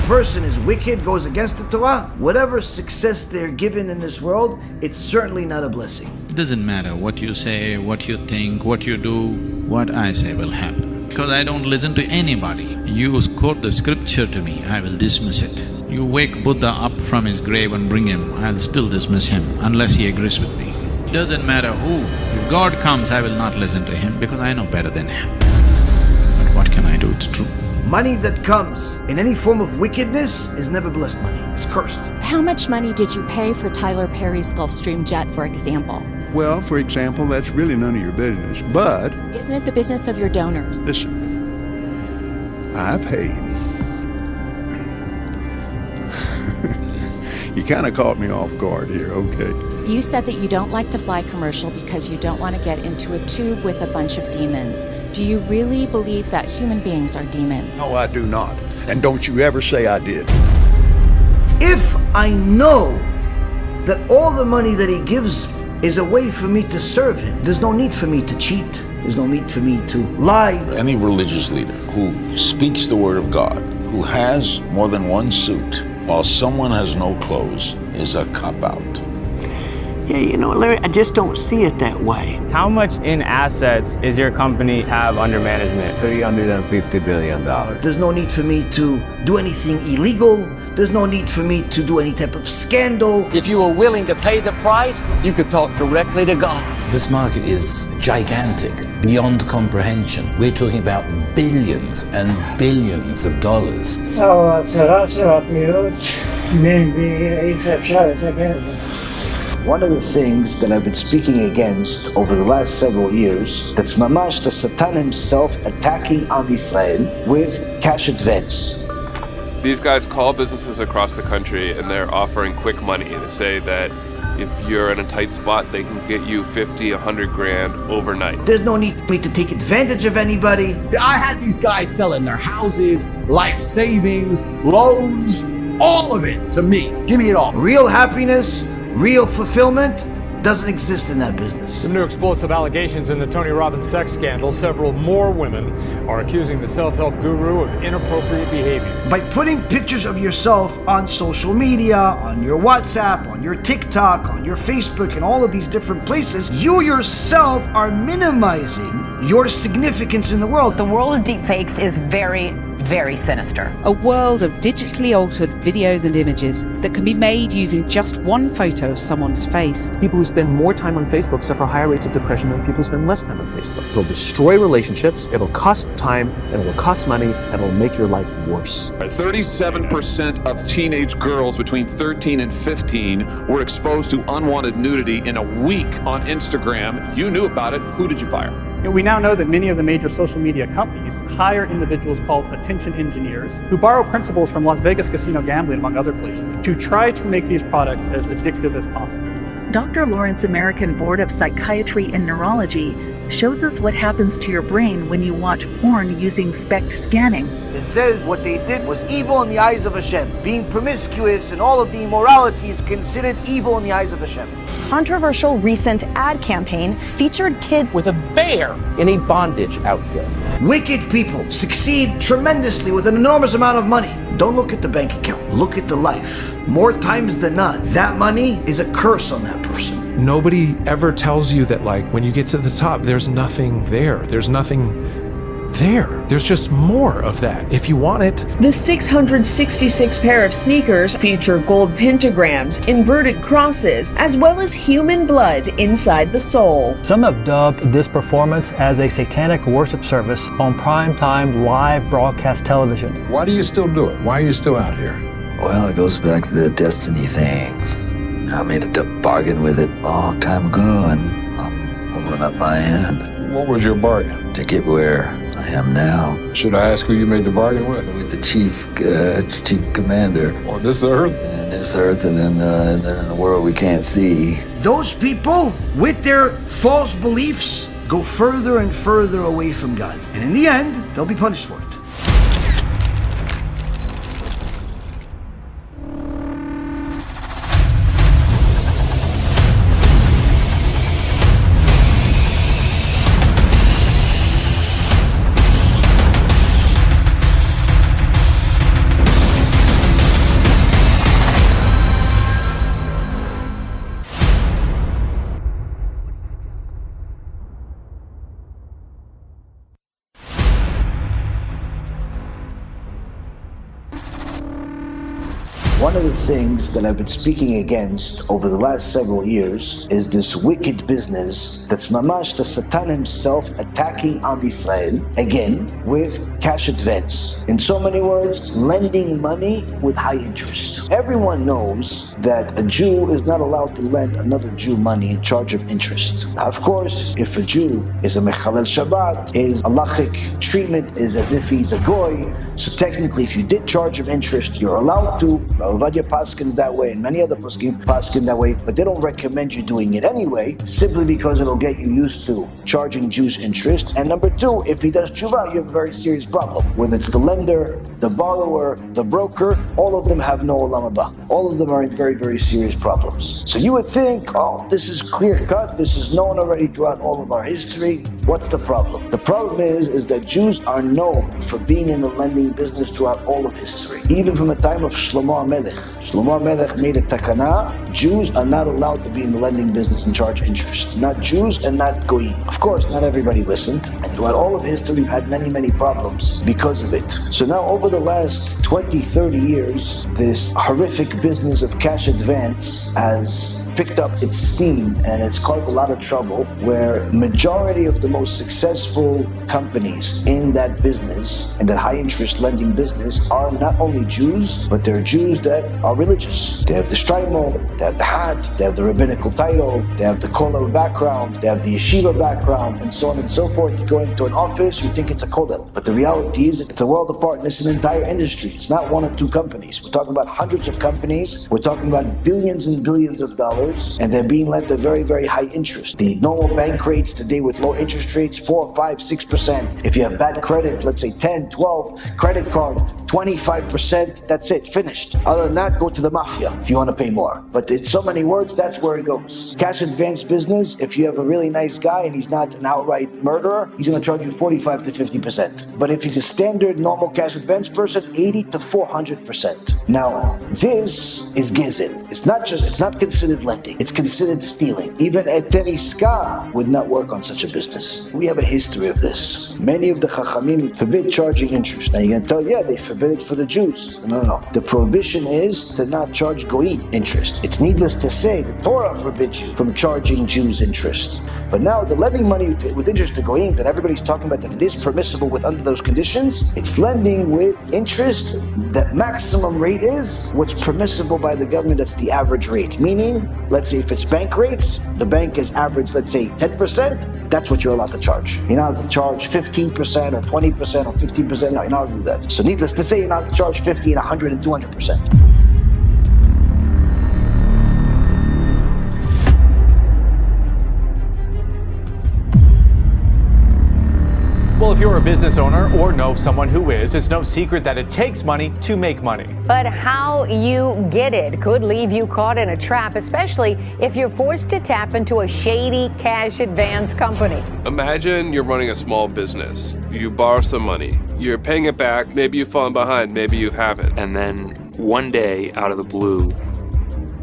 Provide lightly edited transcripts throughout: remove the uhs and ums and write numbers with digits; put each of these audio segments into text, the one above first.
person is wicked, goes against the Torah, whatever success they're given in this world, it's certainly not a blessing. It doesn't matter what you say, what you think, what you do, what I say will happen. Because I don't listen to anybody. You quote the scripture to me, I will dismiss it. You wake Buddha up from his grave and bring him, I'll still dismiss him unless he agrees with me. It doesn't matter who. If God comes, I will not listen to him because I know better than him. But what can I do? It's true. Money that comes in any form of wickedness is never blessed money. It's cursed. How much money did you pay for Tyler Perry's Gulfstream jet, for example? Well, for example, that's really none of your business, but... Isn't it the business of your donors? Listen, I paid. You kind of caught me off guard here, okay? You said that you don't like to fly commercial because you don't want to get into a tube with a bunch of demons. Do you really believe that human beings are demons? No, I do not. And don't you ever say I did. If I know that all the money that he gives is a way for me to serve him, there's no need for me to cheat. There's no need for me to lie. Any religious leader who speaks the word of God, who has more than one suit, while someone has no clothes, is a cop-out. Yeah, you know, Larry, I just don't see it that way. How much in assets is your company have under management? $350 billion. There's no need for me to do anything illegal. There's no need for me to do any type of scandal. If you were willing to pay the price, you could talk directly to God. This market is gigantic, beyond comprehension. We're talking about billions and billions of dollars. One of the things that I've been speaking against over the last several years, that's mamash the Satan himself attacking Am Yisrael with cash advance. These guys call businesses across the country and they're offering quick money. They say that if you're in a tight spot, they can get you 50, 100 grand overnight. There's no need for me to take advantage of anybody. I had these guys selling their houses, life savings, loans, all of it to me. Give me it all. Real happiness, real fulfillment doesn't exist in that business. Some new explosive allegations in the Tony Robbins sex scandal. Several more women are accusing the self-help guru of inappropriate behavior. By putting pictures of yourself on social media, on your WhatsApp, on your TikTok, on your Facebook, and all of these different places, you yourself are minimizing your significance in the world. The world of deepfakes is very sinister. A world of digitally altered videos and images that can be made using just one photo of someone's face. People who spend more time on Facebook suffer higher rates of depression than people who spend less time on Facebook. It'll destroy relationships, it'll cost time, and it'll cost money, and it'll make your life worse. 37% of teenage girls between 13 and 15 were exposed to unwanted nudity in a week on Instagram. You knew about it. Who did you fire? We now know that many of the major social media companies hire individuals called attention engineers who borrow principles from Las Vegas casino gambling, among other places, to try to make these products as addictive as possible. Dr. Lawrence American Board of Psychiatry and Neurology shows us what happens to your brain when you watch porn using SPECT scanning. It says what they did was evil in the eyes of Hashem. Being promiscuous and all of the immorality is considered evil in the eyes of Hashem. Controversial recent ad campaign featured kids with a bear in a bondage outfit. Wicked people succeed tremendously with an enormous amount of money. Don't look at the bank account, look at the life. More times than not, that money is a curse on that person. Nobody ever tells you that, like, when you get to the top, there's nothing there. There's nothing there. There's just more of that if you want it. The 666 pair of sneakers feature gold pentagrams, inverted crosses, as well as human blood inside the sole. Some have dubbed this performance as a satanic worship service on primetime live broadcast television. Why do you still do it? Why are you still out here? Well, it goes back to the destiny thing. I made a bargain with it a long time ago, and I'm holding up my end. What was your bargain? To get where I am now. Should I ask who you made the bargain with? With the chief commander. On this earth? And this earth, and then in the world we can't see. Those people, with their false beliefs, go further and further away from God. And in the end, they'll be punished for it. One of the things that I've been speaking against over the last several years is this wicked business that's mamash the Satan himself attacking Am Yisrael, again, with cash advance. In so many words, lending money with high interest. Everyone knows that a Jew is not allowed to lend another Jew money and charge him interest. Of course, if a Jew is a Mechalel Shabbat, his halachic treatment is as if he's a goy, so technically if you did charge him interest, you're allowed to. Ovadia paskins that way, and many other paskin that way, but they don't recommend you doing it anyway, simply because it'll get you used to charging Jews interest. And number two, if he does tshuva, you have a very serious problem. Whether it's the lender, the borrower, the broker, all of them have no olam haba. All of them are in very, very serious problems. So you would think, oh, this is clear cut, this is known already throughout all of our history. What's the problem? The problem is that Jews are known for being in the lending business throughout all of history. Even from the time of Shlomo HaMelech. Shlomo HaMelech made a takana, Jews are not allowed to be in the lending business and charge interest. Not Jews and not goyim. Of course, not everybody listened, and throughout all of history we've had many, many problems because of it. So now over the last 20, 30 years, this horrific business of cash advance has picked up its steam and it's caused a lot of trouble, where majority of the most successful companies in that business, in that high interest lending business, are not only Jews, but they're Jews that are religious. They have the shtraimo, they have the hat, they have the rabbinical title, they have the kollel background, they have the yeshiva background, and so on and so forth. You go into an office, you think it's a kollel. But the reality is it's a world apart, and it's an entire industry. It's not one or two companies. We're talking about hundreds of companies. We're talking about billions and billions of dollars, and they're being lent at very, very high interest. The normal bank rates today with low interest rates, 4, 5, 6%. If you have bad credit, let's say 10, 12, credit card, 25%, that's it, finished. Other than that, go to the mafia if you want to pay more. But in so many words, that's where it goes. Cash advance business, if you have a really nice guy and he's not an outright murderer, he's going to charge you 45 to 50%. But if he's a standard, normal cash advance person, 80 to 400%. Now, this is gizil. It's not considered lending. It's considered stealing. Even a teriska would not work on such a business. We have a history of this. Many of the chachamim forbid charging interest. Now you're going to tell, yeah, they forbid it for the Jews. No. The prohibition is to not charge goyim interest. It's needless to say, the Torah forbids you from charging Jews interest. But now the lending money with interest to goyim that everybody's talking about, that it is permissible with under those conditions, it's lending with interest. That maximum rate is what's permissible by the government. That's the average rate. Meaning, let's say if it's bank rates, the bank is average, let's say 10%, that's what you're allowed to charge. You're not allowed to charge 15% or 20% or 15%. No, you're not allowed to do that. So needless to say, you're not allowed to charge 50 and 100 and 200%. Well, if you're a business owner or know someone who is, it's no secret that it takes money to make money. But how you get it could leave you caught in a trap, especially if you're forced to tap into a shady cash advance company. Imagine you're running a small business. You borrow some money. You're paying it back. Maybe you've fallen behind. Maybe you haven't. And then one day, out of the blue,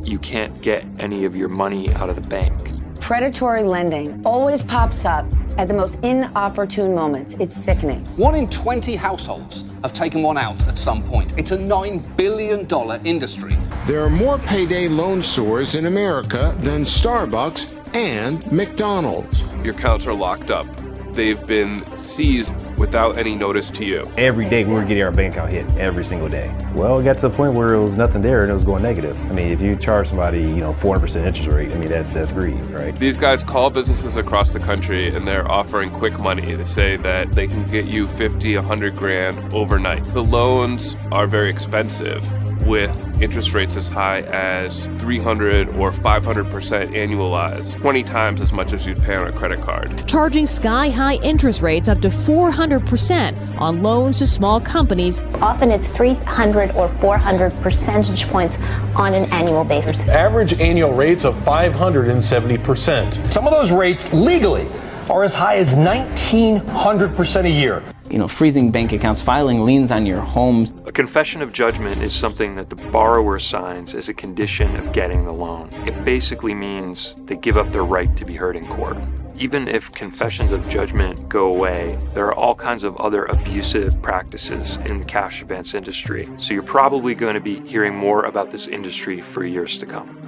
you can't get any of your money out of the bank. Predatory lending always pops up at the most inopportune moments. It's sickening. 1 in 20 households have taken one out at some point. It's a $9 billion industry. There are more payday loan stores in America than Starbucks and McDonald's. Your accounts are locked up. They've been seized without any notice to you. Every day we were getting our bank account hit, every single day. Well, it got to the point where it was nothing there and it was going negative. I mean, if you charge somebody, 400% interest rate, I mean, that's greed, right? These guys call businesses across the country and they're offering quick money to say that they can get you 50, 100 grand overnight. The loans are very expensive, with interest rates as high as 300 or 500% annualized, 20 times as much as you'd pay on a credit card. Charging sky-high interest rates up to 400% on loans to small companies. Often it's 300 or 400 percentage points on an annual basis. Average annual rates of 570%. Some of those rates legally are as high as 1,900% a year. Freezing bank accounts, filing liens on your homes. A confession of judgment is something that the borrower signs as a condition of getting the loan. It basically means they give up their right to be heard in court. Even if confessions of judgment go away, there are all kinds of other abusive practices in the cash advance industry. So you're probably going to be hearing more about this industry for years to come.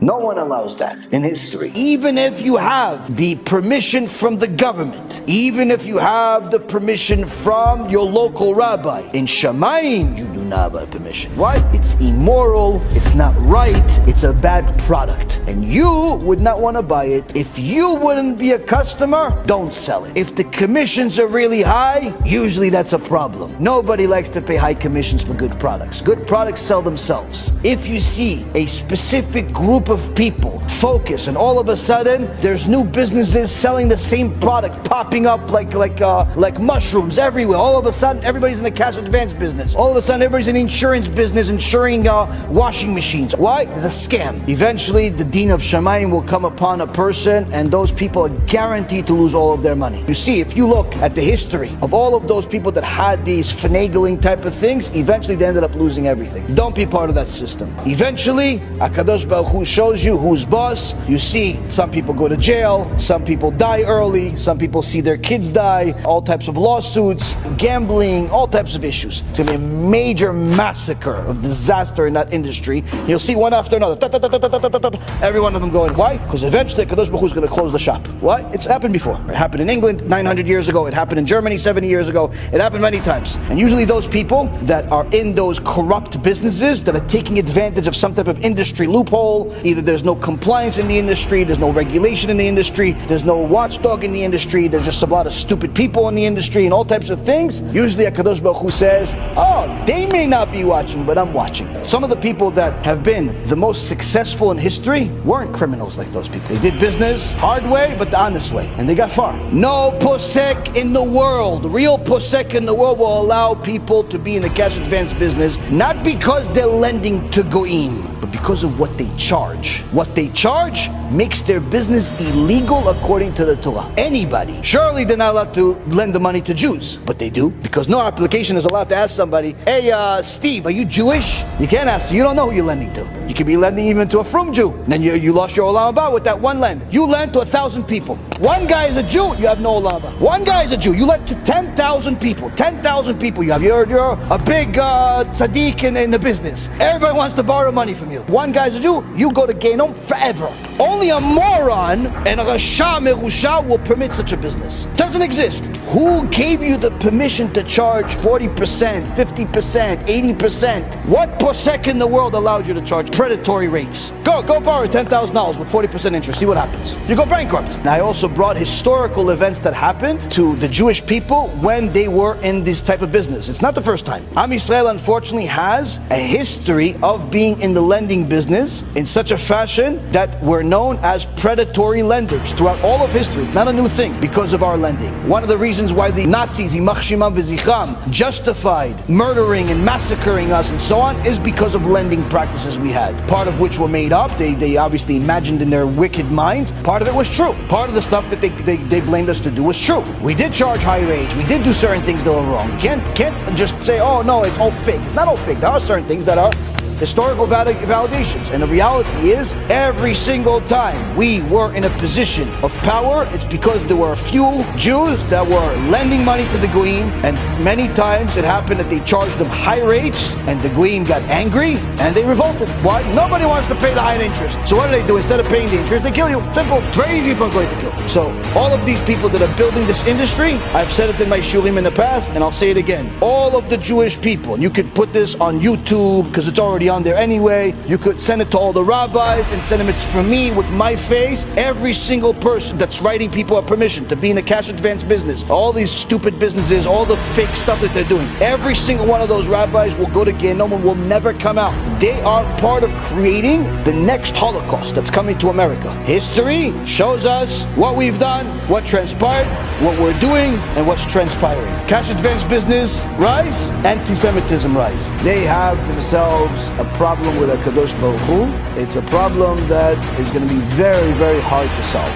No one allows that in history. Even if you have the permission from the government, even if you have the permission from your local rabbi, in Shamayim you do not have permission. Why? It's immoral, it's not right, it's a bad product. And you would not want to buy it. If you wouldn't be a customer, don't sell it. If the commissions are really high, usually that's a problem. Nobody likes to pay high commissions for good products. Good products sell themselves. If you see a specific group of people focus and all of a sudden there's new businesses selling the same product popping up like mushrooms everywhere. All of a sudden everybody's in the cash advance business. All of a sudden everybody's in the insurance business insuring washing machines. Why? It's a scam. Eventually the deen of Shamayim will come upon a person and those people are guaranteed to lose all of their money. You see, if you look at the history of all of those people that had these finagling type of things, eventually they ended up losing everything. Don't be part of that system. Eventually, HaKadosh Baruch Hu shows you who's boss. You see some people go to jail, some people die early, some people see their kids die, all types of lawsuits, gambling, all types of issues. It's going to be a major massacre of disaster in that industry. You'll see one after another, every one of them going. Why? Because eventually HaKadosh Baruch Hu is going to close the shop. Why? It's happened before. It happened in England 900 years ago. It happened in Germany 70 years ago. It happened many times. And usually those people that are in those corrupt businesses that are taking advantage of some type of industry loophole, either there's no compliance in the industry, there's no regulation in the industry, there's no watchdog in the industry, there's just a lot of stupid people in the industry and all types of things. Usually HaKadosh Baruch Hu says, oh, they may not be watching, but I'm watching. Some of the people that have been the most successful in history weren't criminals like those people. They did business hard way, but the honest way, and they got far. No posek in the world, real posek in the world will allow people to be in the cash advance business, not because they're lending to goyim, but because of what they charge. What they charge makes their business illegal according to the Torah. Anybody. Surely they're not allowed to lend the money to Jews, but they do, because no application is allowed to ask somebody, hey, Steve, are you Jewish? You can't ask, you don't know who you're lending to. You could be lending even to a frum Jew. And then you lost your olam haba with that one lend. You lend to 1,000 people. One guy is a Jew, you have no olam haba. One guy is a Jew, you lend to 10,000 people. 10,000 people you have. You're a big tzaddik in the business. Everybody wants to borrow money from you. One guy's a Jew, you go to Genom forever. Only a moron and a rasha merusha will permit such a business. Doesn't exist. Who gave you the permission to charge 40%, 50%, 80%? What posek in the world allowed you to charge predatory rates? Go borrow $10,000 with 40% interest. See what happens. You go bankrupt. And I also brought historical events that happened to the Jewish people when they were in this type of business. It's not the first time. Am Yisrael unfortunately has a history of being in the lending business in such a fashion that we're known as predatory lenders throughout all of history. It's not a new thing because of our lending. One of the reasons why the Nazis, Yimach Shemam v'Zichram, justified murdering and massacring us and so on is because of lending practices we had. Part of which were made up. They obviously imagined in their wicked minds. Part of it was true. Part of the stuff that they blamed us to do was true. We did charge high rates. We did do certain things that were wrong. You can't just say, oh no, it's all fake. It's not all fake. There are certain things that are historical validations. And the reality is, every single time we were in a position of power, it's because there were a few Jews that were lending money to the goyim, and many times it happened that they charged them high rates, and the goyim got angry, and they revolted. Why? Nobody wants to pay the high interest. So what do? Instead of paying the interest, they kill you. Simple. It's very easy for a goy to kill. So all of these people that are building this industry, I've said it in my shurim in the past, and I'll say it again. All of the Jewish people, and you could put this on YouTube, because it's already on there anyway. You could send it to all the rabbis and send them, it's for me with my face. Every single person that's writing people a permission to be in the cash advance business, all these stupid businesses, all the fake stuff that they're doing, every single one of those rabbis will go to Genom and will never come out. They are part of creating the next Holocaust that's coming to America. History shows us what we've done, what transpired, what we're doing, and what's transpiring. Cash advance business rise, anti-Semitism rise. They have themselves a problem with HaKadosh Baruch Hu. It's a problem that is going to be very, very hard to solve.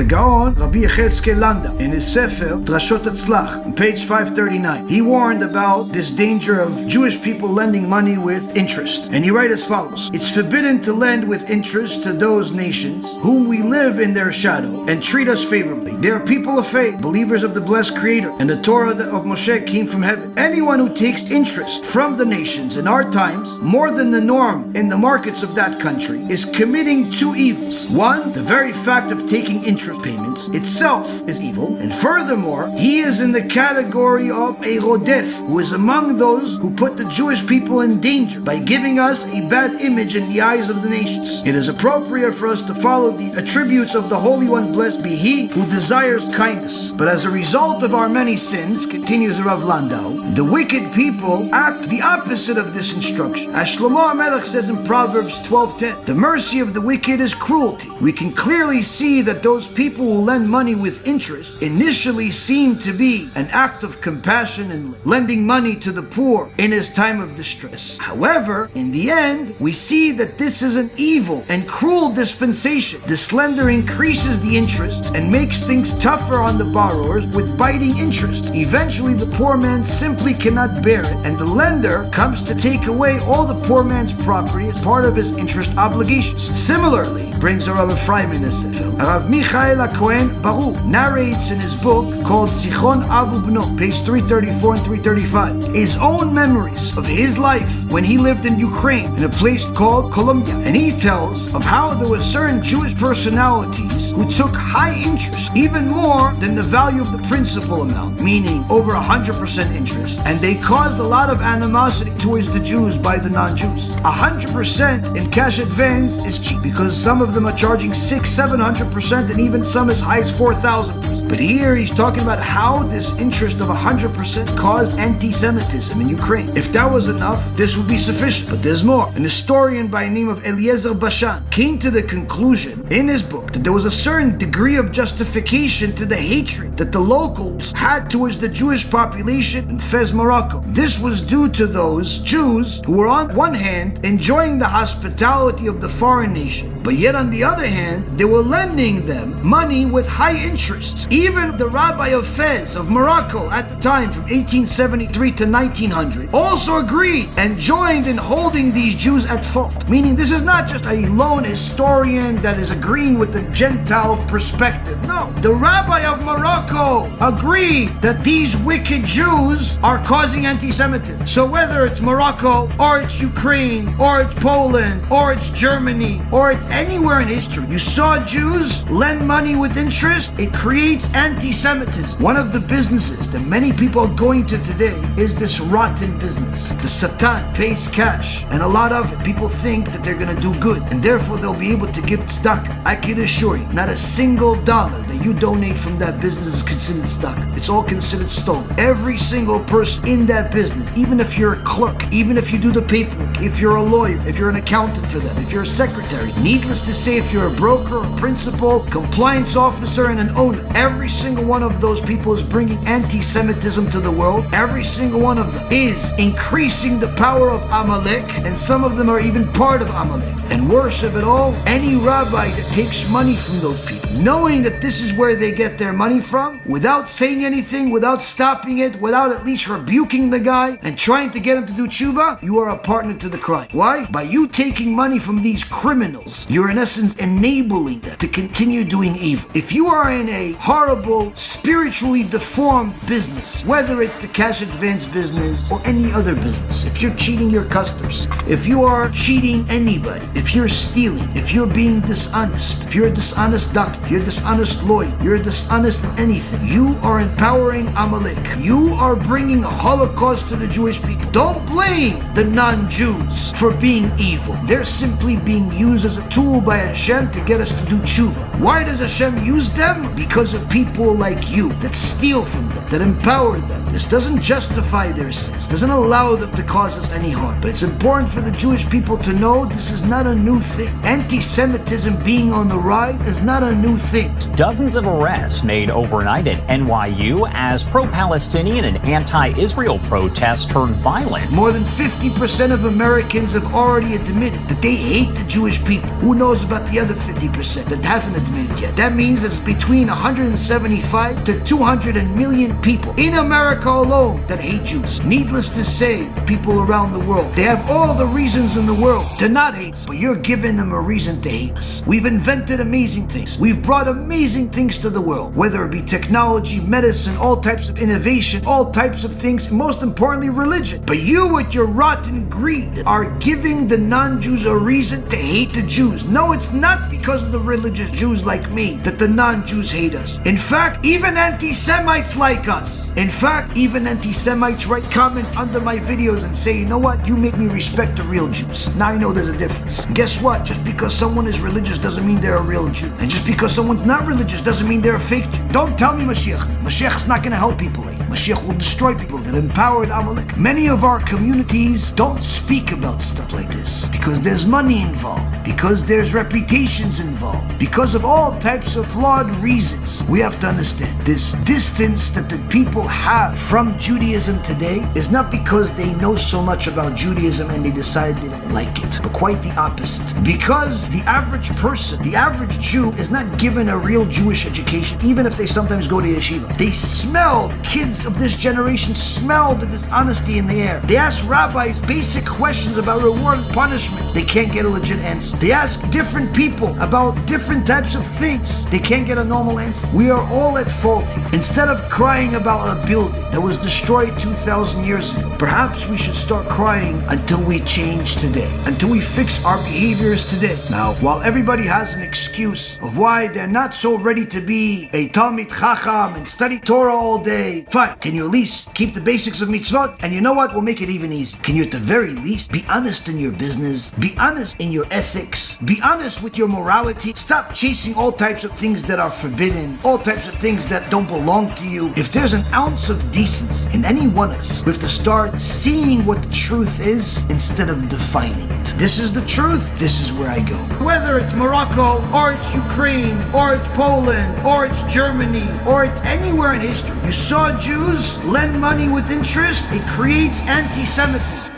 The Gaon, Rabbi Yechezkel Landa, in his Sefer, Drashot Tzlach, on page 539, he warned about this danger of Jewish people lending money with interest. And he writes as follows: it's forbidden to lend with interest to those nations whom we live in their shadow and treat us favorably. They are people of faith, believers of the blessed Creator, and the Torah of Moshe came from heaven. Anyone who takes interest from the nations in our times, more than the norm in the markets of that country, is committing two evils. One, the very fact of taking interest payments itself is evil, and furthermore, he is in the category of a rodef, who is among those who put the Jewish people in danger by giving us a bad image in the eyes of the nations. It is appropriate for us to follow the attributes of the Holy One, blessed be He, who desires kindness. But as a result of our many sins, continues Rav Landau, the wicked people act the opposite of this instruction. As Shlomo HaMelech says in Proverbs 12:10, the mercy of the wicked is cruelty. We can clearly see that those people who lend money with interest initially seem to be an act of compassion and lending money to the poor in his time of distress. However, in the end, we see that this is an evil and cruel dispensation. This lender increases the interest and makes things tougher on the borrowers with biting interest. Eventually, the poor man simply cannot bear it, and the lender comes to take away all the poor man's property as part of his interest obligations. Similarly, brings a Rav Ephraim in his Sefer, Rav Michael HaKohen Baruch narrates in his book called Zichron Avu Bno, page 334 and 335, his own memories of his life when he lived in Ukraine in a place called Colombia. And he tells of how there were certain Jewish personalities who took high interest, even more than the value of the principal amount, meaning over 100% interest, and they caused a lot of animosity towards the Jews by the non-Jews. 100% in cash advance is cheap because some of them are charging 600-700% and even some as high as 4,000%. But here he's talking about how this interest of 100% caused anti-Semitism in Ukraine. If that was enough, this would be sufficient. But there's more. An historian by the name of Eliezer Bashan came to the conclusion in his book that there was a certain degree of justification to the hatred that the locals had towards the Jewish population in Fez, Morocco. This was due to those Jews who were on one hand enjoying the hospitality of the foreign nation, but yet on the other hand, they were lending them money with high interest. Even the rabbi of Fez of Morocco at the time from 1873 to 1900 also agreed and joined in holding these Jews at fault. Meaning this is not just a lone historian that is agreeing with the Gentile perspective. No, the rabbi of Morocco agreed that these wicked Jews are causing anti-Semitism. So whether it's Morocco or it's Ukraine or it's Poland or it's Germany or it's anywhere in history, you saw Jews lend money with interest, it creates anti-Semitism. One of the businesses that many people are going to today is this rotten business. The Satan pays cash, and a lot of it, people think that they're going to do good, and therefore they'll be able to give tzedakah. I can assure you, not a single dollar that you donate from that business is considered tzedakah. It's all considered stolen. Every single person in that business, even if you're a clerk, even if you do the paperwork, if you're a lawyer, if you're an accountant for them, if you're a secretary, needless to say, if you're a broker, a principal, compliance officer, and an owner, every single one of those people is bringing anti-Semitism to the world. Every single one of them is increasing the power of Amalek, and some of them are even part of Amalek. And worse of it all, any rabbi that takes money from those people, knowing that this is where they get their money from, without saying anything, without stopping it, without at least rebuking the guy and trying to get him to do tshuva, you are a partner to the crime. Why? By you taking money from these criminals, you're in essence enabling them to continue doing evil. If you are in a horrible, spiritually deformed business, whether it's the cash advance business or any other business, if you're cheating your customers, if you are cheating anybody, if you're stealing, if you're being dishonest, if you're a dishonest doctor, you're a dishonest lawyer, you're a dishonest in anything, you are empowering Amalek. You are bringing a Holocaust to the Jewish people. Don't blame the non-Jews for being evil. They're simply being used as a tool by Hashem to get us to do tshuva. Why does Hashem use them? Because of people like you that steal from them, that empower them. This doesn't justify their sins, doesn't allow them to cause us any harm. But it's important for the Jewish people to know this is not a new thing. Anti-Semitism anti-Semitism being on the rise is not a new thing. Dozens of arrests made overnight at NYU as pro-Palestinian and anti-Israel protests turned violent. More than 50% of Americans have already admitted that they hate the Jewish people. Who knows about the other 50% that hasn't admitted yet? That means it's between 175 to 200 million people in America alone that hate Jews. Needless to say, the people around the world, they have all the reasons in the world to not hate us, but you're giving them a reason to hate us. We've invented amazing things. We've brought amazing things to the world, whether it be technology, medicine, all types of innovation, all types of things, and most importantly, religion. But you, with your rotten greed, are giving the non-Jews a reason to hate the Jews. No, it's not because of the religious Jews like me that the non-Jews hate us. In fact, even anti-Semites like us. In fact, even anti-Semites write comments under my videos and say, you know what, you make me respect the real Jews. Now I know there's a difference. And guess what? Just because someone is religious doesn't mean they're a real Jew. And just because someone's not religious doesn't mean they're a fake Jew. Don't tell me Mashiach. Mashiach's not going to help people like Mashiach will destroy people that empowered Amalek. Many of our communities don't speak about stuff like this because there's money involved, because there's reputations involved, because of all types of flawed reasons. We have to understand this distance that the people have from Judaism today is not because they know so much about Judaism and they decide they don't like it, but quite the opposite. Because the average person, the average Jew, is not given a real Jewish education, even if they sometimes go to yeshiva. They smell, the kids of this generation smell the dishonesty in the air. They ask rabbis basic questions about reward and punishment. They can't get a legit answer. They ask different people about different types of things. They can't get a normal answer. We are all at fault here. Instead of crying about a building that was destroyed 2,000 years ago, perhaps we should start crying until we change today, until we fix our behaviors today. Now, while everybody has an excuse of why they're not so ready to be a Talmid Chacham and study Torah all day, fine. Can you at least keep the basics of mitzvot? And you know what? We'll make it even easier. Can you at the very least be honest in your business? Be honest in your ethics? Be honest with your morality? Stop chasing all types of things that are forbidden, all types of things that don't belong to you. If there's an ounce of decency in any one of us, we have to start seeing what the truth is instead of defining it. This is the truth. This is where I go. Whether it's Morocco, or it's Ukraine, or it's Poland, or it's Germany, or it's anywhere in history, you saw Jews lend money with interest, it creates anti-Semitism.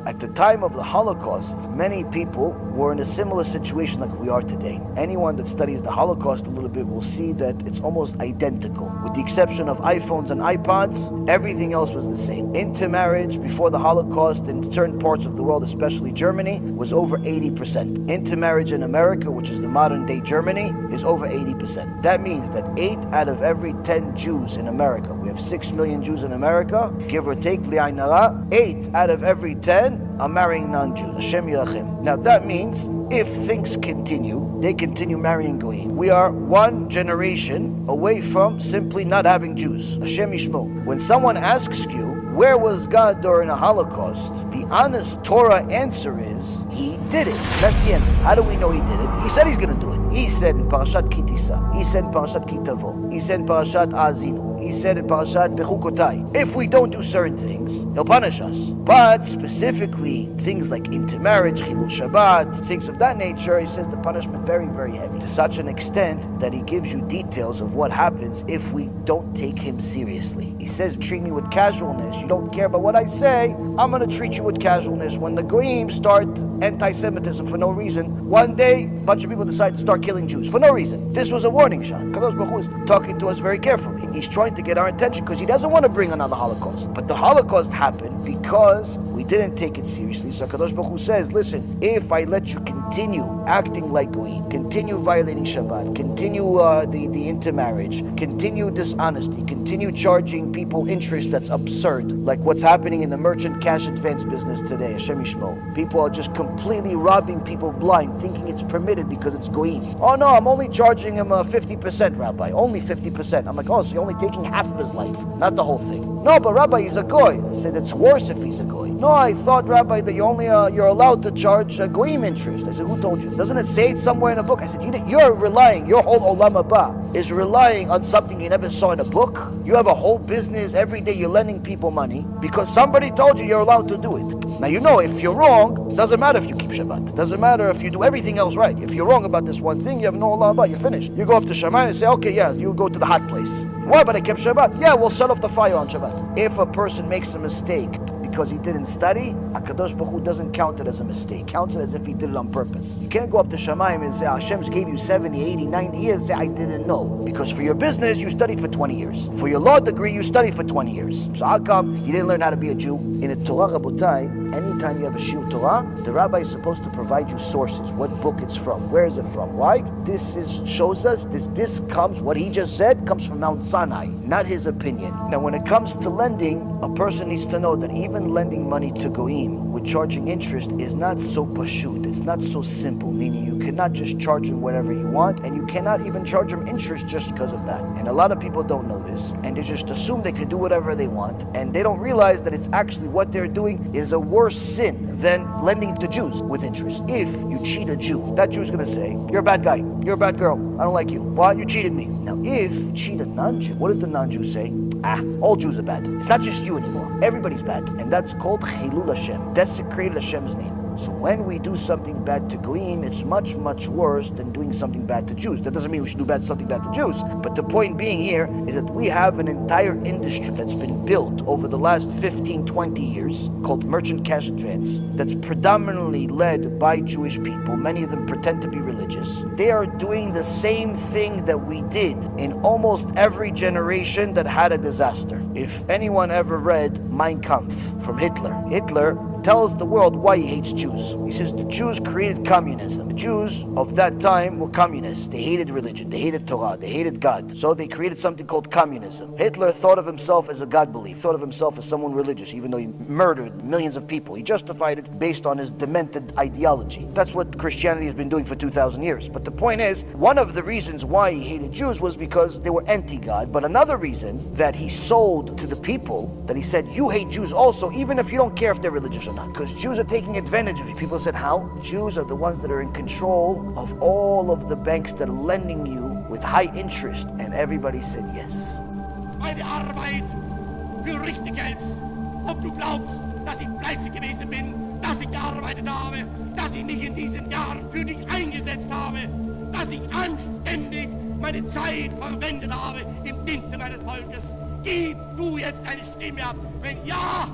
At the time of the Holocaust, many people were in a similar situation like we are today. Anyone that studies the Holocaust a little bit will see that it's almost identical. With the exception of iPhones and iPods, everything else was the same. Intermarriage before the Holocaust in certain parts of the world, especially Germany, was over 80%. Intermarriage in America, which is the modern day Germany, is over 80%. That means that 8 out of every 10 Jews in America, we have 6 million Jews in America, give or take, 8 out of every 10 are marrying non-Jews. Hashem Yirachem. Now that means if things continue, they continue marrying Goyim. We are one generation away from simply not having Jews. Hashem Yishmo. When someone asks you, where was God during the Holocaust? The honest Torah answer is, He did it. That's the answer. How do we know He did it? He said He's going to do it. He said in Parashat Kitisa. He said in Parashat Kitavo. He said in Parashat Azinu. He said in Parashat Bechukotai. If we don't do certain things, He'll punish us. But specifically, things like intermarriage, Chilul Shabbat, things of that nature, He says the punishment very, very heavy. To such an extent that He gives you details of what happens if we don't take Him seriously. He says, treat me with casualness. You don't care about what I say, I'm going to treat you with casualness. When the Goyim start anti-Semitism for no reason, one day, a bunch of people decide to start killing Jews for no reason. This was a warning shot. Kadosh Baruch Hu is talking to us very carefully. He's trying to get our attention because He doesn't want to bring another Holocaust. But the Holocaust happened because we didn't take it seriously. So Kadosh Baruch Hu says, listen, if I let you continue acting like Goyim, continue violating Shabbat, continue the intermarriage, continue dishonesty, continue charging people interest that's absurd, like what's happening in the merchant cash advance business today, Hashem Yishmo. People are just completely robbing people blind, thinking it's permitted because it's Goyim. Oh no, I'm only charging him 50%, Rabbi, only 50%. I'm like, oh, so you're only taking half of his life, not the whole thing. No, but Rabbi, he's a Goy. I said, it's worse if he's a Goy. No, I thought, Rabbi, that you're allowed to charge Goyim interest. I said, who told you? Doesn't it say it somewhere in a book? I said, you're relying your whole Olam Haba is relying on something you never saw in a book. You have a whole business, every day you're lending people money because somebody told you you're allowed to do it. Now you know if you're wrong, doesn't matter if you keep Shabbat. Doesn't matter if you do everything else right. If you're wrong about this one thing, you have no Allah about, you're finished. You go up to Shammai and say, okay, yeah, you go to the hot place. Why? But I kept Shabbat. Yeah, we'll set off the fire on Shabbat. If a person makes a mistake because he didn't study, HaKadosh Baruch Hu doesn't count it as a mistake. Counts it as if he did it on purpose. You can't go up to Shamayim and say, Hashem's gave you 70, 80, 90 years. Say, I didn't know. Because for your business, you studied for 20 years. For your law degree, you studied for 20 years. So how come you didn't learn how to be a Jew? In a Torah, Rabotai, anytime you have a shiur Torah, the rabbi is supposed to provide you sources, what book it's from, where is it from. Why? Shows us this comes, what he just said, comes from Mount Sinai, not his opinion. Now when it comes to lending, a person needs to know that even lending money to goyim with charging interest is not so pashut, it's not so simple, meaning you cannot just charge them whatever you want, and you cannot even charge them interest just because of that. And a lot of people don't know this, and they just assume they can do whatever they want, and they don't realize that it's actually what they're doing is a worse sin than lending to Jews with interest. If you cheat a Jew, that Jew is going to say, you're a bad guy, you're a bad girl, I don't like you. Why? You cheated me. Now if you cheat a non-Jew, what does the non-Jew say? All Jews are bad. It's not just you anymore. Everybody's bad. And that's called Chilul Hashem. Desecrated Hashem's name. So when we do something bad to goyim, it's much, much worse than doing something bad to Jews. That doesn't mean we should do something bad to Jews. But the point being here is that we have an entire industry that's been built over the last 15, 20 years called merchant cash advance that's predominantly led by Jewish people. Many of them pretend to be religious. They are doing the same thing that we did in almost every generation that had a disaster. If anyone ever read Mein Kampf from Hitler, Hitler tells the world why he hates Jews. He says the Jews created communism. The Jews of that time were communists. They hated religion, they hated Torah, they hated God. So they created something called communism. Hitler thought of himself as a God belief, thought of himself as someone religious, even though he murdered millions of people. He justified it based on his demented ideology. That's what Christianity has been doing for 2,000 years. But the point is, one of the reasons why he hated Jews was because they were anti-God. But another reason that he sold to the people, that he said, you hate Jews also, even if you don't care if they're religious or not, because Jews are taking advantage of you. People said, how? Jews are the ones that are in control of all of the banks that are lending you with high interest. And everybody said yes. Meine Arbeit für richtig Geld. Ob du glaubst, dass ich fleißig gewesen bin, dass ich gearbeitet habe, dass ich mich in diesen Jahren für dich eingesetzt habe, dass ich anständig meine Zeit verwendet habe im Dienste meines Volkes. Gib du jetzt eine Stimme ab. Wenn ja,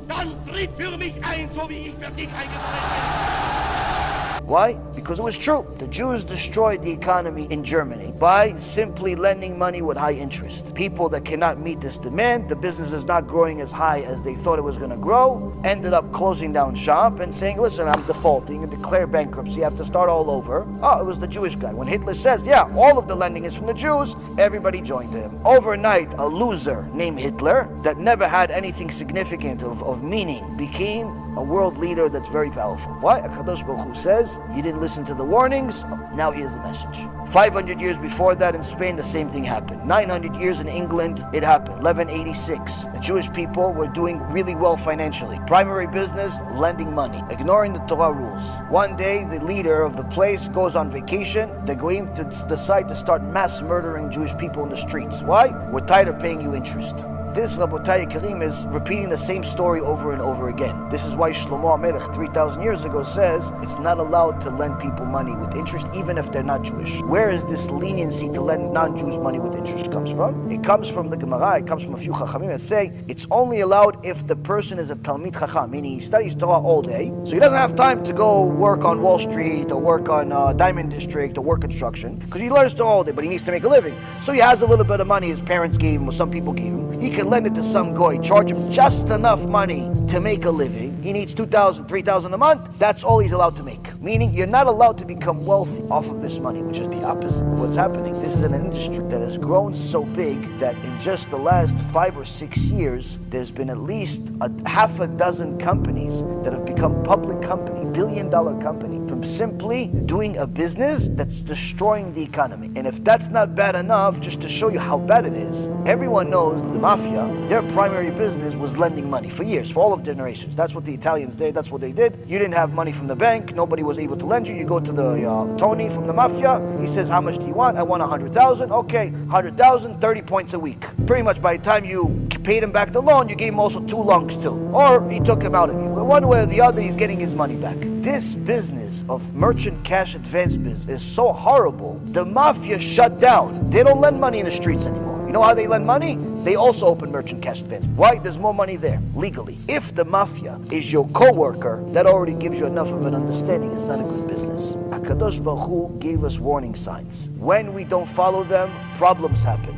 dann tritt für mich ein, so wie ich für dich eingetreten bin. Why? Because it was true. The Jews destroyed the economy in Germany by simply lending money with high interest. People that cannot meet this demand, the business is not growing as high as they thought it was going to grow, ended up closing down shop and saying, listen, I'm defaulting, and declare bankruptcy, you have to start all over. Oh, it was the Jewish guy. When Hitler says, yeah, all of the lending is from the Jews, everybody joined him. Overnight, a loser named Hitler that never had anything significant of meaning became a world leader that's very powerful. Why? HaKadosh Baruch Hu says, you didn't listen to the warnings, now here's the message. 500 years before that in Spain, the same thing happened. 900 years in England, it happened. 1186, the Jewish people were doing really well financially. Primary business, lending money, ignoring the Torah rules. One day, the leader of the place goes on vacation. They're going to decide to start mass murdering Jewish people in the streets. Why? We're tired of paying you interest. This, Rabotai Karim, is repeating the same story over and over again. This is why Shlomo HaMelech 3,000 years ago says it's not allowed to lend people money with interest even if they're not Jewish. Where is this leniency to lend non-Jews money with interest comes from? It comes from the Gemara, it comes from a few Chachamim that say it's only allowed if the person is a Talmid Chacham, meaning he studies Torah all day, so he doesn't have time to go work on Wall Street or work on Diamond District or work construction, because he learns Torah all day, but he needs to make a living. So he has a little bit of money his parents gave him or some people gave him. He can lend it to some goy, charge him just enough money to make a living. He needs $2,000, $3,000 a month. That's all he's allowed to make. Meaning you're not allowed to become wealthy off of this money, which is the opposite of what's happening. This is an industry that has grown so big that in just the last 5 or 6 years, there's been at least half a dozen companies that have become public company, billion-dollar company, from simply doing a business that's destroying the economy. And if that's not bad enough, just to show you how bad it is, everyone knows the mafia, their primary business was lending money for years, for all of generations. That's what the Italians did, that's what they did. You didn't have money from the bank, nobody was able to lend you. You go to the Tony from the Mafia. He says, how much do you want? I want 100,000. Okay, 100,000, 30 points a week. Pretty much by the time you paid him back the loan, you gave him also 2 lungs too. Or he took him out of you. One way or the other, he's getting his money back. This business of merchant cash advance business is so horrible. The Mafia shut down. They don't lend money in the streets anymore. You know how they lend money? They also open merchant cash advance. Why? There's more money there, legally. If the Mafia is your co-worker, that already gives you enough of an understanding it's not a good business. HaKadosh Baruch Hu gave us warning signs. When we don't follow them, problems happen.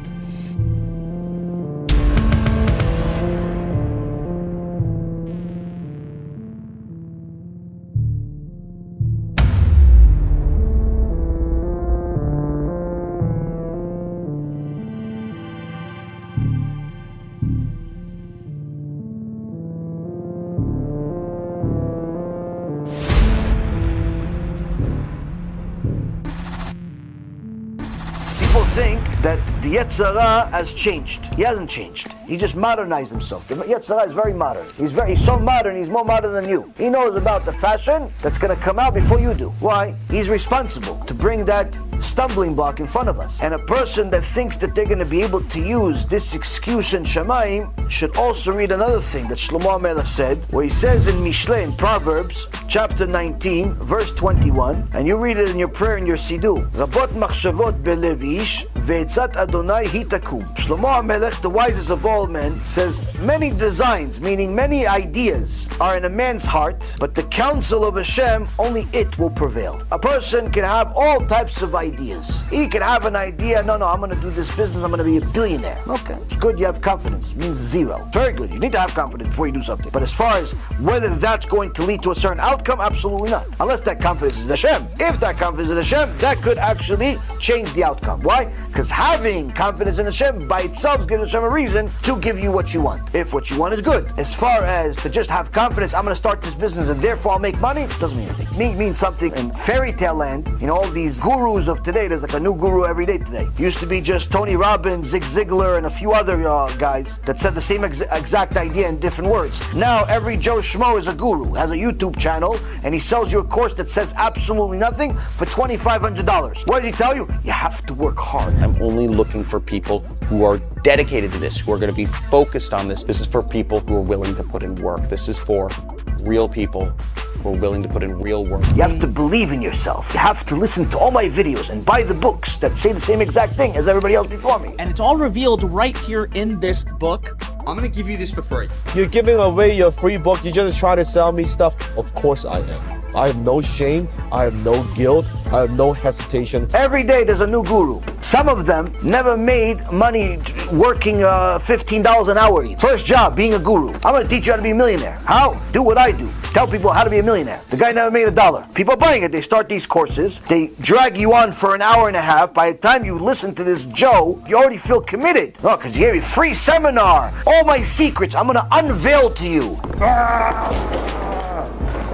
Think that the Yetzer Hara has changed. He hasn't changed. He just modernized himself. The Yetzer Hara is very modern. He's so modern, he's more modern than you. He knows about the fashion that's going to come out before you do. Why? He's responsible to bring that stumbling block in front of us. And a person that thinks that they're going to be able to use this excuse in Shamayim should also read another thing that Shlomo HaMelech said, where he says in Mishle, in Proverbs, chapter 19, verse 21, and you read it in your prayer in your Siddur. Rabot machshavot belev ish, ve'etzat Adonai hi takum. Shlomo HaMelech, the wisest of all men, says many designs, meaning many ideas, are in a man's heart, but the counsel of Hashem, only it will prevail. A person can have all types of ideas. He can have an idea, no, I'm going to do this business, I'm going to be a billionaire. Okay, it's good you have confidence. It means zero. Very good. You need to have confidence before you do something. But as far as whether that's going to lead to a certain outcome, absolutely not. Unless that confidence is in Hashem. If that confidence is in Hashem, that could actually change the outcome. Why? Because having confidence in Hashem by itself gives Hashem a reason to give you what you want. If what you want is good. As far as to just have confidence, I'm going to start this business and therefore I'll make money, it doesn't mean anything. It means something in fairy tale land. You know, all these gurus of today, there's like a new guru every day today. It used to be just Tony Robbins, Zig Ziglar, and a few other guys that said the same exact idea in different words. Now every Joe Schmo is a guru, has a YouTube channel, and he sells you a course that says absolutely nothing for $2,500. What does he tell you? You have to work hard. I'm only looking for people who are dedicated to this, who are going to be focused on this. This is for people who are willing to put in work. This is for real people who are willing to put in real work. You have to believe in yourself. You have to listen to all my videos and buy the books that say the same exact thing as everybody else before me. And it's all revealed right here in this book. I'm gonna give you this for free. You're giving away your free book. You're just trying to sell me stuff. Of course I am. I have no shame. I have no guilt. I have no hesitation. Every day there's a new guru. Some of them never made money working $15 an hour. First job, being a guru. I'm going to teach you how to be a millionaire. How? Do what I do. Tell people how to be a millionaire. The guy never made $1. People are buying it. They start these courses. They drag you on for an hour and a half. By the time you listen to this Joe, you already feel committed. No, because he gave me a free seminar. All my secrets I'm going to unveil to you.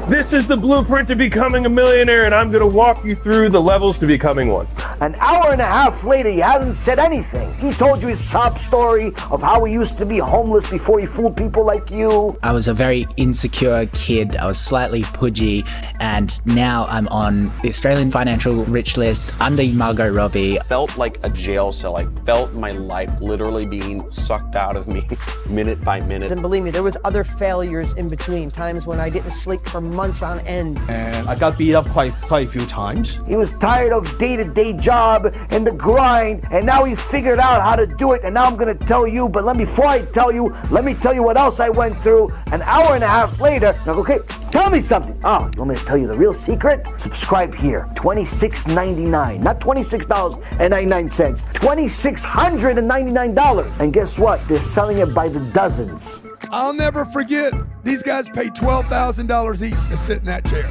This is the blueprint to becoming a millionaire, and I'm going to walk you through the levels to becoming one. An hour and a half later, he hasn't said anything. He told you his sob story of how he used to be homeless before he fooled people like you. I was a very insecure kid. I was slightly pudgy, and now I'm on the Australian Financial Rich List under Margot Robbie. Felt like a jail cell. I felt my life literally being sucked out of me minute by minute. And believe me, there was other failures in between, times when I didn't sleep for months on end. And I got beat up quite a few times. He was tired of day-to-day job and the grind, and now he figured out how to do it, and now I'm going to tell you, but before I tell you, let me tell you what else I went through. An hour and a half later, I'm like, okay, tell me something. Oh, you want me to tell you the real secret? Subscribe here. $26.99. Not $26.99. $2,699. And guess what? They're selling it by the dozens. I'll never forget, these guys paid $12,000 each to sit in that chair.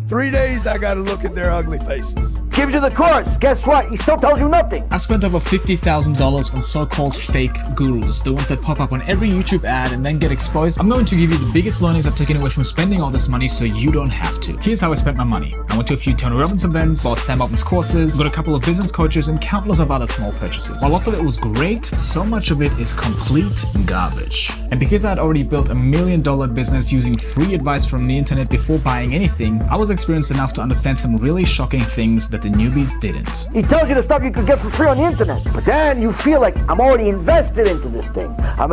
3 days I got to look at their ugly faces. gives you the course. Guess what? He still tells you nothing. I spent over $50,000 on so-called fake gurus, the ones that pop up on every YouTube ad and then get exposed. I'm going to give you the biggest learnings I've taken away from spending all this money so you don't have to. Here's how I spent my money. I went to a few Tony Robbins events, bought Sam Altman's courses, got a couple of business coaches, and countless of other small purchases. While lots of it was great, so much of it is complete garbage. And because I'd already built $1 million business using free advice from the internet before buying anything, I was experienced enough to understand some really shocking things that the newbies didn't. He tells you the stuff you could get for free on the internet, but then you feel like I'm already invested into this thing. I'm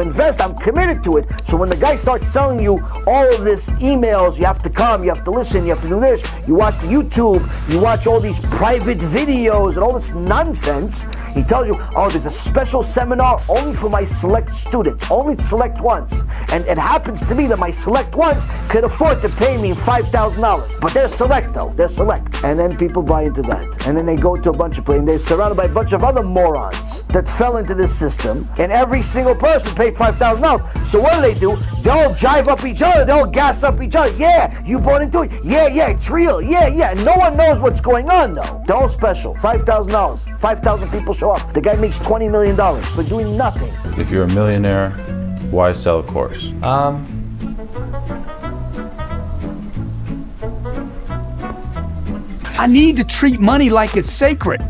committed to it. So when the guy starts selling you all of this emails, you have to come, you have to listen, you have to do this, you watch the YouTube, you watch all these private videos and all this nonsense. He tells you, oh, there's a special seminar only for my select students, only select ones. And it happens to be that my select ones could afford to pay me $5,000. But they're select though, they're select. And then people buy into that. And then they go to a bunch of places, and they're surrounded by a bunch of other morons that fell into this system. And every single person paid $5,000. So what do? They all jive up each other, they all gas up each other. Yeah, you bought into it. Yeah, it's real. Yeah. And no one knows what's going on though. They're all special. $5,000. 5,000 people show up. The guy makes $20 million for doing nothing. If you're a millionaire, why sell a course? I need to treat money like it's sacred.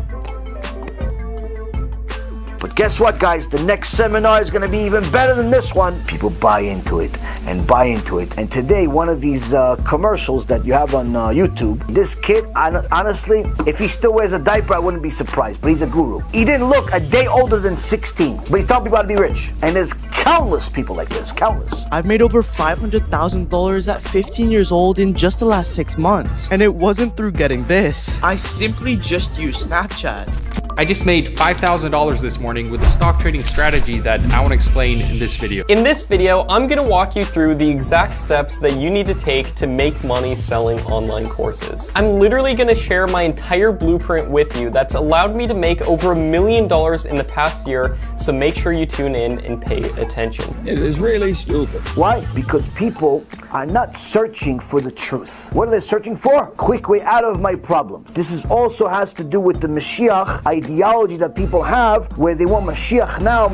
But guess what, guys? The next seminar is going to be even better than this one. People buy into it and buy into it. And today, one of these commercials that you have on YouTube, this kid, honestly, if he still wears a diaper, I wouldn't be surprised. But he's a guru. He didn't look a day older than 16. But he's telling people how to be rich. And there's countless people like this. Countless. I've made over $500,000 at 15 years old in just the last 6 months. And it wasn't through getting this. I simply just used Snapchat. I just made $5,000 this morning with a stock trading strategy that I want to explain in this video. In this video, I'm going to walk you through the exact steps that you need to take to make money selling online courses. I'm literally going to share my entire blueprint with you that's allowed me to make over $1 million in the past year, so make sure you tune in and pay attention. It is really stupid. Why? Because people are not searching for the truth. What are they searching for? Quick way out of my problem. This also has to do with the Mashiach ideology that people have, where they want Mashiach now,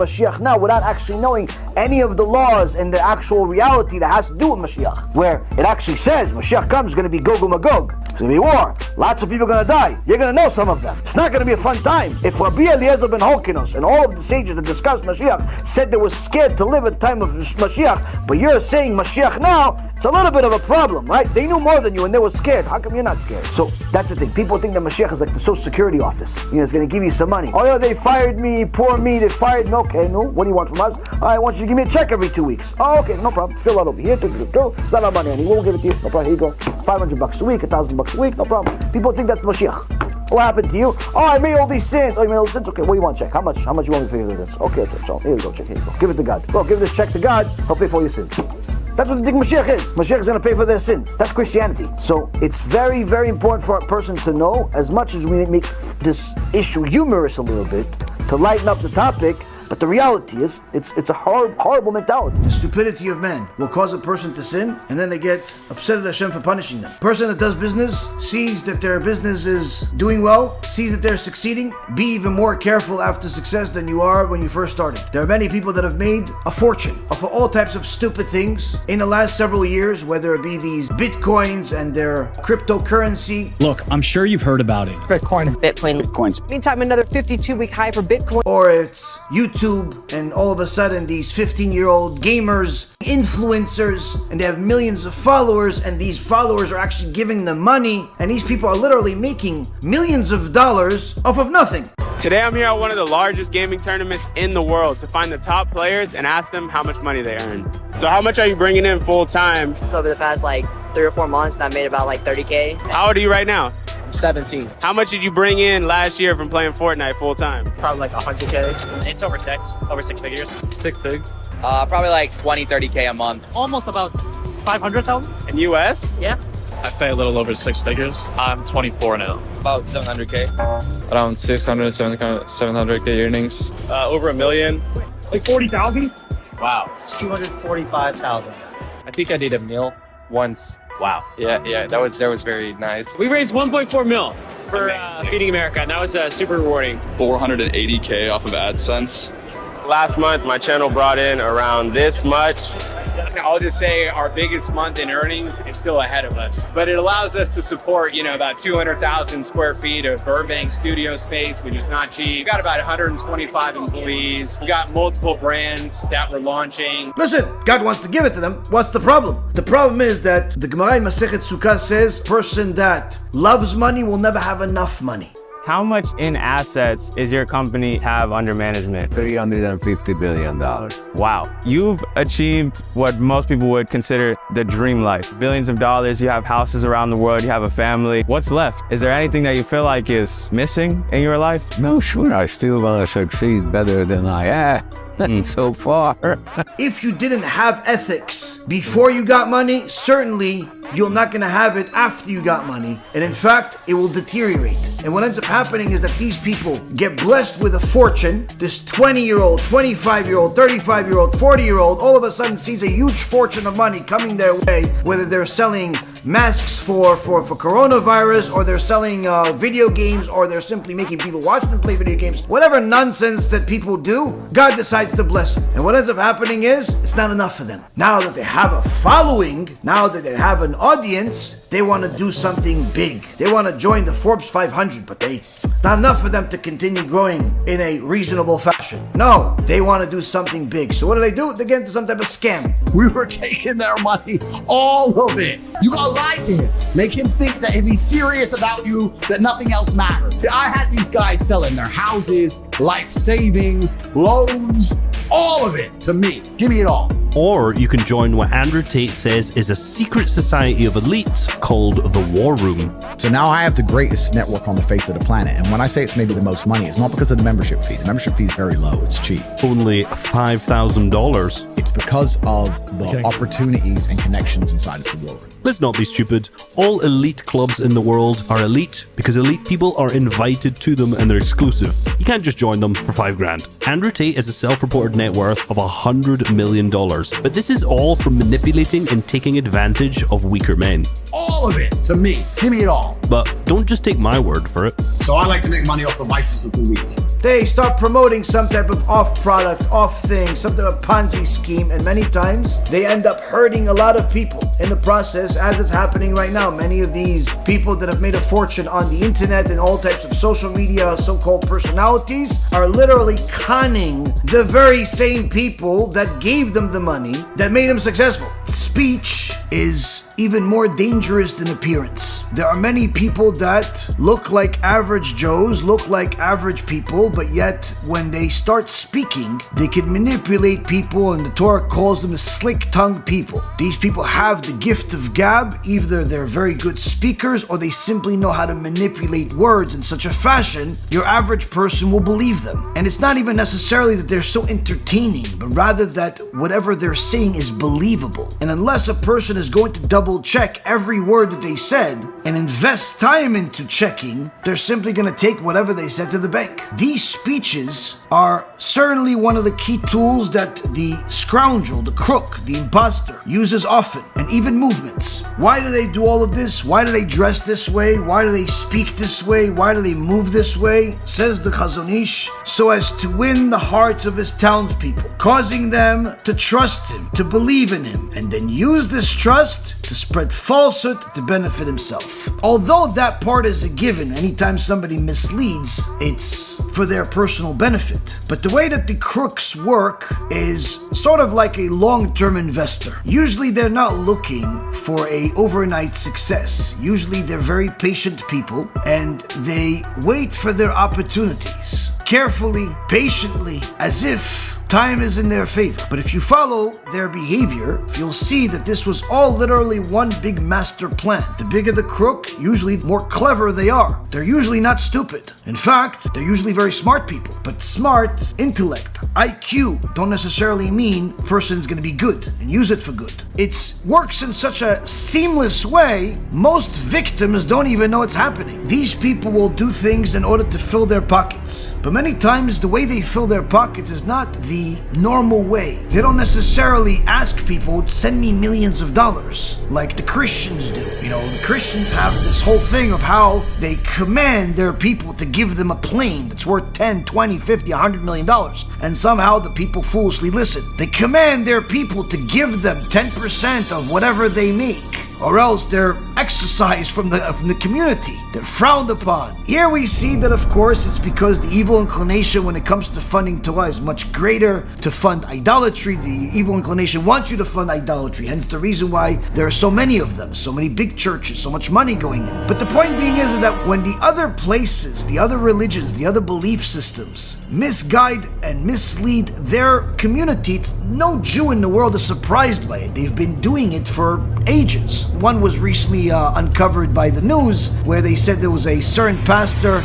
without actually knowing any of the laws and the actual reality that has to do with Mashiach. Where it actually says Mashiach comes, is going to be Gog and Magog. It's going to be war. Lots of people are going to die. You're going to know some of them. It's not going to be a fun time. If Rabbi Eliezer ben Holkinos and all of the sages that discussed Mashiach said they were scared to live at the time of Mashiach, but you're saying Mashiach now, it's a little bit of a problem, right? They knew more than you and they were scared. How come you're not scared? So that's the thing. People think that Mashiach is like the Social Security office. It's going to give you some money. Oh yeah, they fired me, poor me, they fired me. Okay, no, what do you want from us? I want you to give me a check every 2 weeks. Oh, okay, no problem. Fill out over here. It's not our money anymore. We'll give it to you. No problem. Here you go. $500 a week, $1,000 a week. No problem. People think that's Mashiach. What happened to you? Oh, I made all these sins. Oh, you made all these sins? Okay, what do you want check? How much you want me to pay for this? Okay, so here you go, check. Here you go. Give it to God. Go, give this check to God. He'll pay for all your sins. That's what they think Mashiach is. Mashiach is going to pay for their sins. That's Christianity. So it's very, very important for a person to know, as much as we make this issue humorous a little bit, to lighten up the topic. But the reality is, it's a horrible mentality. The stupidity of man will cause a person to sin, and then they get upset at Hashem for punishing them. A person that does business sees that their business is doing well, sees that they're succeeding. Be even more careful after success than you are when you first started. There are many people that have made a fortune off of all types of stupid things in the last several years, whether it be these bitcoins and their cryptocurrency. Look, I'm sure you've heard about it. Bitcoins. Meantime, another 52-week high for Bitcoin. Or it's YouTube, and all of a sudden these 15-year-old gamers, influencers, and they have millions of followers, and these followers are actually giving them money, and these people are literally making millions of dollars off of nothing. Today I'm here at one of the largest gaming tournaments in the world to find the top players and ask them how much money they earn. So how much are you bringing in full time? Over the past 3 or 4 months, I made about $30K. How old are you right now? 17. How much did you bring in last year from playing Fortnite full time? Probably $100K. It's over 6 figures. 6 figs? Probably 20-30K a month. Almost about 500,000. In US? Yeah. I'd say a little over 6 figures. I'm 24 now. About 700K. Around 700K earnings. Over $1 million. 40,000? Wow. It's 245,000. I think I need a meal. Once. Wow. Yeah, that was very nice. We raised 1.4 mil for Feeding America, and that was super rewarding. 480K off of AdSense. Last month, my channel brought in around this much. I'll just say our biggest month in earnings is still ahead of us, but it allows us to support, about 200,000 square feet of Burbank studio space, which is not cheap. We've got about 125 employees. We've got multiple brands that we're launching. Listen, God wants to give it to them. What's the problem? The problem is that the Gemara in Masechet Sukkah says, person that loves money will never have enough money. How much in assets is your company have under management? $350 billion. Wow. You've achieved what most people would consider the dream life. Billions of dollars, you have houses around the world, you have a family. What's left? Is there anything that you feel like is missing in your life? No, sure, I still want to succeed better than I am. So far. If you didn't have ethics before you got money, certainly you're not going to have it after you got money. And in fact, it will deteriorate. And what ends up happening is that these people get blessed with a fortune. This 20-year-old, 25-year-old, 35-year-old, 40-year-old all of a sudden sees a huge fortune of money coming their way, whether they're selling masks for coronavirus, or they're selling video games, or they're simply making people watch them play video games. Whatever nonsense that people do, God decides to bless them. And what ends up happening is, it's not enough for them. Now that they have a following, now that they have an audience, they want to do something big. They want to join the Forbes 500, but it's not enough for them to continue growing in a reasonable fashion. No, they want to do something big. So what do? They get into some type of scam. We were taking their money, all of it. You gotta lie to him. Make him think that if he's serious about you, that nothing else matters. I had these guys selling their houses, life savings, loans, all of it to me. Give me it all. Or you can join what Andrew Tate says is a secret society of elites called the War Room. So now I have the greatest network on the face of the planet. And when I say it's maybe the most money, it's not because of the membership fee. The membership fee is very low. It's cheap. Only $5,000. It's because of the opportunities and connections inside of the War Room. Let's not be stupid. All elite clubs in the world are elite because elite people are invited to them and they're exclusive. You can't just join them for $5,000. Andrew Tate has a self-reported net worth of $100 million. But this is all from manipulating and taking advantage of weaker men. All of it to me. Give me it all. But don't just take my word for it. So I like to make money off the vices of the weak. They start promoting some type of off product, off thing, some type of Ponzi scheme, and many times they end up hurting a lot of people in the process, as it's happening right now. Many of these people that have made a fortune on the internet and all types of social media, so-called personalities, are literally conning the very same people that gave them the money that made them successful. Speech is even more dangerous than appearance. There are many people that look like average Joes, look like average people, but yet when they start speaking, they can manipulate people, and the Torah calls them slick-tongued people. These people have the gift of gab. Either they're very good speakers or they simply know how to manipulate words in such a fashion your average person will believe them. And it's not even necessarily that they're so entertaining, but rather that whatever they're saying is believable. And unless a person is going to double check every word that they said and invest time into checking, they're simply going to take whatever they said to the bank. These speeches are certainly one of the key tools that the scoundrel, the crook, the imposter uses often, and even movements. Why do they do all of this? Why do they dress this way? Why do they speak this way? Why do they move this way? Says the Chazon Ish, so as to win the hearts of his townspeople, causing them to trust him, to believe in him, and then use this trust to spread falsehood to benefit himself. Although that part is a given, anytime somebody misleads, it's for their personal benefit. But the way that the crooks work is sort of like a long-term investor. Usually they're not looking for a overnight success. Usually they're very patient people, and they wait for their opportunities carefully, patiently, as if time is in their favor. But if you follow their behavior, you'll see that this was all literally one big master plan. The bigger the crook, usually the more clever they are. They're usually not stupid. In fact, they're usually very smart people. But smart, intellect, IQ don't necessarily mean a person's going to be good and use it for good. It works in such a seamless way, most victims don't even know it's happening. These people will do things in order to fill their pockets. But many times the way they fill their pockets is not the the normal way. They don't necessarily ask people, send me millions of dollars, like the Christians do. You know, the Christians have this whole thing of how they command their people to give them a plane that's worth 10, 20, 50, $100 million. And somehow the people foolishly listen. They command their people to give them 10% of whatever they make, or else they're exorcised from the community. They're frowned upon. Here we see that, of course, it's because the evil inclination when it comes to funding Torah is much greater to fund idolatry. The evil inclination wants you to fund idolatry, hence the reason why there are so many of them, so many big churches, so much money going in. But the point being is that when the other places, the other religions, the other belief systems misguide and mislead their community, no Jew in the world is surprised by it. They've been doing it for ages. One was recently uncovered by the news where they said there was a certain pastor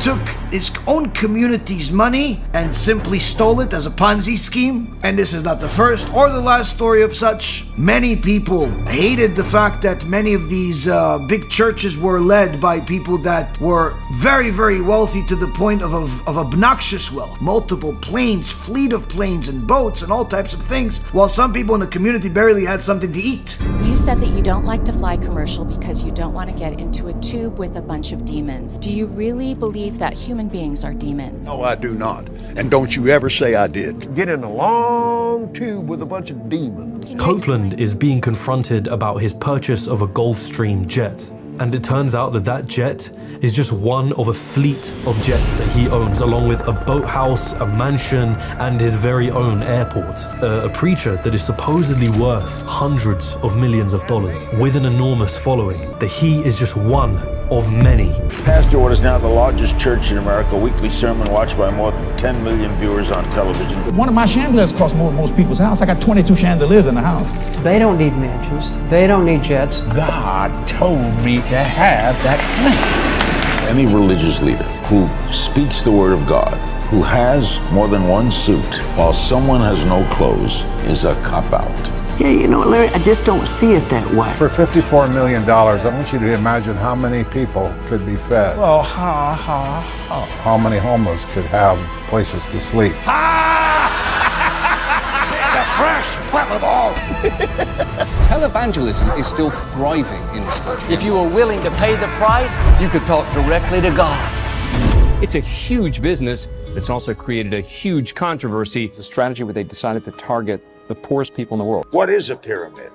took his own community's money and simply stole it as a Ponzi scheme. And this is not the first or the last story of such. Many people hated the fact that many of these big churches were led by people that were very, very wealthy to the point of obnoxious wealth. Multiple planes, fleet of planes and boats and all types of things, while some people in the community barely had something to eat. You said that you don't like to fly commercial because you don't want to get into a tube with a bunch of demons. Do you really believe that human beings are demons? No, I do not. And don't you ever say I did. Get in a long tube with a bunch of demons. Copeland is being confronted about his purchase of a Gulfstream jet. And it turns out that that jet is just one of a fleet of jets that he owns, along with a boathouse, a mansion, and his very own airport. A preacher that is supposedly worth hundreds of millions of dollars, with an enormous following. That he is just one of many. Pastor what is now the largest church in America, a weekly sermon watched by more than 10 million viewers on television. One of my chandeliers costs more than most people's house. I got 22 chandeliers in the house. They don't need mansions. They don't need jets. God told me to have that plane. Any religious leader who speaks the word of God, who has more than one suit, while someone has no clothes, is a cop-out. Yeah, you know, Larry, I just don't see it that way. For $54 million, I want you to imagine how many people could be fed. Well, how many homeless could have places to sleep. The fresh breath of all. Televangelism is still thriving in this country. If you were willing to pay the price, you could talk directly to God. It's a huge business that's also created a huge controversy. It's a strategy where they decided to target the poorest people in the world. What is a pyramid?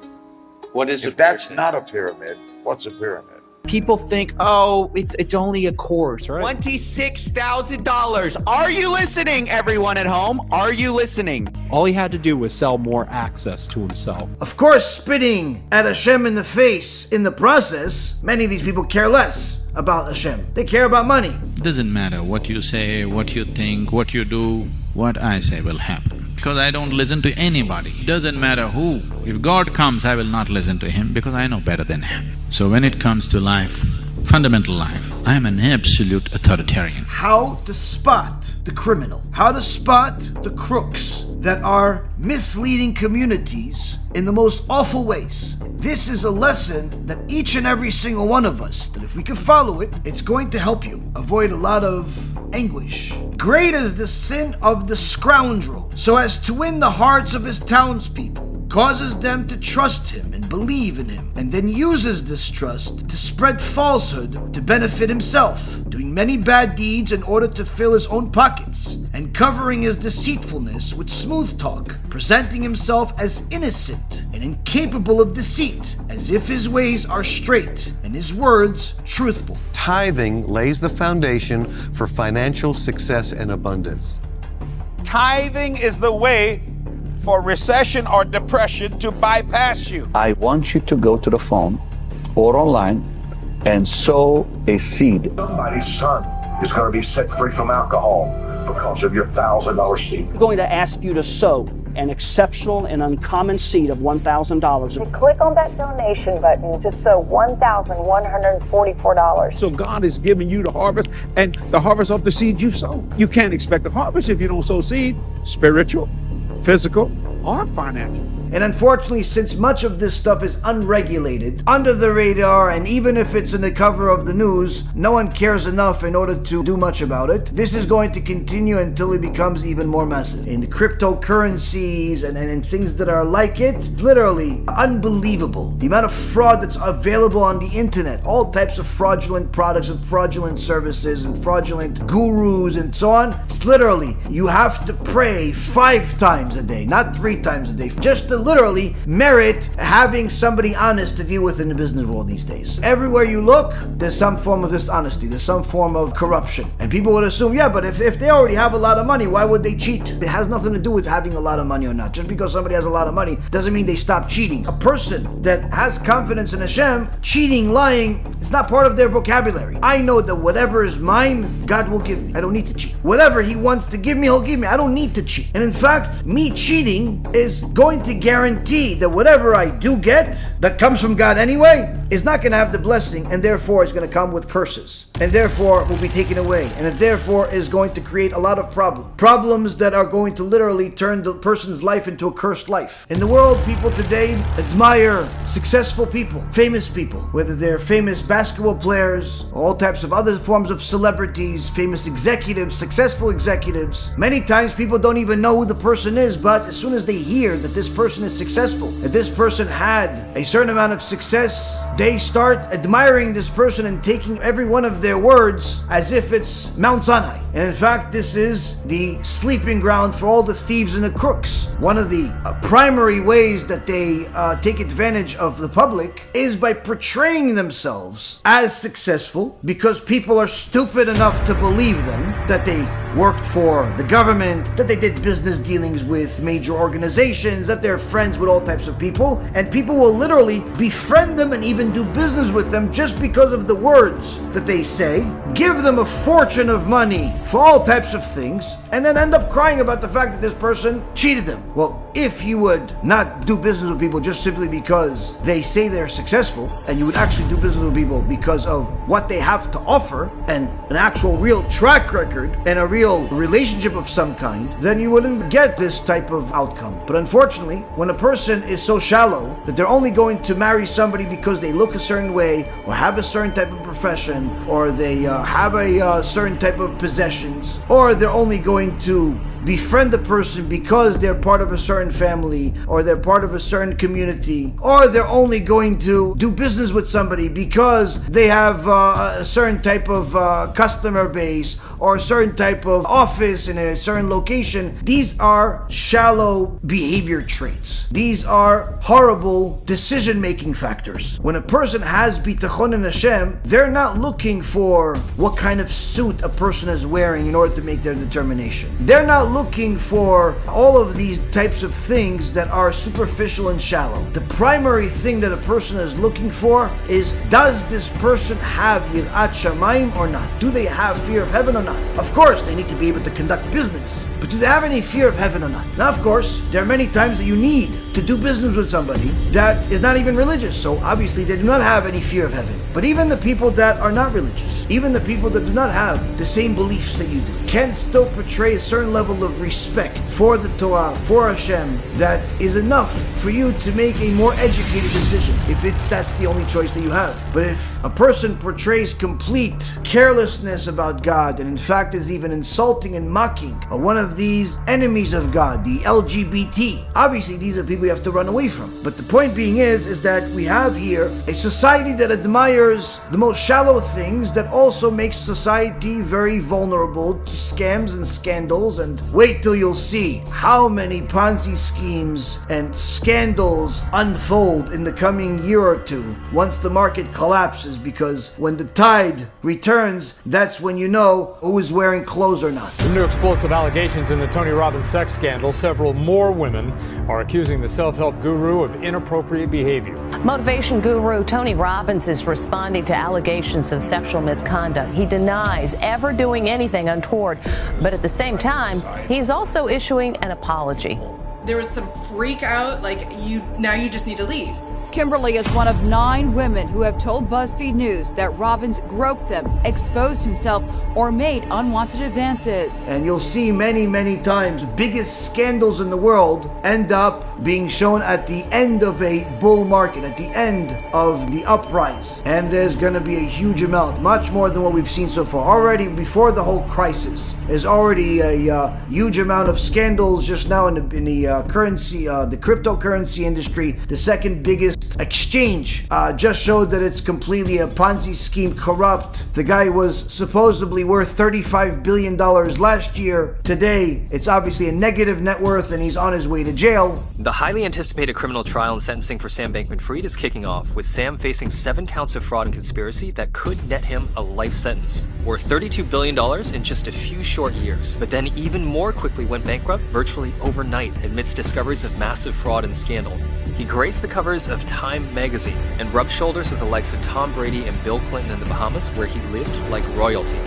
What is If that's not a pyramid, what's a pyramid? People think, oh, it's only a course, right? $26,000. Are you listening, everyone at home? Are you listening? All he had to do was sell more access to himself. Of course, spitting at Hashem in the face in the process, many of these people care less about Hashem. They care about money. Doesn't matter what you say, what you think, what you do, what I say will happen. Because I don't listen to anybody. Doesn't matter who. If God comes, I will not listen to him because I know better than him. So when it comes to life, fundamental life, I am an absolute authoritarian. How to spot the criminal. How to spot the crooks that are misleading communities in the most awful ways. This is a lesson that each and every single one of us, that if we can follow it, it's going to help you avoid a lot of anguish. Great is the sin of the scoundrel, so as to win the hearts of his townspeople, causes them to trust him and believe in him, and then uses this trust to spread falsehood to benefit himself, doing many bad deeds in order to fill his own pockets, and covering his deceitfulness with smooth talk, presenting himself as innocent and incapable of deceit, as if his ways are straight and his words truthful. Tithing lays the foundation for financial success and abundance. Tithing is the way for recession or depression to bypass you. I want you to go to the phone or online and sow a seed. Somebody's son is going to be set free from alcohol because of your $1,000 seed. I'm going to ask you to sow an exceptional and uncommon seed of $1,000. Click on that donation button to sow $1,144. So God is giving you the harvest, and the harvest of the seed you sow. You can't expect the harvest if you don't sow seed, spiritual, physical, or financial. And unfortunately, since much of this stuff is unregulated, under the radar, and even if it's in the cover of the news, no one cares enough in order to do much about it, this is going to continue until it becomes even more massive. In cryptocurrencies and things that are like it, it's literally unbelievable. The amount of fraud that's available on the internet, all types of fraudulent products and fraudulent services and fraudulent gurus and so on. It's literally, you have to pray 5 times a day, not 3 times a day, just to literally merit having somebody honest to deal with in the business world these days. Everywhere you look, there's some form of dishonesty, there's some form of corruption. And people would assume, yeah, but if they already have a lot of money, why would they cheat? It has nothing to do with having a lot of money or not. Just because somebody has a lot of money doesn't mean they stop cheating. A person that has confidence in Hashem, cheating, lying, it's not part of their vocabulary. I know that whatever is mine, God will give me. I don't need to cheat. Whatever He wants to give me, He'll give me. I don't need to cheat. And in fact, me cheating is going to guarantee that whatever I do get, that comes from God anyway, is not going to have the blessing, and therefore is going to come with curses, and therefore will be taken away, and it therefore is going to create a lot of problems that are going to literally turn the person's life into a cursed life. In the world, people today admire successful people, famous people, whether they're famous basketball players, all types of other forms of celebrities, famous executives, successful executives. Many times people don't even know who the person is, but as soon as they hear that this person is successful, that this person had a certain amount of success, they start admiring this person and taking every one of their words as if it's Mount Sinai. And in fact, this is the sleeping ground for all the thieves and the crooks. One of the primary ways that they take advantage of the public is by portraying themselves as successful, because people are stupid enough to believe them, that they worked for the government, that they did business dealings with major organizations, that they're friends with all types of people, and people will literally befriend them and even do business with them just because of the words that they say, give them a fortune of money for all types of things, and then end up crying about the fact that this person cheated them. Well, if you would not do business with people just simply because they say they're successful, and you would actually do business with people because of what they have to offer and an actual real track record and a real relationship of some kind, then you wouldn't get this type of outcome. But unfortunately, when a person is so shallow that they're only going to marry somebody because they look a certain way, or have a certain type of profession, or they have a certain type of possessions, or they're only going to befriend a person because they're part of a certain family, or they're part of a certain community, or they're only going to do business with somebody because they have a certain type of customer base, or a certain type of office in a certain location. These are shallow behavior traits. These are horrible decision-making factors. When a person has bitachon in Hashem, they're not looking for what kind of suit a person is wearing in order to make their determination. They're not looking for all of these types of things that are superficial and shallow. The primary thing that a person is looking for is, does this person have yirat shamayim or not? Do they have fear of heaven or not? Of course, they need to be able to conduct business, but do they have any fear of heaven or not? Now, of course, there are many times that you need to do business with somebody that is not even religious, so obviously they do not have any fear of heaven. But even the people that are not religious, even the people that do not have the same beliefs that you do, can still portray a certain level of respect for the Torah, for Hashem, that is enough for you to make a more educated decision, if that's the only choice that you have. But if a person portrays complete carelessness about God, and in fact is even insulting and mocking one of these enemies of God, the LGBT, obviously these are people you have to run away from. But the point being is that we have here a society that admires the most shallow things, that also makes society very vulnerable to scams and scandals. And wait till you'll see how many Ponzi schemes and scandals unfold in the coming year or two once the market collapses, because when the tide returns, that's when you know who is wearing clothes or not. From new explosive allegations in the Tony Robbins sex scandal, several more women are accusing the self-help guru of inappropriate behavior. Motivation guru Tony Robbins is responding to allegations of sexual misconduct. He denies ever doing anything untoward, but at the same time, he's also issuing an apology. There was some freak out, like, you just need to leave. Kimberly is one of 9 women who have told BuzzFeed News that Robbins groped them, exposed himself, or made unwanted advances. And you'll see many times the biggest scandals in the world end up being shown at the end of a bull market, at the end of the uprise. And there's going to be a huge amount, much more than what we've seen so far. Already before the whole crisis, there's already a huge amount of scandals just now in the currency, the cryptocurrency industry. The second biggest exchange just showed that it's completely a Ponzi scheme, corrupt. The guy was supposedly worth $35 billion last year. Today, it's obviously a negative net worth and he's on his way to jail. The highly anticipated criminal trial and sentencing for Sam Bankman-Fried is kicking off, with Sam facing 7 counts of fraud and conspiracy that could net him a life sentence, worth $32 billion in just a few short years. But then even more quickly went bankrupt virtually overnight amidst discoveries of massive fraud and scandal. He graced the covers of Time magazine and rubbed shoulders with the likes of Tom Brady and Bill Clinton in the Bahamas, where he lived like royalty.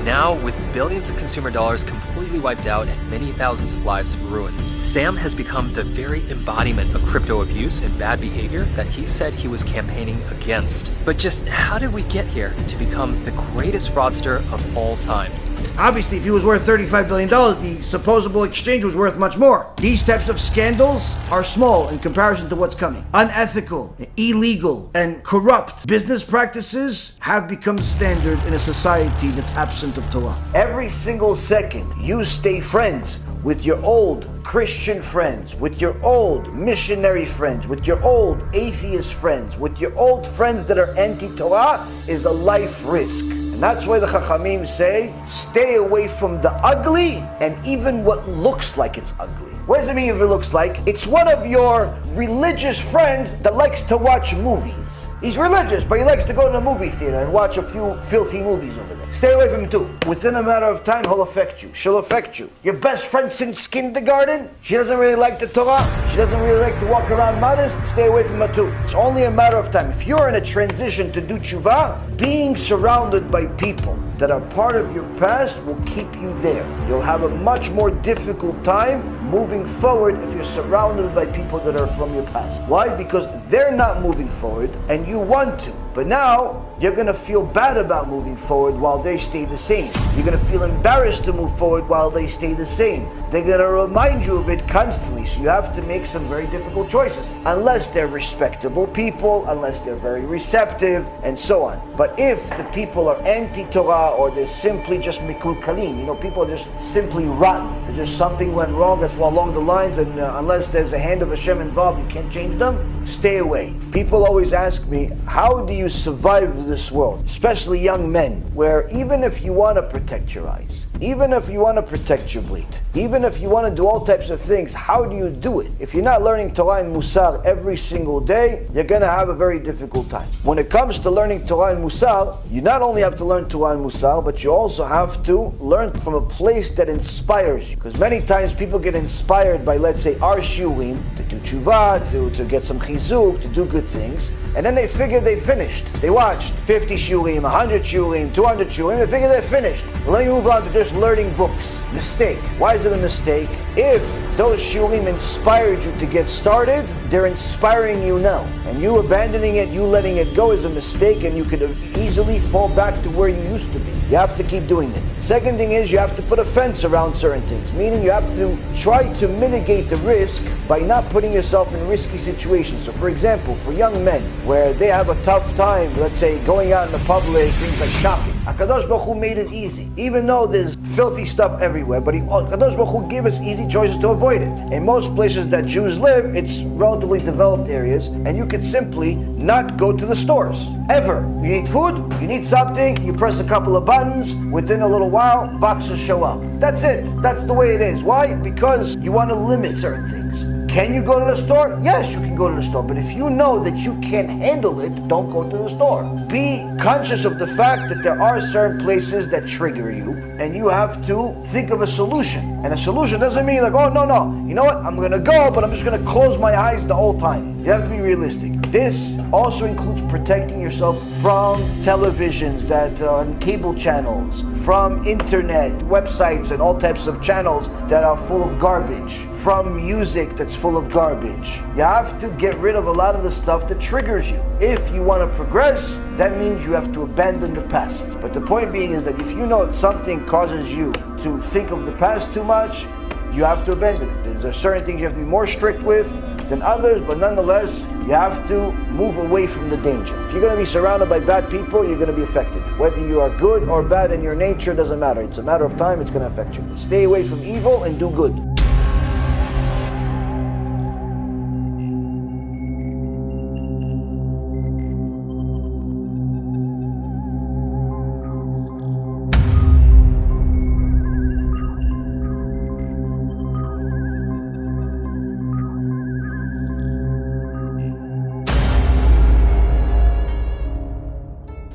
Now, with billions of consumer dollars completely wiped out and many thousands of lives ruined, Sam has become the very embodiment of crypto abuse and bad behavior that he said he was campaigning against. But just how did we get here to become the greatest fraudster of all time? Obviously, if he was worth $35 billion, the supposable exchange was worth much more. These types of scandals are small in comparison to what's coming. Unethical, illegal, and corrupt business practices have become standard in a society that's absent of Torah. Every single second, you stay friends with your old Christian friends, with your old missionary friends, with your old atheist friends, with your old friends that are anti-Torah, is a life risk. And that's why the Chachamim say, stay away from the ugly and even what looks like it's ugly. What does it mean if it looks like? It's one of your religious friends that likes to watch movies. He's religious, but he likes to go to the movie theater and watch a few filthy movies over there. Stay away from him too. Within a matter of time, he'll affect you. She'll affect you. Your best friend since kindergarten, she doesn't really like the Torah. She doesn't really like to walk around modest. Stay away from her too. It's only a matter of time. If you're in a transition to do tshuva, being surrounded by people that are part of your past will keep you there. You'll have a much more difficult time moving forward if you're surrounded by people that are from your past. Why? Because they're not moving forward and you want to. But now, you're going to feel bad about moving forward while they stay the same. You're going to feel embarrassed to move forward while they stay the same. They're going to remind you of it constantly, so you have to make some very difficult choices. Unless they're respectable people, unless they're very receptive, and so on. But if the people are anti-Torah or they're simply just mikulkalim, people are just simply rotten. They're just something went wrong that's along the lines, and unless there's a hand of Hashem involved, you can't change them. Stay away. People always ask me, how do you survive this world? Especially young men, where even if you want to protect your eyes, even if you want to protect your bleat, even if you want to do all types of things, how do you do it? If you're not learning Torah and Musar every single day, you're going to have a very difficult time. When it comes to learning Torah and Musar, you not only have to learn Torah and Musar, but you also have to learn from a place that inspires you. Because many times people get inspired by, let's say, our shiurim, to do tshuva, to get some chizuk, to do good things, and then they figure they finished. They watched 50 shiurim, 100 shiurim, 200 shiurim, they figure they're finished. Let me move on to just learning books. Mistake. Why is it a mistake? If those shiurim inspired you to get started, they're inspiring you now. And you abandoning it, you letting it go is a mistake, and you could easily fall back to where you used to be. You have to keep doing it. Second thing is you have to put a fence around certain things, meaning you have to try to mitigate the risk by not putting yourself in risky situations. So for example, for young men, where they have a tough time, let's say going out in the public, things like shopping, HaKadosh Baruch Hu made it easy. Even though there's filthy stuff everywhere, but HaKadosh Baruch Hu gave us easy choices to avoid it. In most places that Jews live, it's relatively developed areas, and you could simply not go to the stores. Ever. You need food, you need something, you press a couple of buttons, within a little while, boxes show up. That's it. That's the way it is. Why? Because you want to limit certain things. Can you go to the store? Yes, you can go to the store. But if you know that you can't handle it, don't go to the store. Be conscious of the fact that there are certain places that trigger you, and you have to think of a solution. And a solution doesn't mean like, oh, no. You know what? I'm going to go, but I'm just going to close my eyes the whole time. You have to be realistic. This also includes protecting yourself from televisions that on cable channels, from internet, websites and all types of channels that are full of garbage, from music that's full of garbage. You have to get rid of a lot of the stuff that triggers you. If you want to progress, that means you have to abandon the past. But the point being is that if you know that something causes you to think of the past too much, you have to abandon it. There's certain things you have to be more strict with than others, but nonetheless, you have to move away from the danger. If you're going to be surrounded by bad people, you're going to be affected. Whether you are good or bad in your nature doesn't matter. It's a matter of time, it's going to affect you. Stay away from evil and do good.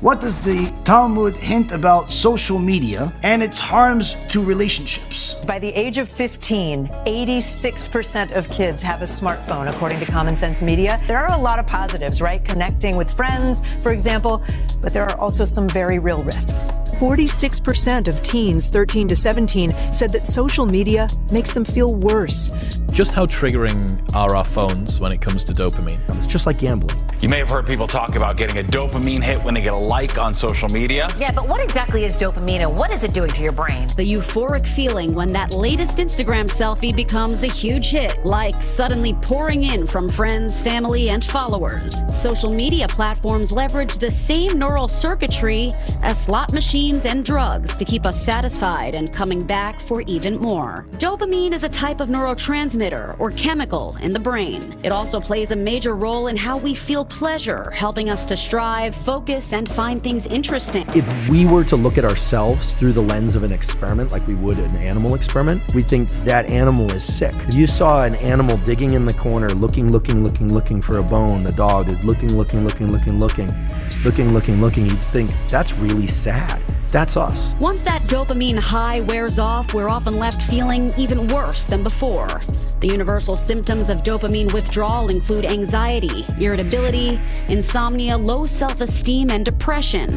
What does the Talmud hint about social media and its harms to relationships? By the age of 15, 86% of kids have a smartphone, according to Common Sense Media. There are a lot of positives, right? Connecting with friends, for example, but there are also some very real risks. 46% of teens 13 to 17 said that social media makes them feel worse. Just how triggering are our phones when it comes to dopamine? It's just like gambling. You may have heard people talk about getting a dopamine hit when they get a like on social media. Yeah, but what exactly is dopamine and what is it doing to your brain? The euphoric feeling when that latest Instagram selfie becomes a huge hit, likes suddenly pouring in from friends, family, and followers. Social media platforms leverage the same neural circuitry as slot machines and drugs to keep us satisfied and coming back for even more. Dopamine is a type of neurotransmitter or chemical in the brain. It also plays a major role in how we feel pleasure, helping us to strive, focus, and find things interesting. If we were to look at ourselves through the lens of an experiment, like we would an animal experiment, we think that animal is sick. If you saw an animal digging in the corner, looking for a bone, the dog is looking, you'd think, that's really sad. That's us. Once that dopamine high wears off, we're often left feeling even worse than before. The universal symptoms of dopamine withdrawal include anxiety, irritability, insomnia, low self-esteem, and depression.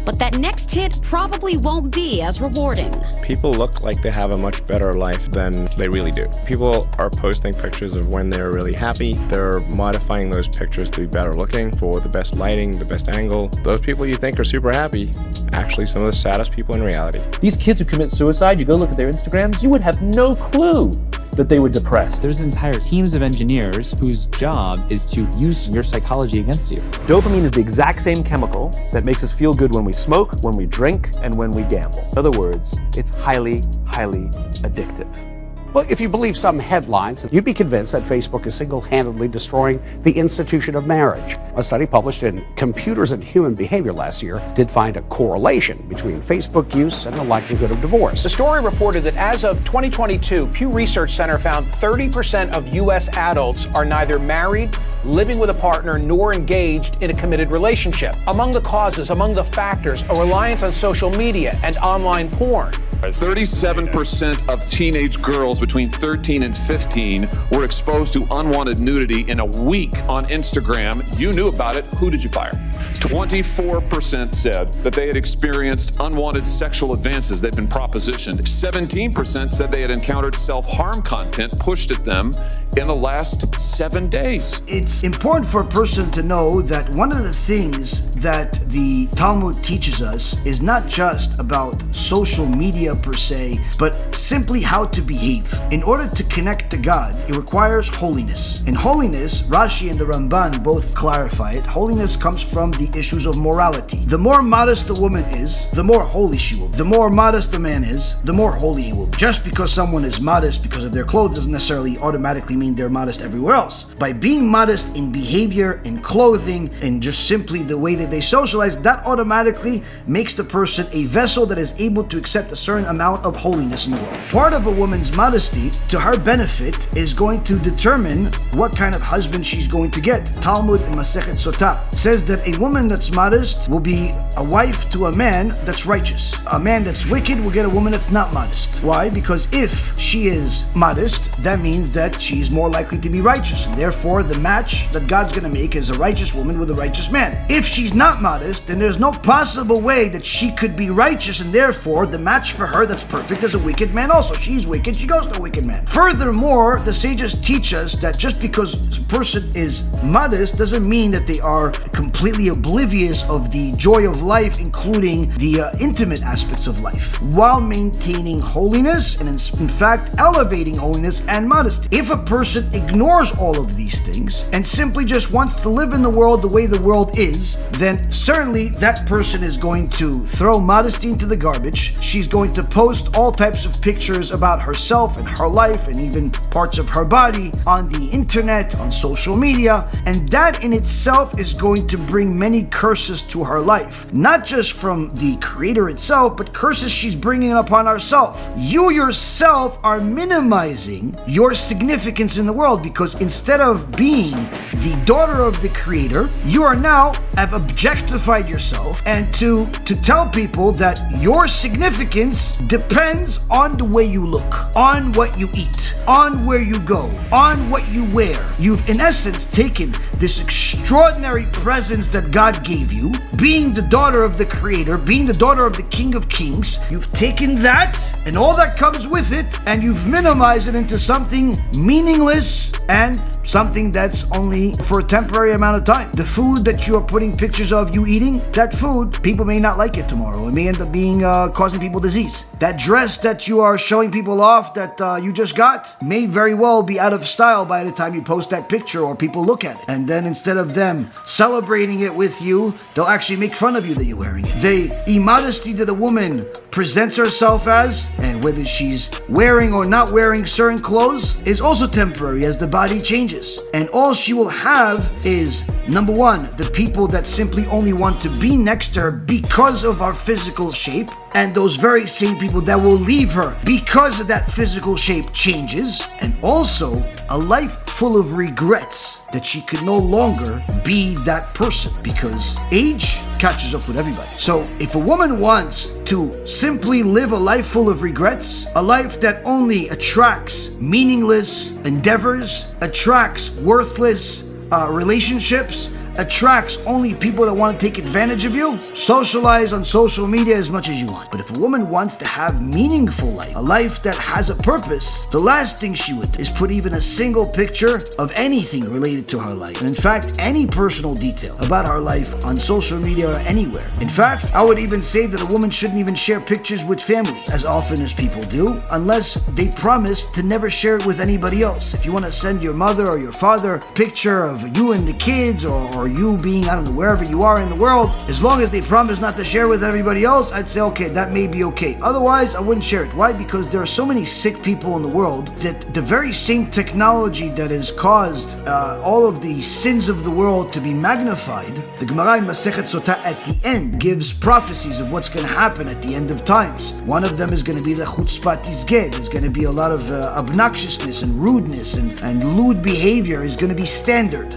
But that next hit probably won't be as rewarding. People look like they have a much better life than they really do. People are posting pictures of when they're really happy. They're modifying those pictures to be better looking for the best lighting, the best angle. Those people you think are super happy, actually some of the saddest people in reality. These kids who commit suicide, you go look at their Instagrams, you would have no clue that they were depressed. There's entire teams of engineers whose job is to use your psychology against you. Dopamine is the exact same chemical that makes us feel good when we smoke, when we drink, and when we gamble. In other words, it's highly, highly addictive. Well, if you believe some headlines, you'd be convinced that Facebook is single-handedly destroying the institution of marriage. A study published in Computers and Human Behavior last year did find a correlation between Facebook use and the likelihood of divorce. The story reported that as of 2022, Pew Research Center found 30% of U.S. adults are neither married, living with a partner, nor engaged in a committed relationship. Among the causes, among the factors, a reliance on social media and online porn. 37% of teenage girls between 13 and 15 were exposed to unwanted nudity in a week on Instagram. You knew about it. Who did you fire? 24% said that they had experienced unwanted sexual advances. They've been propositioned. 17% said they had encountered self-harm content pushed at them in the last 7 days. It's important for a person to know that one of the things that the Talmud teaches us is not just about social media per se, but simply how to behave. In order to connect to God, it requires holiness. And holiness, Rashi and the Ramban both clarify it, holiness comes from the issues of morality. The more modest a woman is, the more holy she will be. The more modest a man is, the more holy he will be. Just because someone is modest because of their clothes doesn't necessarily automatically mean they're modest everywhere else. By being modest in behavior, in clothing, and just simply the way that they socialize, that automatically makes the person a vessel that is able to accept a certain amount of holiness in the world. Part of a woman's modesty, to her benefit, is going to determine what kind of husband she's going to get. Talmud in Masechet Sotah says that a woman that's modest will be a wife to a man that's righteous. A man that's wicked will get a woman that's not modest. Why? Because if she is modest, that means that she's more likely to be righteous, and therefore the match that God's going to make is a righteous woman with a righteous man. If she's not modest, then there's no possible way that she could be righteous, and therefore the match for her that's perfect is a wicked man also. She's wicked, she goes to a wicked man. Furthermore, the sages teach us that just because a person is modest doesn't mean that they are completely oblivious of the joy of life, including the intimate aspects of life, while maintaining holiness and in fact elevating holiness and modesty. If a person ignores all of these things and simply just wants to live in the world the way the world is, then certainly that person is going to throw modesty into the garbage. She's going to post all types of pictures about herself and her life and even parts of her body on the internet, on social media, and that in itself is going to bring many curses to her life. Not just from the creator itself, but curses she's bringing upon herself. You yourself are minimizing your significance in the world, because instead of being the daughter of the creator, you are now have objectified yourself, and to tell people that your significance depends on the way you look, on what you eat, on where you go, on what you wear. You've in essence taken this extraordinary presence that God gave you, being the daughter of the creator, being the daughter of the King of Kings. You've taken that and all that comes with it, and you've minimized it into something meaningless and something that's only for a temporary amount of time. The food that you are putting pictures of you eating, that food, people may not like it tomorrow. It may end up being causing people disease. That dress that you are showing people off that you just got may very well be out of style by the time you post that picture or people look at it. And then instead of them celebrating it with you, they'll actually make fun of you that you're wearing it. The immodesty that a woman presents herself as, and whether she's wearing or not wearing certain clothes, is also temporary as the body changes. And all she will have is, number one, the people that simply only want to be next to her because of our physical shape, and those very same people that will leave her because of that physical shape changes, and also a life full of regrets that she could no longer be that person because age catches up with everybody. So if a woman wants to simply live a life full of regrets, a life that only attracts meaningless endeavors, attracts worthless relationships, attracts only people that want to take advantage of you, socialize on social media as much as you want. But if a woman wants to have meaningful life, a life that has a purpose, the last thing she would do is put even a single picture of anything related to her life. And in fact, any personal detail about her life on social media or anywhere. In fact, I would even say that a woman shouldn't even share pictures with family as often as people do, unless they promise to never share it with anybody else. If you want to send your mother or your father a picture of you and the kids, or you being, I don't know, wherever you are in the world, as long as they promise not to share with everybody else, I'd say, okay, that may be okay. Otherwise, I wouldn't share it. Why? Because there are so many sick people in the world that the very same technology that has caused all of the sins of the world to be magnified, the Gemara in Masechet Sotah at the end gives prophecies of what's going to happen at the end of times. One of them is going to be the chutzpah tizgeh. There's going to be a lot of obnoxiousness and rudeness and lewd behavior is going to be standard.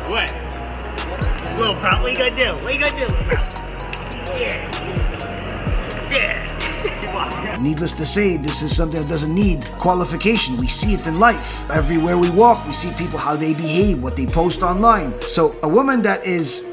What? Little pal, what you gonna do? What you gonna do, little pal? Yeah. Yeah. Needless to say, this is something that doesn't need qualification. We see it in life. Everywhere we walk, we see people, how they behave, what they post online. So a woman that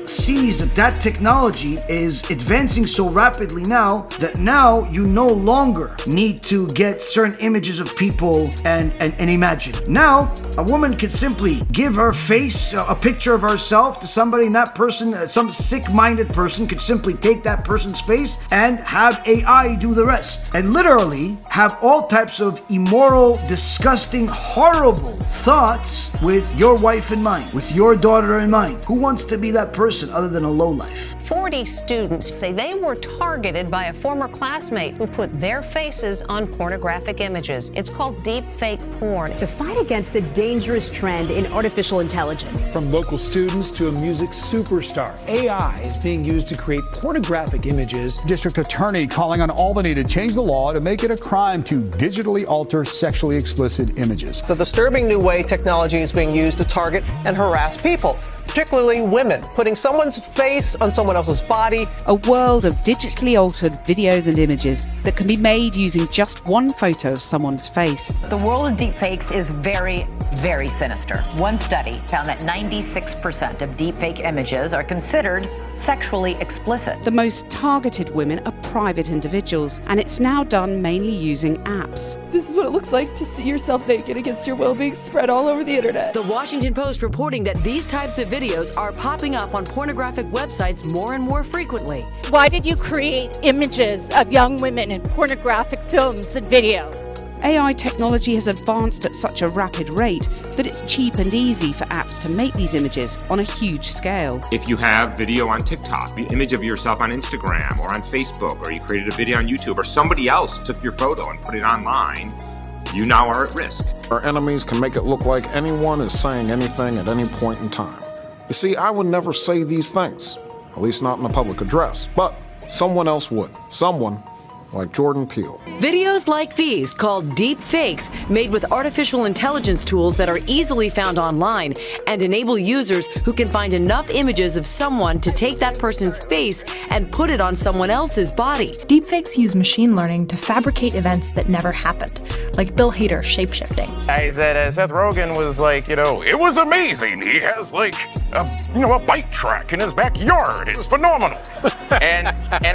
sees that technology is advancing so rapidly now that now you no longer need to get certain images of people and imagine. Now, a woman could simply give her face, a picture of herself to somebody, and that person, some sick-minded person could simply take that person's face and have AI do the rest. And literally have all types of immoral, disgusting, horrible thoughts with your wife in mind, with your daughter in mind. Who wants to be that person other than a lowlife? 40 students say they were targeted by a former classmate who put their faces on pornographic images. It's called deep fake porn. To fight against a dangerous trend in artificial intelligence. From local students to a music superstar, AI is being used to create pornographic images. District attorney calling on Albany to change the law to make it a crime to digitally alter sexually explicit images. The disturbing new way technology is being used to target and harass people. particularly women, putting someone's face on someone else's body. A world of digitally altered videos and images that can be made using just one photo of someone's face. The world of deepfakes is very, very sinister. One study found that 96% of deepfake images are considered sexually explicit. The most targeted women are private individuals, and it's now done mainly using apps. This is what it looks like to see yourself naked against your will being spread all over the internet. The Washington Post reporting that these types of videos are popping up on pornographic websites more and more frequently. Why did you create images of young women in pornographic films and videos? AI technology has advanced at such a rapid rate that it's cheap and easy for apps to make these images on a huge scale. If you have video on TikTok, the image of yourself on Instagram or on Facebook, or you created a video on YouTube, or somebody else took your photo and put it online, you now are at risk. Our enemies can make it look like anyone is saying anything at any point in time. You see, I would never say these things, at least not in a public address, but someone else would. Someone like Jordan Peele. Videos like these, called deep fakes, made with artificial intelligence tools that are easily found online and enable users who can find enough images of someone to take that person's face and put it on someone else's body. Deepfakes use machine learning to fabricate events that never happened, like Bill Hader shapeshifting. I said Seth Rogen was like, it was amazing. He has like a bike track in his backyard. It's phenomenal. and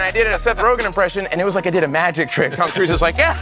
I did a Seth Rogen impression, and it was like I did a magic trick. Tom Cruise is like, yeah.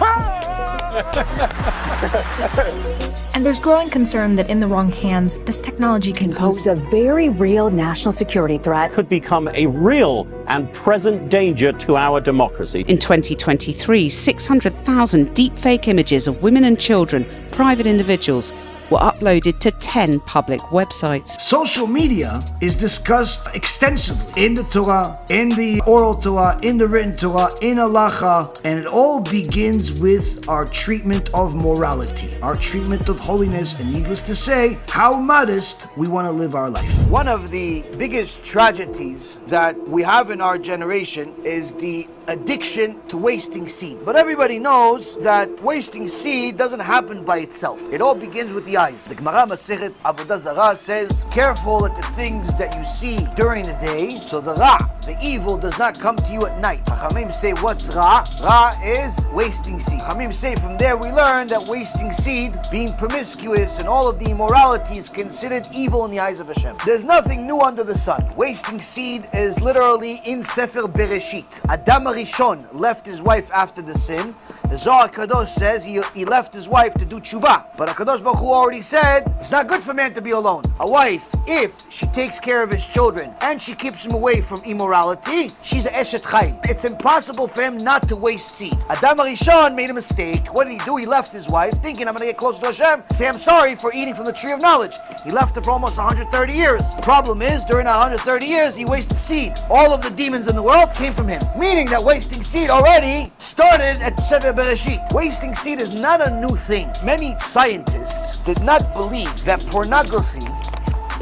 And there's growing concern that in the wrong hands, this technology can pose a very real national security threat. Could become a real and present danger to our democracy. In 2023, 600,000 deepfake images of women and children, private individuals, were uploaded to 10 public websites. Social media is discussed extensively in the Torah, in the oral Torah, in the written Torah, in halacha, and it all begins with our treatment of morality, our treatment of holiness, and needless to say, how modest we want to live our life. One of the biggest tragedies that we have in our generation is the addiction to wasting seed. But everybody knows that wasting seed doesn't happen by itself. It all begins with the eyes. The Gemara Masechet Avodah Zarah says, careful at the things that you see during the day, so the Ra, the evil, does not come to you at night. Chachamim say, what's Ra? Ra is wasting seed. Chachamim say, from there we learn that wasting seed, being promiscuous, and all of the immorality is considered evil in the eyes of Hashem. There's nothing new under the sun. Wasting seed is literally in Sefer Bereshit. Adam Rishon left his wife after the sin. The Zohar Kadosh says he left his wife to do tshuva. But HaKadosh Baruch Hu already said it's not good for man to be alone. A wife, if she takes care of his children and she keeps him away from immorality, she's a Eshet Chayil. It's impossible for him not to waste seed. Adam Rishon made a mistake. What did he do? He left his wife thinking, I'm going to get closer to Hashem. Say, I'm sorry for eating from the tree of knowledge. He left her for almost 130 years. Problem is, during that 130 years, he wasted seed. All of the demons in the world came from him. Meaning that wasting seed already started at Sefer Bereshit. Wasting seed is not a new thing. Many scientists did not believe that pornography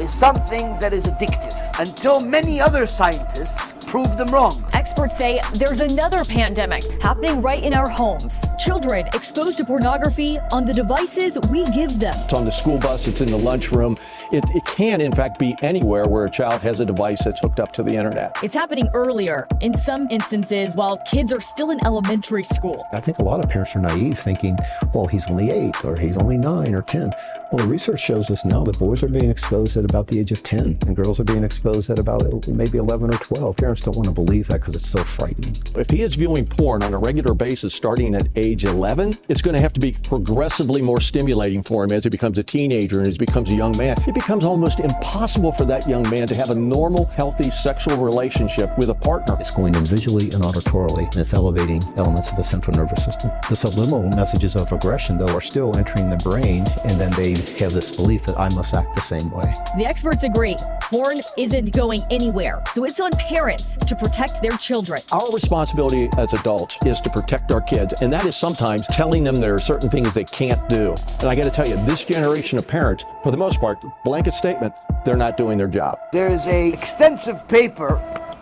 is something that is addictive until many other scientists proved them wrong. Experts say there's another pandemic happening right in our homes. Children exposed to pornography on the devices we give them. It's on the school bus, it's in the lunchroom. It can, in fact, be anywhere where a child has a device that's hooked up to the internet. It's happening earlier, in some instances, while kids are still in elementary school. I think a lot of parents are naive, thinking, well, he's only 8, or he's only 9 or 10. Well, the research shows us now that boys are being exposed at about the age of 10, and girls are being exposed at about maybe 11 or 12. Parents don't want to believe that because it's so frightening. If he is viewing porn on a regular basis starting at age 11, it's going to have to be progressively more stimulating for him as he becomes a teenager and as he becomes a young man. It becomes almost impossible for that young man to have a normal, healthy sexual relationship with a partner. It's going in visually and auditorily, and it's elevating elements of the central nervous system. The subliminal messages of aggression, though, are still entering the brain, and then they have this belief that I must act the same way. The experts agree. Porn isn't going anywhere, so it's on parents to protect their children. Our responsibility as adults is to protect our kids, and that is sometimes telling them there are certain things they can't do. And I got to tell you, this generation of parents, for the most part, blanket statement, they're not doing their job. There is an extensive paper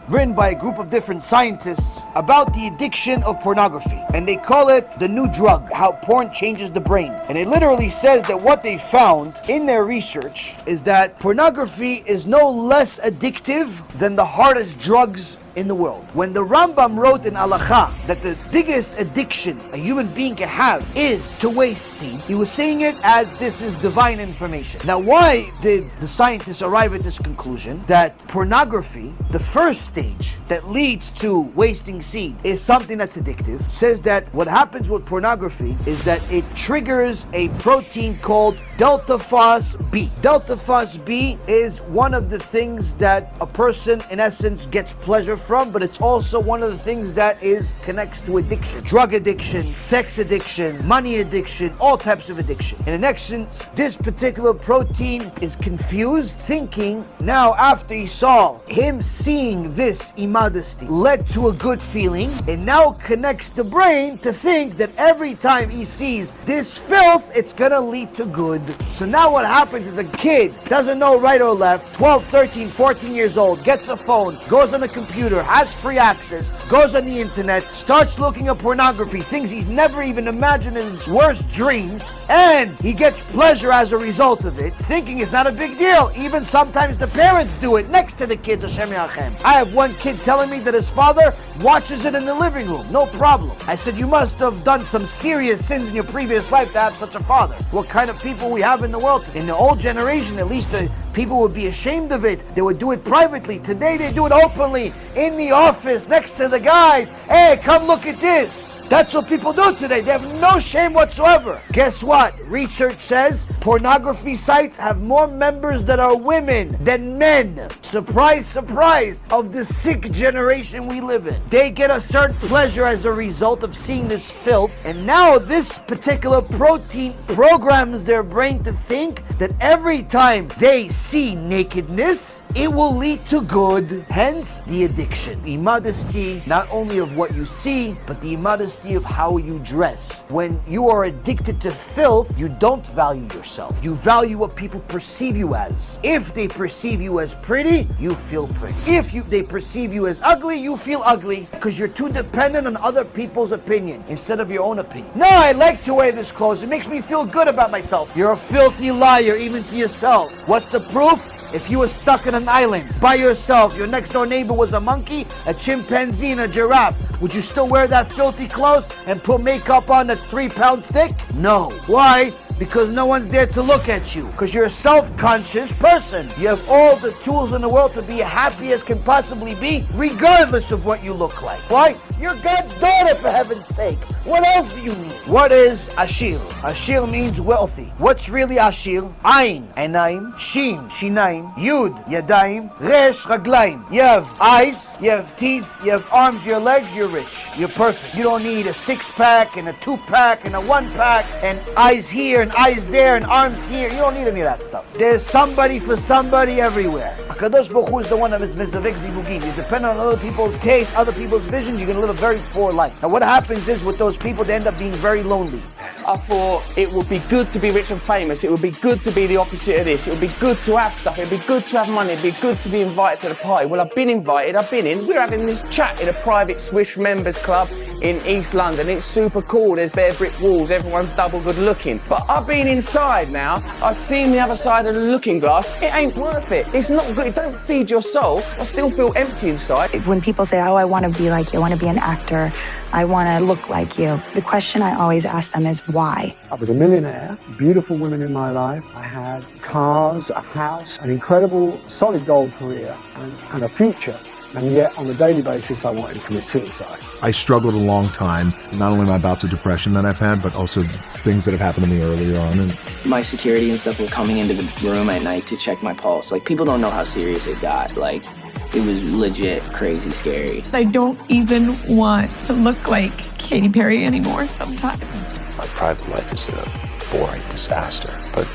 written by a group of different scientists about the addiction of pornography. And they call it the new drug, how porn changes the brain. And it literally says that what they found in their research is that pornography is no less addictive than the hardest drugs in the world. When the Rambam wrote in Halakha that the biggest addiction a human being can have is to waste seed, he was saying it as this is divine information. Now, why did the scientists arrive at this conclusion? That pornography, the first stage that leads to wasting seed, is something that's addictive. Says that what happens with pornography is that it triggers a protein called delta phos B. Delta phos B is one of the things that a person in essence gets pleasure from, but it's also one of the things that connects to addiction. Drug addiction, sex addiction, money addiction, all types of addiction. And in essence, this particular protein is confused, thinking now after he saw him seeing this immodesty led to a good feeling, and now connects the brain to think that every time he sees this filth, it's gonna lead to good. So now what happens is a kid doesn't know right or left, 12, 13, 14 years old, gets a phone, goes on a computer, has free access, goes on the internet, starts looking at pornography, things he's never even imagined in his worst dreams, and he gets pleasure as a result of it, thinking it's not a big deal. Even sometimes the parents do it next to the kids, Hashem Yachem. I have one kid telling me that his father watches it in the living room, no problem. I said, you must have done some serious sins in your previous life to have such a father. What kind of people we have in the world? In the old generation, at least people would be ashamed of it. They would do it privately. Today they do it openly, in the office, next to the guys. Hey, come look at this. That's what people do today. They have no shame whatsoever. Guess what? Research says pornography sites have more members that are women than men. Surprise, surprise, of the sick generation we live in. They get a certain pleasure as a result of seeing this filth, and now this particular protein programs their brain to think that every time they see nakedness, it will lead to good. Hence, the addiction. Immodesty, not only of what you see, but the immodesty of how you dress. When you are addicted to filth, you don't value yourself. You value what people perceive you as. If they perceive you as pretty, you feel pretty. If they perceive you as ugly, you feel ugly, because you're too dependent on other people's opinion instead of your own opinion. No, I like to wear this clothes. It makes me feel good about myself. You're a filthy liar, even to yourself. What's the proof? If you were stuck on an island by yourself, your next door neighbor was a monkey, a chimpanzee, and a giraffe, would you still wear that filthy clothes and put makeup on that's 3-pounds thick? No. Why? Because no one's there to look at you. Because you're a self-conscious person. You have all the tools in the world to be happy as can possibly be, regardless of what you look like. Why? You're God's daughter, for heaven's sake. What else do you need? What is ashir? Ashir means wealthy. What's really ashir? Ayin, Enaim, Shin, Shinaim, Yud, Yadayim, Resh, Raglaim. You have eyes, you have teeth, you have arms, your legs, you're rich. You're perfect. You don't need a 6-pack and a 2-pack and a 1-pack and eyes here and eyes there and arms here. You don't need any of that stuff. There's somebody for somebody everywhere. HaKadosh Baruch Hu is the one that is mezavek zivugim. You depend on other people's taste, other people's visions, you're going to live a very poor life. Now what happens is with those people, they end up being very lonely. I thought it would be good to be rich and famous. It would be good to be the opposite of this. It would be good to have stuff. It would be good to have money. It would be good to be invited to the party. Well, I've been invited. I've been in. We're having this chat in a private Swish members club in East London. It's super cool. There's bare brick walls. Everyone's double good looking. But I've been inside now. I've seen the other side of the looking glass. It ain't worth it. It's not good. It don't feed your soul. I still feel empty inside. When people say, oh, I want to be like you, I want to be an actor, I want to look like you, the question I always ask them is why? I was a millionaire, beautiful women in my life. I had cars, a house, an incredible solid gold career and a future. And yet, on a daily basis, I wanted to commit suicide. I struggled a long time, not only my bouts of depression that I've had, but also things that have happened to me earlier on. And my security and stuff were coming into the room at night to check my pulse. Like, people don't know how serious it got. Like, it was legit crazy scary. I don't even want to look like Katy Perry anymore sometimes. My private life is a boring disaster,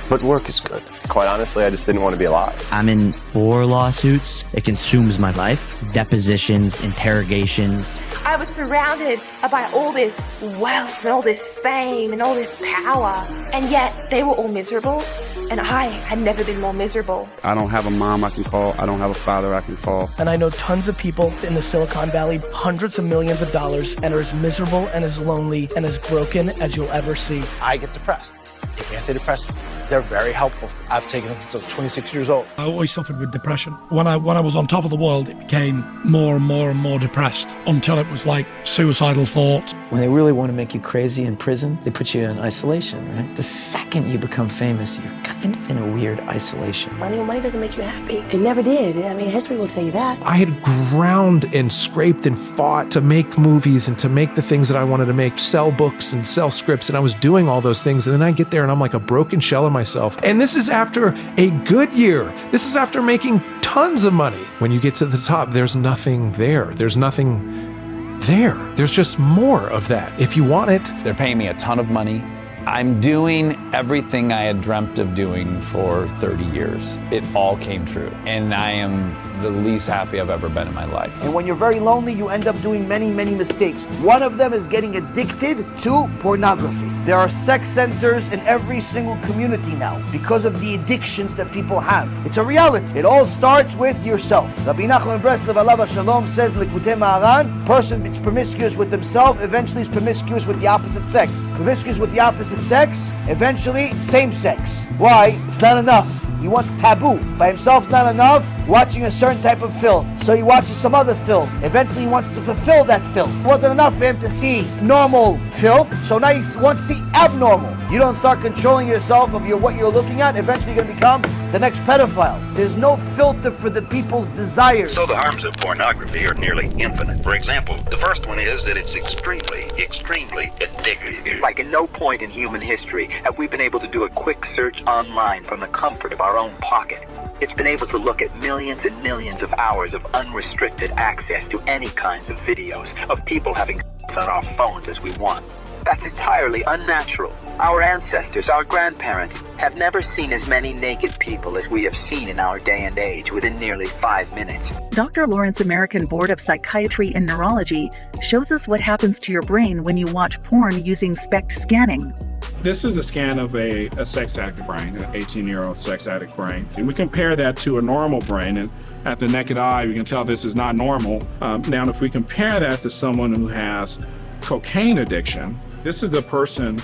but work is good. Quite honestly, I just didn't want to be alive. I'm in 4 lawsuits. It consumes my life. Depositions, interrogations. I was surrounded by all this wealth and all this fame and all this power, and yet they were all miserable, and I had never been more miserable. I don't have a mom I can call. I don't have a father I can call. And I know tons of people in the Silicon Valley, hundreds of millions of dollars, and are as miserable and as lonely and as broken as you'll ever see. I get depressed. Take antidepressants. They're very helpful. I've taken them since I was 26 years old. I always suffered with depression. When I was on top of the world, it became more and more and more depressed until it was like suicidal thoughts. When they really want to make you crazy in prison, they put you in isolation, right? The second you become famous, you're kind of in a weird isolation. Money doesn't make you happy. It never did. I mean, history will tell you that. I had ground and scraped and fought to make movies and to make the things that I wanted to make, sell books and sell scripts, and I was doing all those things. And then I get there and I'm like a broken shell of myself. And this is after a good year. This is after making tons of money. When you get to the top, there's nothing there. There's nothing there. There's just more of that. If you want it. They're paying me a ton of money. I'm doing everything I had dreamt of doing for 30 years. It all came true. And I am the least happy I've ever been in my life. And when you're very lonely, you end up doing many, many mistakes. One of them is getting addicted to pornography. There are sex centers in every single community now because of the addictions that people have. It's a reality. It all starts with yourself. Rabbi Nachman Breslev Alav Shalom says, Likutei Maharan, person is promiscuous with himself, eventually is promiscuous with the opposite sex. Promiscuous with the opposite sex, eventually same sex. Why? It's not enough. He wants taboo. By himself, not enough. Watching a certain type of filth. So he watches some other filth. Eventually he wants to fulfill that filth. It wasn't enough for him to see normal filth. So now he wants to see abnormal. You don't start controlling yourself of what you're looking at, eventually you're going to become the next pedophile. There's no filter for the people's desires. So the harms of pornography are nearly infinite. For example, the first one is that it's extremely addictive. Like at no point in human history have we been able to do a quick search online from the comfort of our own pocket. It's been able to look at millions and millions of hours of unrestricted access to any kinds of videos of people having sex on our phones as we want. That's entirely unnatural. Our ancestors, our grandparents, have never seen as many naked people as we have seen in our day and age within nearly 5 minutes. Dr. Lawrence American Board of Psychiatry and Neurology shows us what happens to your brain when you watch porn using SPECT scanning. This is a scan of a sex addict brain, an 18-year-old sex addict brain. And we compare that to a normal brain, and at the naked eye, we can tell this is not normal. Now, if we compare that to someone who has cocaine addiction, this is a person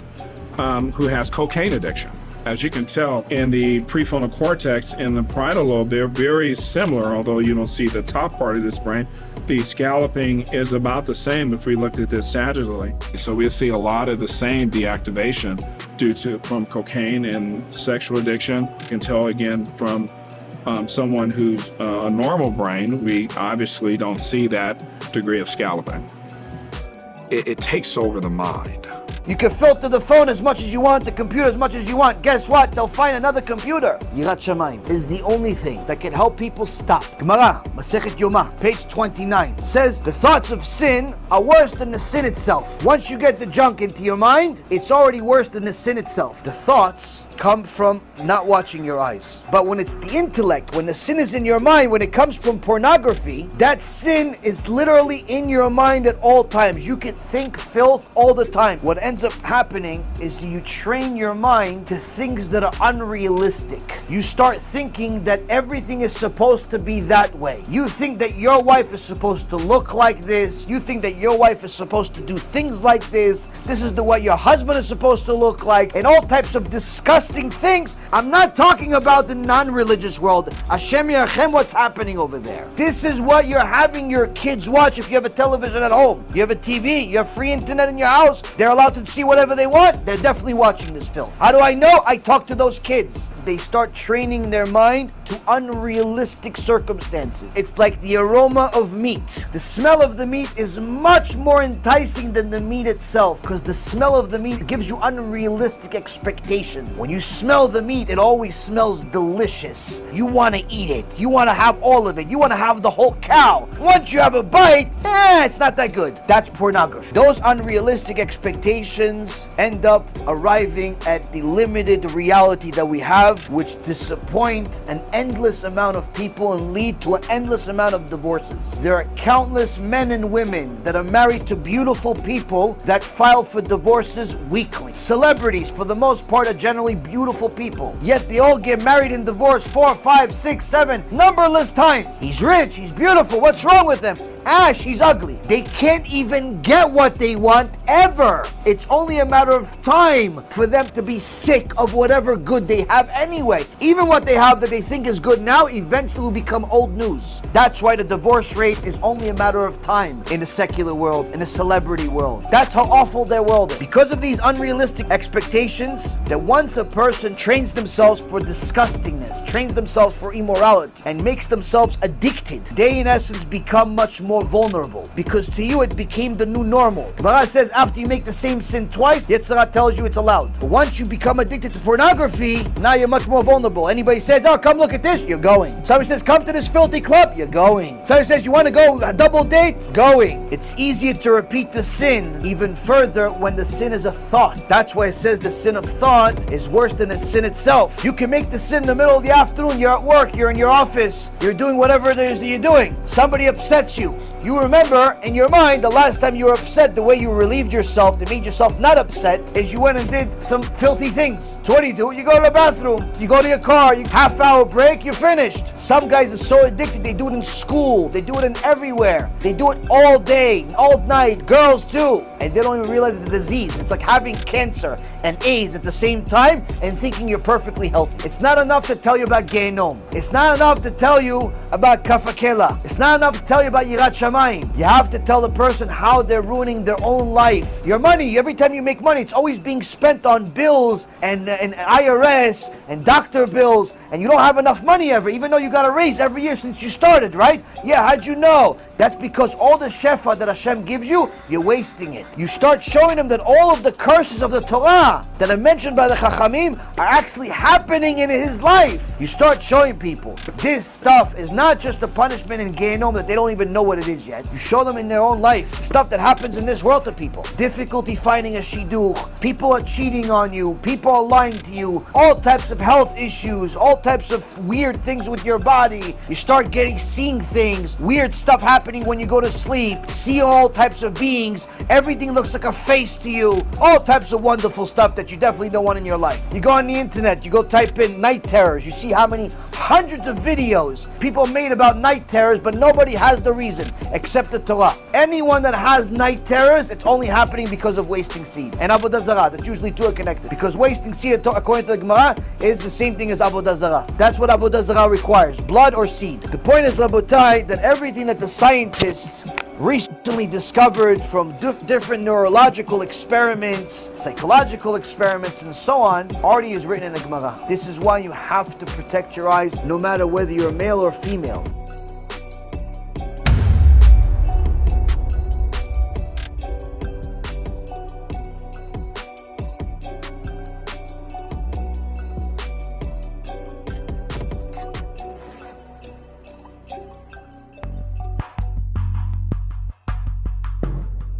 who has cocaine addiction. As you can tell, in the prefrontal cortex and the parietal lobe, they're very similar, although you don't see the top part of this brain. The scalloping is about the same if we looked at this sagittally. So we see a lot of the same deactivation from cocaine and sexual addiction. You can tell again from someone who's a normal brain, we obviously don't see that degree of scalloping. It takes over the mind. You can filter the phone as much as you want, the computer as much as you want. Guess what? They'll find another computer. Yirat Shamayim is the only thing that can help people stop. Gemara, Masechet Yoma, page 29, says the thoughts of sin are worse than the sin itself. Once you get the junk into your mind, it's already worse than the sin itself. The thoughts come from not watching your eyes. But when it's the intellect, when the sin is in your mind, when it comes from pornography, that sin is literally in your mind at all times. You can think filth all the time. What ends up happening is you train your mind to things that are unrealistic. You start thinking that everything is supposed to be that way. You think that your wife is supposed to look like this. You think that your wife is supposed to do things like this. This is the way your husband is supposed to look like, and all types of disgusting things. I'm not talking about the non-religious world. Hashem Yerachem, what's happening over there? This is what you're having your kids watch if you have a television at home. You have a TV, you have free internet in your house. They're allowed to see whatever they want. They're definitely watching this film. How do I know? I talk to those kids. They start training their mind to unrealistic circumstances. It's like the aroma of meat. The smell of the meat is much more enticing than the meat itself, because the smell of the meat gives you unrealistic expectations. When you smell the meat, it always smells delicious. You want to eat it. You want to have all of it. You want to have the whole cow. Once you have a bite, it's not that good. That's pornography. Those unrealistic expectations end up arriving at the limited reality that we have, which disappoint an endless amount of people and lead to an endless amount of divorces. There are countless men and women that are married to beautiful people that file for divorces weekly. Celebrities, for the most part, are generally beautiful people, yet they all get married and divorced 4, 5, 6, 7, numberless times. He's rich, he's beautiful, what's wrong with him? She's ugly. They can't even get what they want ever. It's only a matter of time for them to be sick of whatever good they have anyway. Even what they have that they think is good now eventually will become old news. That's why the divorce rate is only a matter of time in the secular world, in the celebrity world. That's how awful their world is. Because of these unrealistic expectations, that once a person trains themselves for disgustingness, trains themselves for immorality, and makes themselves addicted, they in essence become much more vulnerable, because to you it became the new normal. Gemara says after you make the same sin twice, Yetzirah tells you it's allowed. But once you become addicted to pornography, now you're much more vulnerable. Anybody says, oh, come look at this, you're going. Somebody says, come to this filthy club, you're going. Somebody says, you want to go a double date, going. It's easier to repeat the sin even further when the sin is a thought. That's why it says the sin of thought is worse than the sin itself. You can make the sin in the middle of the afternoon, you're at work, you're in your office, you're doing whatever it is that you're doing. Somebody upsets you. You remember in your mind the last time you were upset, the way you relieved yourself that made yourself not upset is you went and did some filthy things. So what do? You go to the bathroom, you go to your car, you half-hour break, you're finished. Some guys are so addicted, they do it in school, they do it in everywhere. They do it all day, all night, girls too. And they don't even realize it's a disease. It's like having cancer and AIDS at the same time and thinking you're perfectly healthy. It's not enough to tell you about Gehenom. It's not enough to tell you about Kafakela. It's not enough to tell you about Yirat Shamayim. You have to tell the person how they're ruining their own life. Your money, every time you make money, it's always being spent on bills and IRS and doctor bills, and you don't have enough money ever, even though you got a raise every year since you started, right? Yeah, how'd you know? That's because all the shefa that Hashem gives you, you're wasting it. You start showing them that all of the curses of the Torah that are mentioned by the Chachamim are actually happening in his life. You start showing people this stuff is not just a punishment in Gehenom that they don't even know what it is yet. You show them in their own life stuff that happens in this world to people. Difficulty finding a shidduch, people are cheating on you, people are lying to you, all types of health issues, all types of weird things with your body. You start seeing things, weird stuff happening when you go to sleep, see all types of beings, everything looks like a face to you, all types of wonderful stuff that you definitely don't want in your life. You go on the internet, you go type in night terrors, you see how many hundreds of videos people made about night terrors, but nobody has the reason except the Torah. Anyone that has night terrors, it's only happening because of wasting seed and avodah zarah. That's usually two are connected, because wasting seed, according to the Gemara, is the same thing as avodah zarah. That's what avodah zarah requires, blood or seed. The point is, Rabotai, that everything that the scientists recently discovered from different neurological experiments, psychological experiments, and so on, already is written in the Gemara. This is why you have to protect your eyes, no matter whether you're male or female.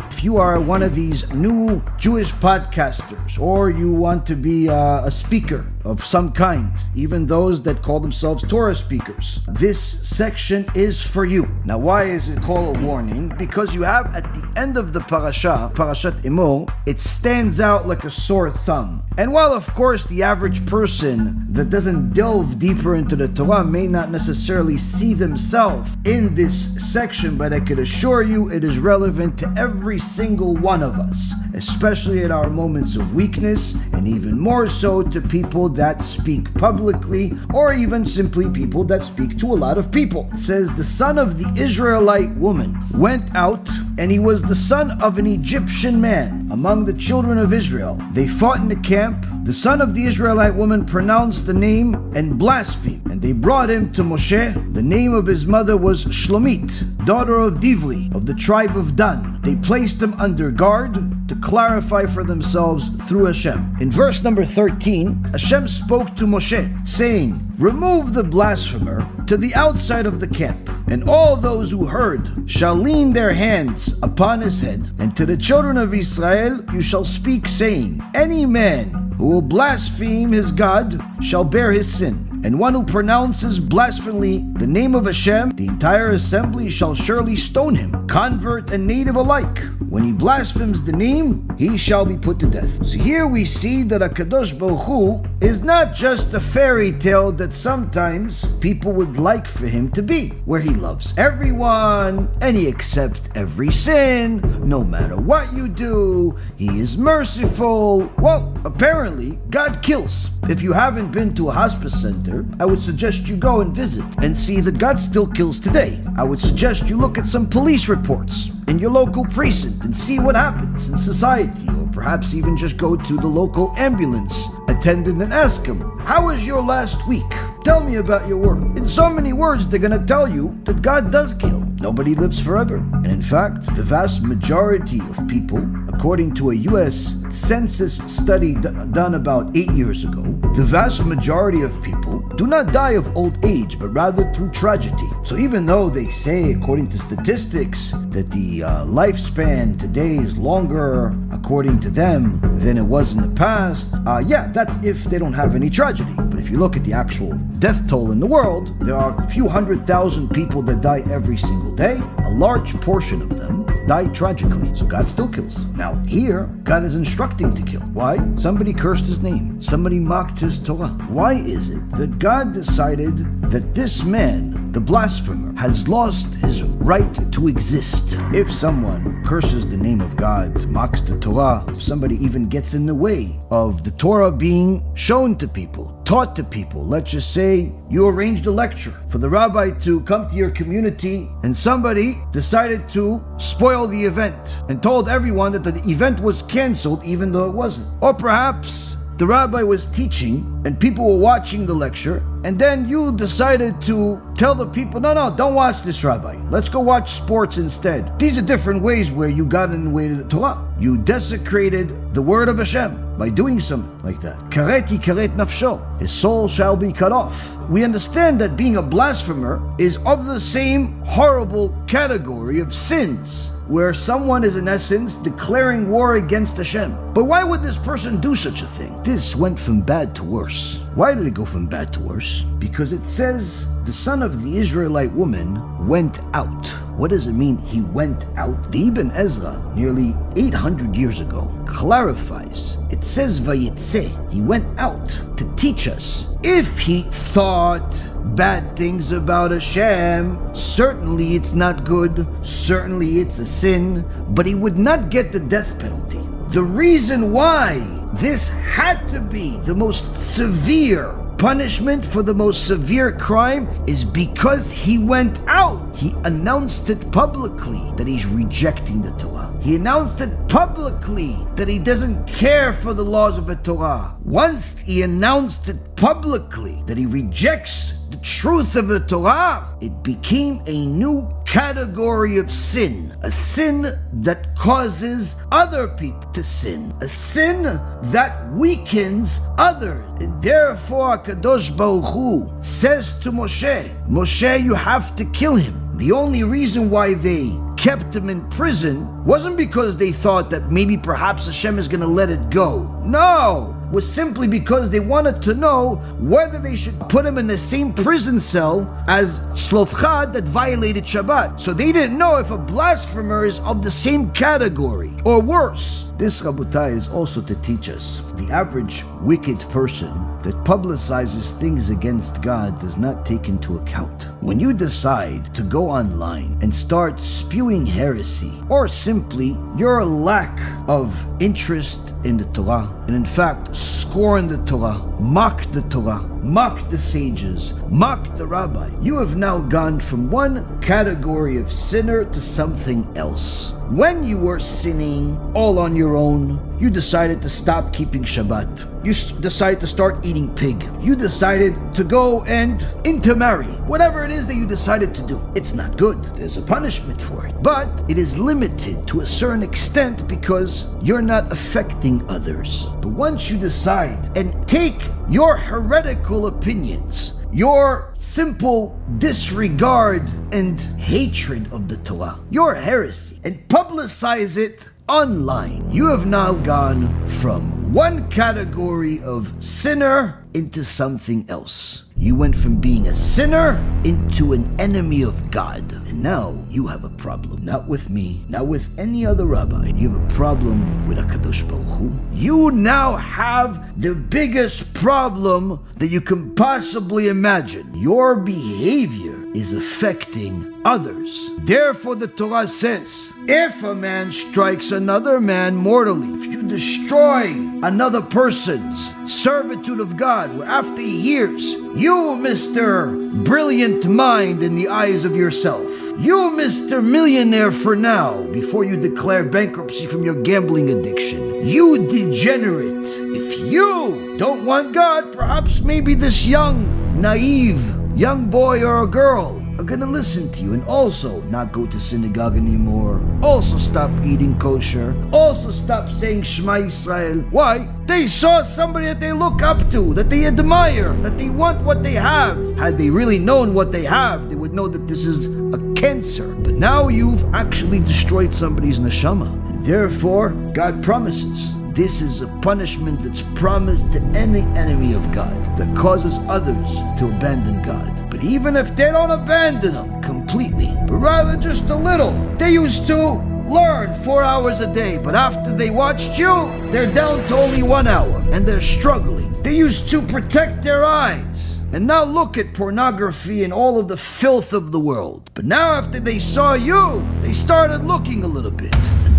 If you are one of these new Jewish podcasters, or you want to be a speaker of some kind, even those that call themselves Torah speakers, this section is for you. Now, why is it called a warning? Because you have at the end of the parasha, Parashat Emor, it stands out like a sore thumb. And while of course the average person that doesn't delve deeper into the Torah may not necessarily see themselves in this section, but I could assure you it is relevant to every single one of us, especially at our moments of weakness, and even more so to people that speak publicly, or even simply people that speak to a lot of people. It says, the son of the Israelite woman went out, and he was the son of an Egyptian man among the children of Israel. They fought in the camp. The son of the Israelite woman pronounced the name and blasphemed, and they brought him to Moshe. The name of his mother was Shlomit, daughter of Divri, of the tribe of Dan. They placed him under guard to clarify for themselves through Hashem. In verse number 13, Hashem spoke to Moshe, saying, remove the blasphemer to the outside of the camp, and all those who heard shall lean their hands upon his head, and to the children of Israel you shall speak, saying, any man who will blaspheme his God shall bear his sin, and one who pronounces blasphemily the name of Hashem, the entire assembly shall surely stone him, convert and native alike. When he blasphemes the name, he shall be put to death. So here we see that HaKadosh Baruch Hu is not just a fairy tale that sometimes people would like for him to be, where he loves everyone and he accepts every sin, no matter what you do, he is merciful. Well, apparently, God kills. If you haven't been to a hospice center, I would suggest you go and visit and see that God still kills today. I would suggest you look at some police reports in your local precinct and see what happens in society, or perhaps even just go to the local ambulance attendant and ask him, how was your last week? Tell me about your work. In so many words, they're going to tell you that God does kill. Nobody lives forever. And in fact, the vast majority of people, according to a US census study done about 8 years ago, the vast majority of people do not die of old age, but rather through tragedy. So even though they say, according to statistics, that the lifespan today is longer, according to them, than it was in the past, yeah, that's if they don't have any tragedy. But if you look at the actual death toll in the world, there are a few 100,000 people that die every single day. A large portion of them die tragically. So God still kills. Now here, God is instructing to kill. Why? Somebody cursed his name. Somebody mocked his Torah. Why is it that God decided that this man, the blasphemer, has lost his right to exist? If someone curses the name of God, mocks the Torah, if somebody even gets in the way of the Torah being shown to people, taught to people, let's just say you arranged a lecture for the rabbi to come to your community and somebody decided to spoil the event and told everyone that the event was canceled even though it wasn't. Or perhaps the rabbi was teaching and people were watching the lecture, and then you decided to tell the people, no, don't watch this rabbi. Let's go watch sports instead. These are different ways where you got in the way of the Torah. You desecrated the word of Hashem by doing something like that. Kareti karet nafsho. His soul shall be cut off. We understand that being a blasphemer is of the same horrible category of sins, where someone is in essence declaring war against Hashem. But why would this person do such a thing? This went from bad to worse. Why did it go from bad to worse? Because it says the son of the Israelite woman went out. What does it mean he went out? The Ibn Ezra, nearly 800 years ago, clarifies. It says vayitze, he went out to teach us. If he thought bad things about Hashem, certainly it's not good, certainly it's a sin, but he would not get the death penalty. The reason why this had to be the most severe punishment for the most severe crime is because he went out. He announced it publicly that he's rejecting the Torah. He announced it publicly that he doesn't care for the laws of the Torah. Once he announced it publicly that he rejects the truth of the Torah, it became a new category of sin. A sin that causes other people to sin. A sin that weakens others. And therefore HaKadosh Baruch Hu says to Moshe, you have to kill him. The only reason why they kept him in prison wasn't because they thought that maybe perhaps Hashem is going to let it go. No! Was simply because they wanted to know whether they should put him in the same prison cell as Slofchad that violated Shabbat. So they didn't know if a blasphemer is of the same category or worse. This, Rabotai, is also to teach us the average wicked person that publicizes things against God does not take into account. When you decide to go online and start spewing heresy, or simply your lack of interest in the Torah, and in fact scorn the Torah, mock the sages, mock the rabbi, you have now gone from one category of sinner to something else. When you were sinning all on your own, you decided to stop keeping Shabbat. You decided to start eating pig. You decided to go and intermarry. Whatever it is that you decided to do, it's not good. There's a punishment for it. But it is limited to a certain extent because you're not affecting others. But once you decide and take your heretical opinions, your simple disregard and hatred of the Torah, your heresy, and publicize it online, you have now gone from one category of sinner into something else. You went from being a sinner into an enemy of God. And now you have a problem. Not with me, not with any other rabbi. You have a problem with HaKadosh Baruch Hu. You now have the biggest problem that you can possibly imagine. Your behavior is affecting others. Therefore the Torah says, if a man strikes another man mortally, if you destroy another person's servitude of God, where after he hears, you, Mr. Brilliant Mind in the eyes of yourself, you, Mr. Millionaire for now, before you declare bankruptcy from your gambling addiction, you degenerate. If you don't want God, perhaps maybe this young, naive, young boy or a girl are gonna listen to you and also not go to synagogue anymore, also stop eating kosher, also stop saying Shema Yisrael. Why? They saw somebody that they look up to, that they admire, that they want what they have. Had they really known what they have, they would know that this is a cancer. But now you've actually destroyed somebody's neshama. And therefore, God promises, this is a punishment that's promised to any enemy of God that causes others to abandon God. But even if they don't abandon him completely, but rather just a little, they used to learn 4 hours a day, but after they watched you, they're down to only 1 hour and they're struggling. They used to protect their eyes and now look at pornography and all of the filth of the world. But now after they saw you, they started looking a little bit.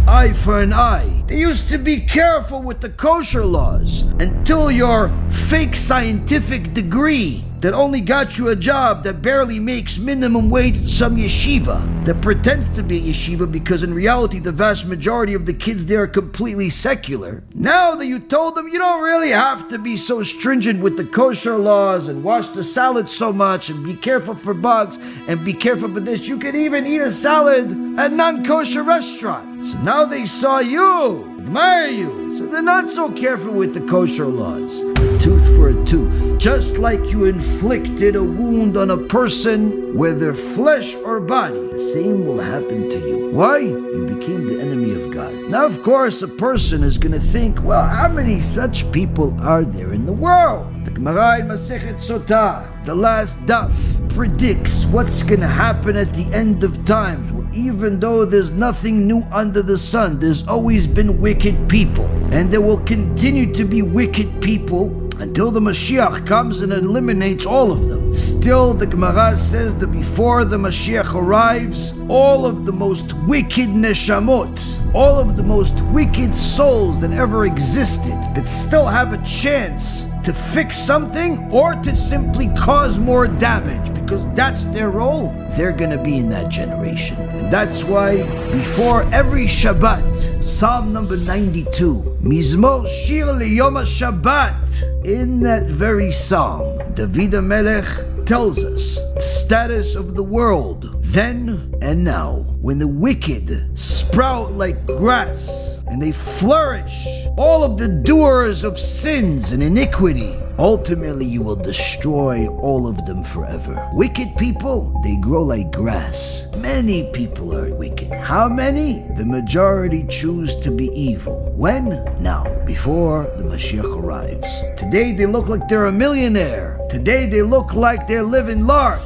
Eye for an eye. They used to be careful with the kosher laws until your fake scientific degree that only got you a job that barely makes minimum wage in some yeshiva that pretends to be a yeshiva because in reality the vast majority of the kids there are completely secular. Now that you told them you don't really have to be so stringent with the kosher laws and wash the salad so much and be careful for bugs and be careful for this, you could even eat a salad at non-kosher restaurants. So now they saw you, admire you, so they're not so careful with the kosher laws. A tooth for a tooth. Just like you inflicted a wound on a person, whether flesh or body, the same will happen to you. Why? You became the enemy of God. Now, of course, a person is going to think, well, how many such people are there in the world? The Gemara in Masechet Sotah, the last daf, predicts what's going to happen at the end of times, where even though there's nothing new under the sun, there's always been wicked people, and there will continue to be wicked people until the Mashiach comes and eliminates all of them. Still, the Gemara says that before the Mashiach arrives, all of the most wicked neshamot, all of the most wicked souls that ever existed, that still have a chance to fix something or to simply cause more damage, because that's their role, they're gonna be in that generation. And that's why before every Shabbat, Psalm number 92, Mizmor Shir Liyom HaShabbat, in that very psalm, David HaMelech tells us the status of the world then and now, when the wicked sprout like grass and they flourish, all of the doers of sins and iniquity, ultimately you will destroy all of them forever. Wicked people, they grow like grass. Many people are wicked. How many? The majority choose to be evil. When? Now, before the Mashiach arrives. Today they look like they're a millionaire. Today they look like they're living large.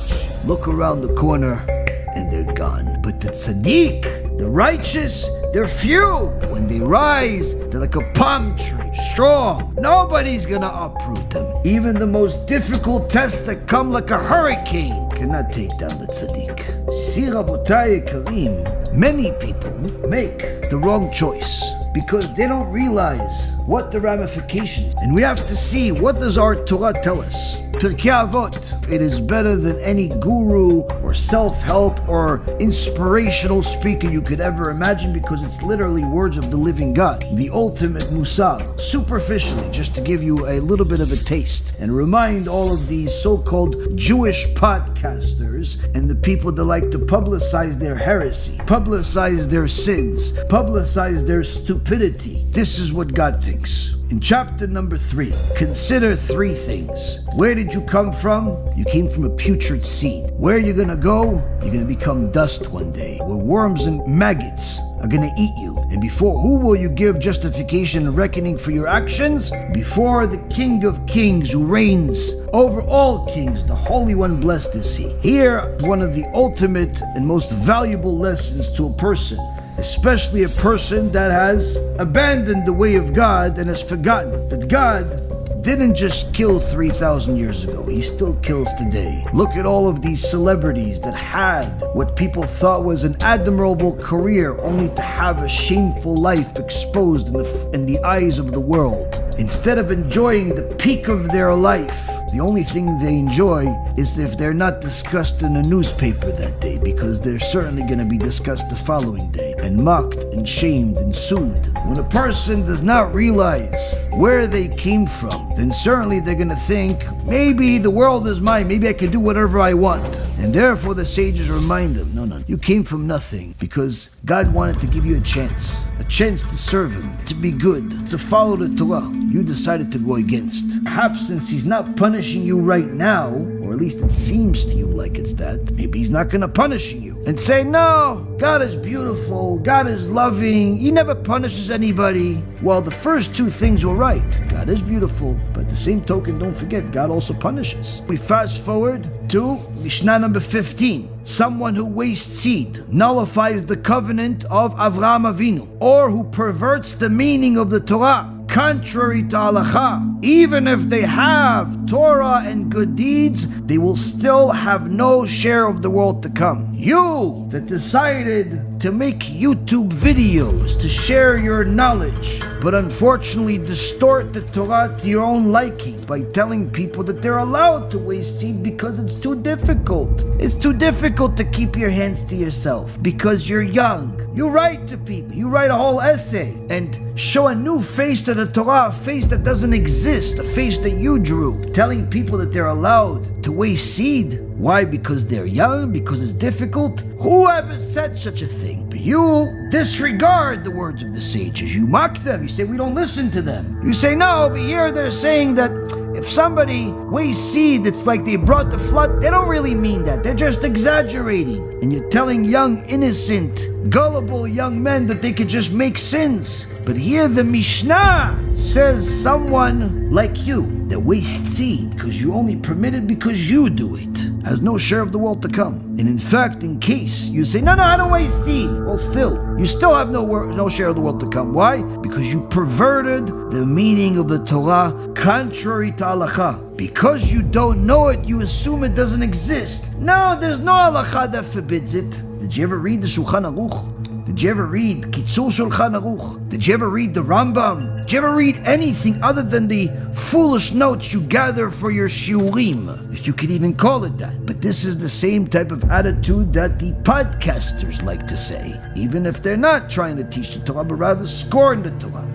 Look around the corner and they're gone. But the tzaddik, the righteous, they're few. When they rise, they're like a palm tree, strong. Nobody's gonna uproot them. Even the most difficult tests that come like a hurricane cannot take down the tzaddik. See, Rabotai Karim, many people make the wrong choice because they don't realize what the ramifications. And we have to see, what does our Torah tell us? Pirkei Avot, it is better than any guru or self-help or inspirational speaker you could ever imagine, because it's literally words of the living God, the ultimate musar. Superficially, just to give you a little bit of a taste and remind all of these so-called Jewish podcasters and the people that like to publicize their heresy, publicize their sins, publicize their stupidity. This is what God thinks. In chapter number 3, consider 3 things. Where did you come from? You came from a putrid seed. Where are you gonna go? You're gonna become dust one day, where worms and maggots are gonna eat you. And before who will you give justification and reckoning for your actions? Before the King of Kings who reigns over all kings, the Holy One, blessed is He. Here, one of the ultimate and most valuable lessons to a person, especially a person that has abandoned the way of God and has forgotten that God didn't just kill 3,000 years ago, He still kills today. Look at all of these celebrities that had what people thought was an admirable career only to have a shameful life exposed in the eyes of the world. Instead of enjoying the peak of their life, the only thing they enjoy is if they're not discussed in a newspaper that day, because they're certainly going to be discussed the following day and mocked and shamed and sued. When a person does not realize where they came from, then certainly they're going to think, maybe the world is mine, maybe I can do whatever I want. And therefore the sages remind them, no, you came from nothing because God wanted to give you a chance to serve Him, to be good, to follow the Torah. You decided to go against. Perhaps since He's not punishing you right now, or at least it seems to you like it's that, maybe He's not going to punish you. And say, no, God is beautiful, God is loving, He never punishes anybody. Well, the first two things were right. God is beautiful, but the same token, don't forget, God also punishes. We fast forward to Mishnah number 15. Someone who wastes seed nullifies the covenant of Avraham Avinu, or who perverts the meaning of the Torah contrary to halacha. Even if they have Torah and good deeds, they will still have no share of the world to come. You that decided to make YouTube videos to share your knowledge, but unfortunately distort the Torah to your own liking by telling people that they're allowed to waste seed because it's too difficult. It's too difficult to keep your hands to yourself because you're young. You write to people, you write a whole essay and show a new face to the Torah, a face that doesn't exist, a face that you drew, telling people that they're allowed to waste seed. Why? Because they're young? Because it's difficult? Whoever said such a thing? But you disregard the words of the sages. You mock them. You say, we don't listen to them. You say, no, over here they're saying that if somebody wastes seed, it's like they brought the flood. They don't really mean that. They're just exaggerating. And you're telling young, innocent, gullible young men that they could just make sins. But here the Mishnah says someone like you that wastes seed because you only permit it because you do it has no share of the world to come. And in fact, in case you say, no, I don't waste seed, well, you still have no share of the world to come. Why? Because you perverted the meaning of the Torah contrary to halacha. Because you don't know it, you assume it doesn't exist. No, there's no halacha that forbids it. Did you ever read the Shulchan Aruch? Did you ever read Quitzur Shulchan Aruch? Did you ever read the Rambam? Did you ever read anything other than the foolish notes you gather for your shiurim, if you could even call it that? But this is the same type of attitude that the podcasters like to say, even if they're not trying to teach the Torah, but rather scorn the Torah.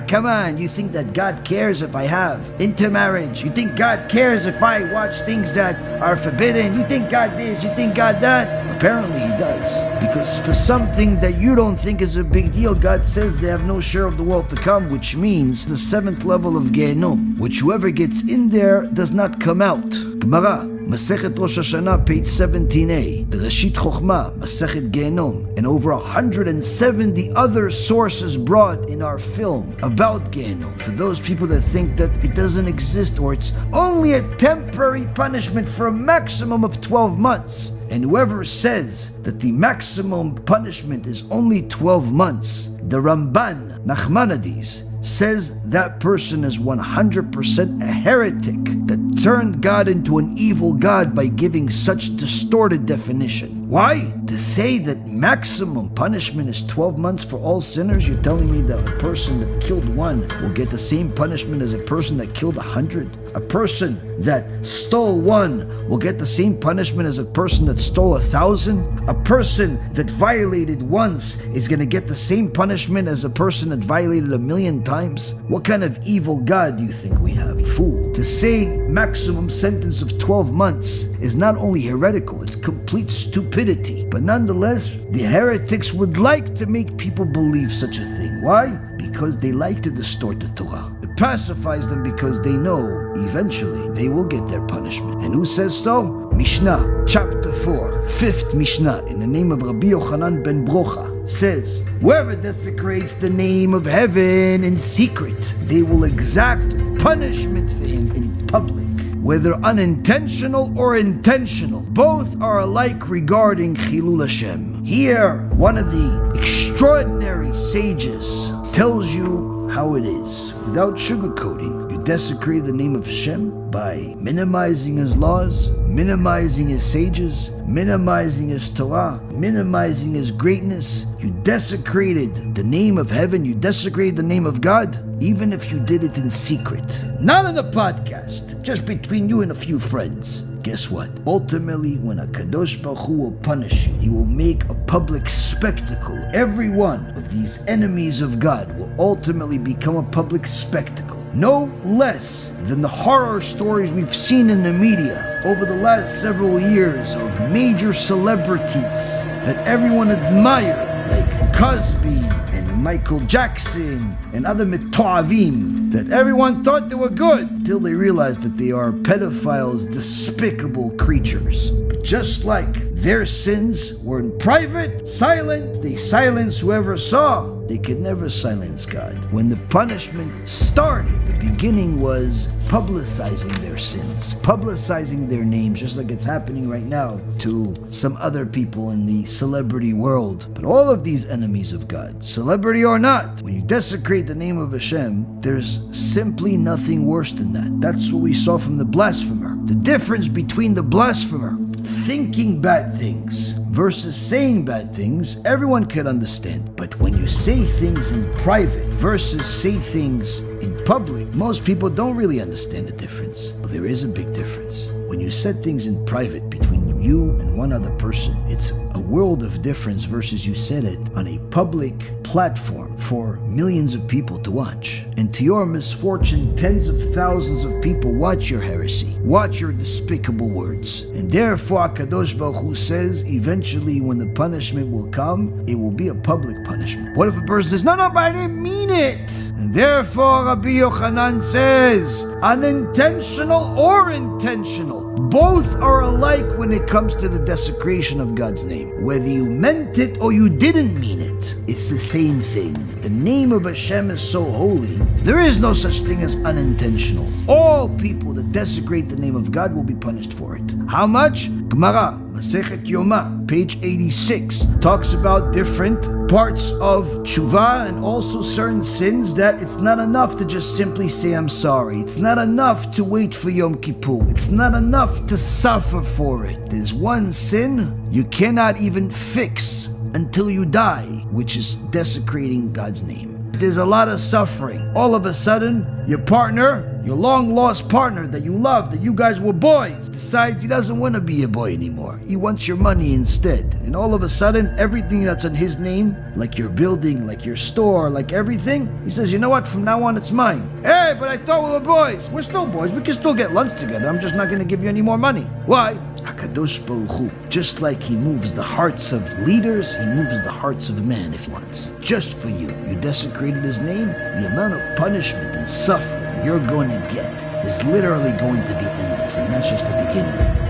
Come on, you think that God cares if I have intermarriage? You think God cares if I watch things that are forbidden? You think God this? You think God that? Apparently He does. Because for something that you don't think is a big deal, God says they have no share of the world to come, which means the 7th level of Gehenom, which whoever gets in there does not come out. Gemara, Masechet Rosh Hashanah, page 17a, the Reshit Chochmah, Masechet Gehenom, and over 170 other sources brought in our film about Gehenom. For those people that think that it doesn't exist or it's only a temporary punishment for a maximum of 12 months. And whoever says that the maximum punishment is only 12 months, the Ramban, Nachmanides, says that person is 100% a heretic that turned God into an evil God by giving such distorted definition. Why? To say that maximum punishment is 12 months for all sinners, you're telling me that a person that killed one will get the same punishment as a person that killed 100? A person that stole one will get the same punishment as a person that stole 1,000? A person that violated once is going to get the same punishment as a person that violated 1,000,000 times? What kind of evil God do you think we have? Fool. To say maximum sentence of 12 months is not only heretical, it's complete stupidity. But nonetheless, the heretics would like to make people believe such a thing. Why? Because they like to distort the Torah. It pacifies them because they know eventually they will get their punishment. And who says so? Mishnah, chapter 4, 5th Mishnah, in the name of Rabbi Yochanan ben Brocha, says, whoever desecrates the name of heaven in secret, they will exact punishment for him in public. Whether unintentional or intentional, both are alike regarding Chilul Hashem. Here, one of the extraordinary sages tells you how it is, without sugarcoating. You desecrate the name of Hashem by minimizing his laws, minimizing his sages, minimizing his Torah, minimizing his greatness. You desecrated the name of heaven, you desecrated the name of God, even if you did it in secret. Not on the podcast, just between you and a few friends. Guess what? Ultimately, when a Kadosh Baruch Hu will punish you, he will make a public spectacle. Every one of these enemies of God will ultimately become a public spectacle. No less than the horror stories we've seen in the media over the last several years of major celebrities that everyone admired, like Cosby and Michael Jackson and other mitoavim, that everyone thought they were good until they realized that they are pedophiles, despicable creatures. But just like their sins were in private, silent, they silenced whoever saw. They could never silence God. When the punishment started, the beginning was publicizing their sins, publicizing their names, just like it's happening right now to some other people in the celebrity world. But all of these enemies of God, celebrity or not, when you desecrate the name of Hashem, there's simply nothing worse than that. That's what we saw from the blasphemer. The difference between the blasphemer thinking bad things versus saying bad things, everyone can understand. But when you say things in private versus say things in public, most people don't really understand the difference. Well, there is a big difference. When you said things in private between you and one other person, it's a world of difference versus you said it on a public platform for millions of people to watch. And to your misfortune, tens of thousands of people watch your heresy, watch your despicable words. And therefore, HaKadosh Baruch Hu says, eventually when the punishment will come, it will be a public punishment. What if a person says, no, but I didn't mean it? And therefore, Rabbi Yochanan says, unintentional or intentional, both are alike when it comes to the desecration of God's name. Whether you meant it or you didn't mean it, it's the same thing. The name of Hashem is so holy, there is no such thing as unintentional. All people that desecrate the name of God will be punished for it. How much? Gemara, Masechet Yoma, page 86, talks about different parts of tshuva and also certain sins that it's not enough to just simply say I'm sorry. It's not enough to wait for Yom Kippur. It's not enough to suffer for it. There's one sin you cannot even fix until you die, which is desecrating God's name. There's a lot of suffering. All of a sudden, your partner, your long-lost partner that you love, that you guys were boys, decides he doesn't want to be a boy anymore. He wants your money instead. And all of a sudden, everything that's on his name, like your building, like your store, like everything, he says, you know what, from now on it's mine. Hey, but I thought we were boys. We're still boys. We can still get lunch together. I'm just not going to give you any more money. Why? HaKadosh Baruch Hu, just like he moves the hearts of leaders, he moves the hearts of man if he wants. Just for you. You desecrated his name, the amount of punishment and suffering you're going to get is literally going to be endless, and that's just the beginning.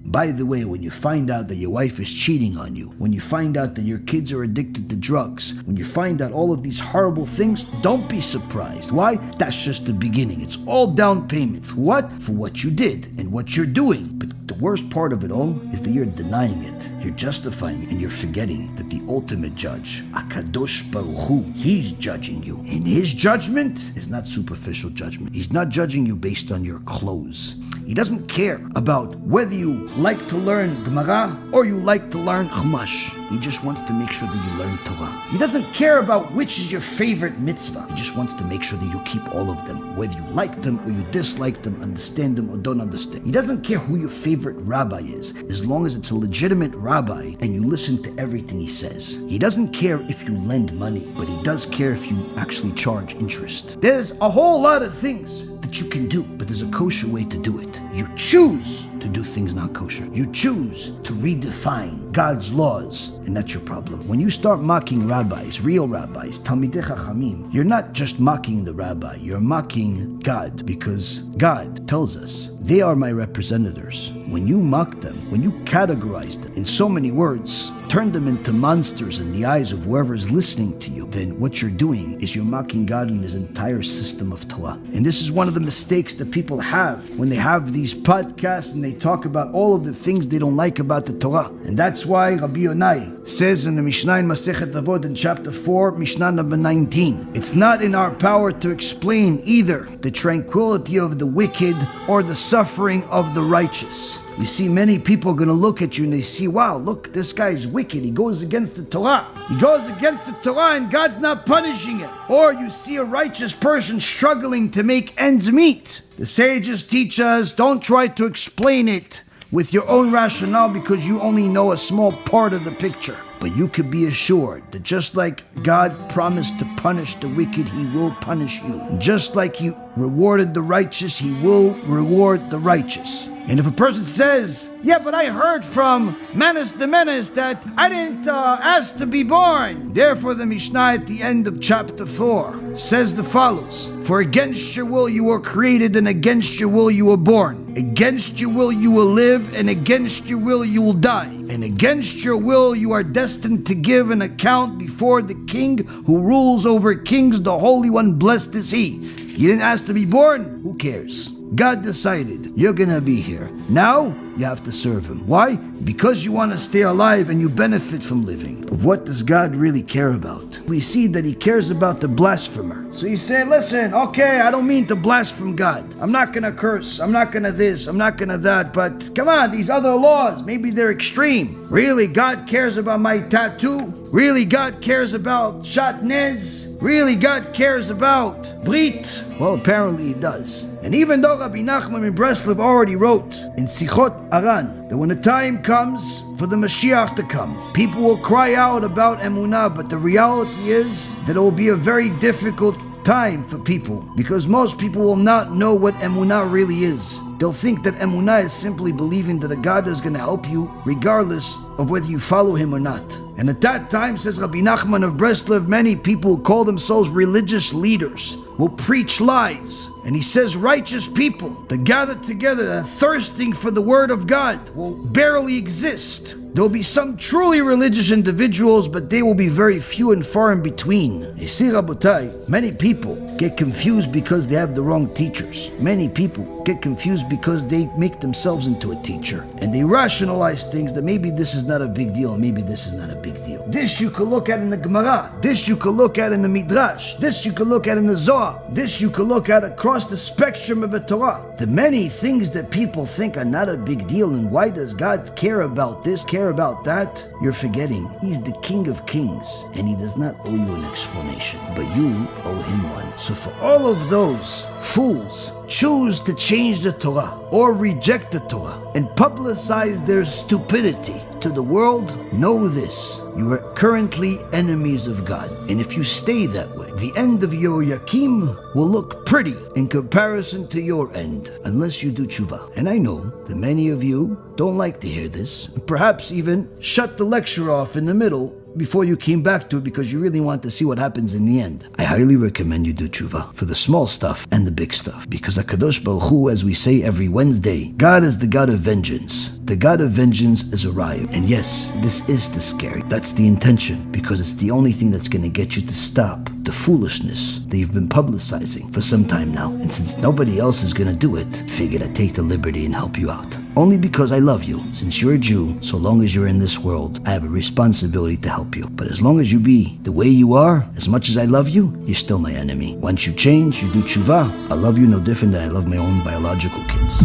By the way, when you find out that your wife is cheating on you, when you find out that your kids are addicted to drugs, when you find out all of these horrible things, don't be surprised. Why? That's just the beginning. It's all down payment. What? For what you did and what you're doing. But the worst part of it all is that you're denying it. You're justifying it, and you're forgetting that the ultimate judge, HaKadosh Baruch Hu, he's judging you. And his judgment is not superficial judgment. He's not judging you based on your clothes. He doesn't care about whether you like to learn Gemara or you like to learn Chumash. He just wants to make sure that you learn Torah. He doesn't care about which is your favorite mitzvah. He just wants to make sure that you keep all of them, whether you like them or you dislike them, understand them or don't understand. He doesn't care who your favorite rabbi is, as long as it's a legitimate rabbi and you listen to everything he says. He doesn't care if you lend money, but he does care if you actually charge interest. There's a whole lot of things that you can do, but there's a kosher way to do it. You choose to do things not kosher. You choose to redefine God's laws, and that's your problem. When you start mocking rabbis, real rabbis, Talmidei Chachamim, you're not just mocking the rabbi, you're mocking God, because God tells us, they are my representatives. When you mock them, when you categorize them in so many words, turn them into monsters in the eyes of whoever is listening to you, then what you're doing is you're mocking God and his entire system of Torah. And this is one of the mistakes that people have when they have these podcasts and they talk about all of the things they don't like about the Torah. And that's why Rabbi Yonai says in the Mishnah in Masechet Avot in chapter 4, Mishnah number 19, it's not in our power to explain either the tranquility of the wicked or the suffering of the righteous. You see, many people are going to look at you and they see, wow, look, this guy's wicked. He goes against the Torah. He goes against the Torah and God's not punishing it. Or you see a righteous person struggling to make ends meet. The sages teach us, don't try to explain it with your own rationale because you only know a small part of the picture. But you could be assured that just like God promised to punish the wicked, he will punish you. Just like he rewarded the righteous, he will reward the righteous. And if a person says, yeah, but I heard from Menace the Menace that I didn't ask to be born. Therefore, the Mishnah at the end of chapter 4 says the follows. For against your will you were created, and against your will you were born. Against your will you will live, and against your will you will die. And against your will you are destined to give an account before the King who rules over kings, the Holy One, blessed is he. You didn't ask to be born? Who cares? God decided you're gonna be here. Now you have to serve him. Why? Because you want to stay alive and you benefit from living. What does God really care about? We see that he cares about the blasphemer. So you say, listen, okay, I don't mean to blaspheme God. I'm not gonna curse. I'm not gonna this. I'm not gonna that. But come on, these other laws, maybe they're extreme. Really, God cares about my tattoo? Really, God cares about shatnez? Really, God cares about brit? Well, apparently he does. And even though Rabbi Nachman in Breslov already wrote in Sichot Aran that when the time comes for the Mashiach to come, people will cry out about emunah, but the reality is that it will be a very difficult time for people because most people will not know what emunah really is. They'll think that emunah is simply believing that a God is going to help you regardless of whether you follow him or not. And at that time, says Rabbi Nachman of Breslov, many people who call themselves religious leaders will preach lies. And he says righteous people that gather together and are thirsting for the word of God will barely exist. There will be some truly religious individuals, but they will be very few and far in between. You see, Rabotai, many people get confused because they have the wrong teachers. Many people get confused because they make themselves into a teacher. And they rationalize things that maybe this is not a big deal, maybe this is not a big deal. This you could look at in the Gemara. This you could look at in the Midrash. This you could look at in the Zohar. This you could look at across the spectrum of the Torah. The many things that people think are not a big deal, and why does God care about this, care about that? You're forgetting he's the King of Kings and he does not owe you an explanation, but you owe him one. So for all of those fools choose to change the Torah or reject the Torah and publicize their stupidity to the world, know this: you are currently enemies of God. And if you stay that way, the end of Yehoiakim will look pretty in comparison to your end, unless you do tshuva. And I know that many of you don't like to hear this, and perhaps even shut the lecture off in the middle before you came back to it because you really want to see what happens in the end. I highly recommend you do tshuva for the small stuff and the big stuff, because HaKadosh Baruch Hu, as we say every Wednesday, God is the God of vengeance. The God of vengeance has arrived. And yes, this is the scary. That's the intention, because it's the only thing that's going to get you to stop the foolishness that you've been publicizing for some time now. And since nobody else is going to do it, figured I'd take the liberty and help you out. Only because I love you. Since you're a Jew, so long as you're in this world, I have a responsibility to help you. But as long as you be the way you are, as much as I love you, you're still my enemy. Once you change, you do tshuva, I love you no different than I love my own biological kids.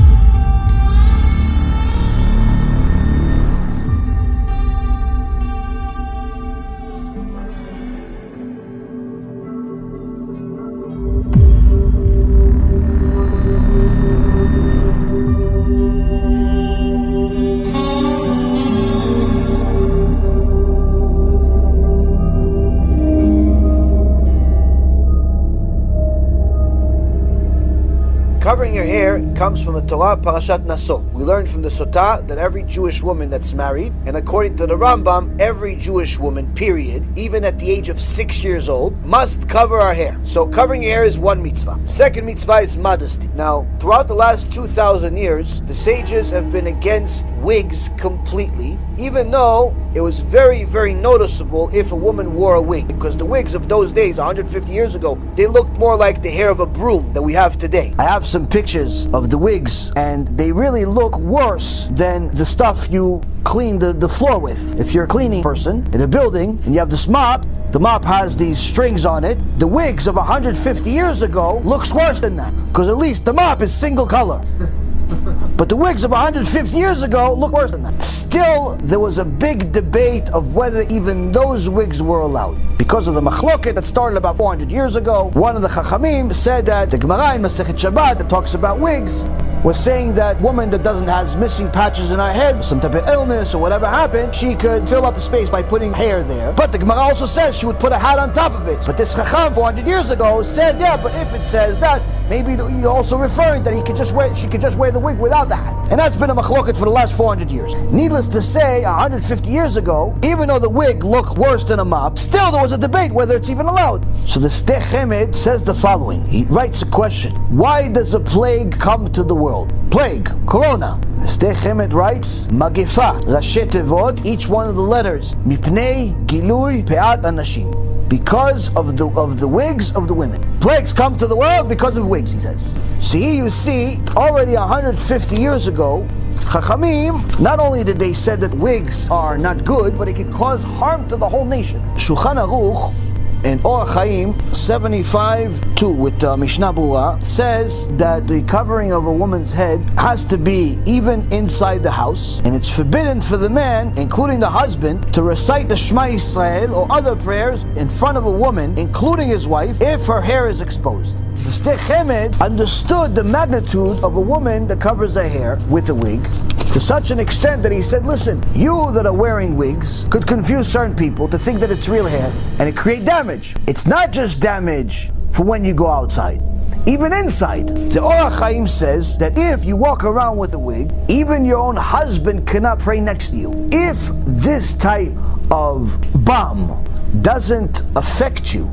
covering your hair comes from the Torah, Parashat Naso. We learned from the Sotah that every Jewish woman that's married, and according to the Rambam, every Jewish woman, period, even at the age of 6 years old, must cover our hair. So covering your hair is one mitzvah. Second mitzvah is modesty. Now, throughout the last 2,000 years, the sages have been against wigs completely, even though it was very, very noticeable if a woman wore a wig, because the wigs of those days, 150 years ago, they looked more like the hair of a broom that we have today. I have some pictures of the wigs, and they really look worse than the stuff you clean the floor with. If you're a cleaning person in a building and you have this mop, the mop has these strings on it. The wigs of 150 years ago looks worse than that, because at least the mop is single color. But the wigs of 150 years ago look worse than that. Still, there was a big debate of whether even those wigs were allowed. Because of the machloket that started about 400 years ago, one of the Chachamim said that the Gemara in Masechet Shabbat that talks about wigs was saying that woman that doesn't has missing patches in her head, some type of illness or whatever happened, she could fill up the space by putting hair there. But the Gemara also says she would put a hat on top of it. But this Chacham 400 years ago said, yeah, but if it says that, maybe you're also referring that she could just wear the wig without the hat. And that's been a machloket for the last 400 years. Needless to say, 150 years ago, even though the wig looked worse than a mop, still there was a debate whether it's even allowed. So the Stech Hemed says the following. He writes a question. Why does a plague come to the world? Plague, corona. The Stech Hemed writes, Magefa, Rashi Tevot, each one of the letters, Mipnei Gilui Pe'at Anashim. Because of the wigs of the women. Plagues come to the world because of wigs, he says. So here you see, already 150 years ago, Chachamim, not only did they say that wigs are not good, but it could cause harm to the whole nation. Shulchan Aruch, in Or Chaim 75-2 with Mishnah Berurah, says that the covering of a woman's head has to be even inside the house, and it's forbidden for the man, including the husband, to recite the Shema Yisrael or other prayers in front of a woman, including his wife, if her hair is exposed. The Stech Hemed understood the magnitude of a woman that covers her hair with a wig to such an extent that he said, listen, you that are wearing wigs could confuse certain people to think that it's real hair, and it create damage. It's not just damage for when you go outside, even inside. The Or Chaim says that if you walk around with a wig, even your own husband cannot pray next to you. If this type of bomb doesn't affect you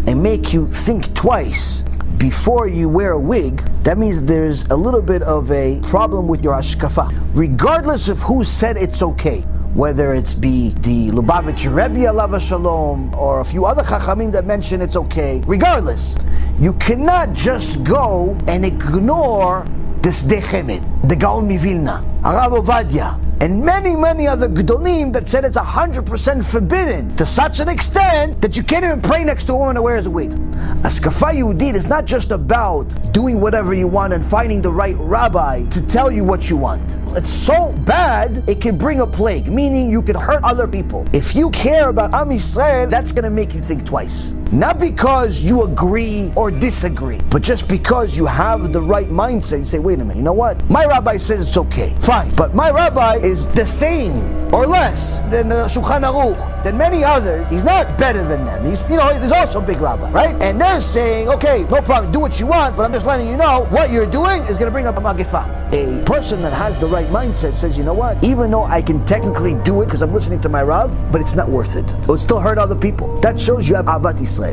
and make you think twice before you wear a wig, that means there's a little bit of a problem with your hashkafa. Regardless of who said it's okay, whether it's be the Lubavitch Rebbe Alav Shalom or a few other Chachamim that mention it's okay, regardless, you cannot just go and ignore the Sdei Chemed, the Gaon Mivilna, Arav Ovadia, and many, many other Gedolim that said it's 100% forbidden to such an extent that you can't even pray next to a woman that wears a wig. Askafa Yehudit is not just about doing whatever you want and finding the right rabbi to tell you what you want. It's so bad, it can bring a plague, meaning you can hurt other people. If you care about Am Yisrael, that's going to make you think twice. Not because you agree or disagree, but just because you have the right mindset. You say, wait a minute, you know what? My rabbi says it's okay, fine. But my rabbi is the same or less than Shulchan Aruch, than many others. He's not better than them. He's also a big rabbi, right? And they're saying, okay, no problem, do what you want, but I'm just letting you know what you're doing is going to bring up a magefa. A person that has the right mindset says, you know what? Even though I can technically do it because I'm listening to my Rav, but it's not worth it. It would still hurt other people. That shows you have Avat Yisrael.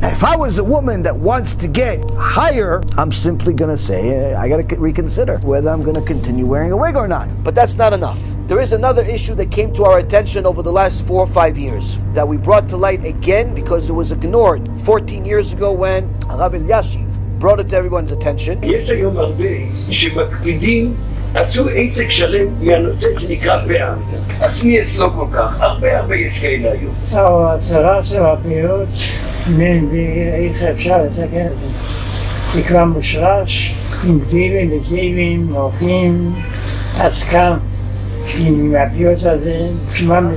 Now, if I was a woman that wants to get higher, I'm simply going to say, I got to reconsider whether I'm going to continue wearing a wig or not. But that's not enough. There is another issue that came to our attention over the last 4 or 5 years that we brought to light again because it was ignored 14 years ago when Rav Elyashiv brought it to everyone's attention. יש היום הרבה שמקפידים, עשו עסק שלם מהנושא שנקרא פאה. עצמי אצלו כל כך, הרבה יש כאלה היום. הצרה של הפניות, איך אפשר לתקן את זה? תקרה מושרש, עם גדילים וגדילים, מורפים, עסקם, עם הפניות הזה, כמם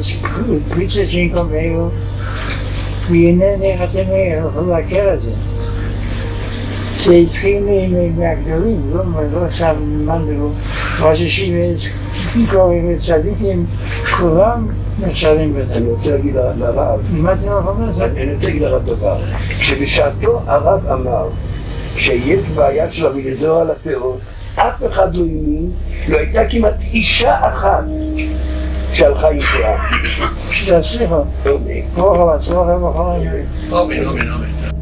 פריצה שינקום ואילו, והנה איך אתם יכולים להכיר את זה. זה התחיל מהגדולים, לא עכשיו מנדלו, ראש ישיבת, קוראים צדיקים, כולם נחשבים בזה. אני רוצה להגיד לרב, מה אתם יכולים לעשות? אני רוצה להגיד לרב דבר, כשבשעתו הרב אמר שיש בעיה שלה מלזרוע על הפאות, אף אחד לא האמין, לא הייתה כמעט אישה אחת שהלכה עם פאה. שתצליחו.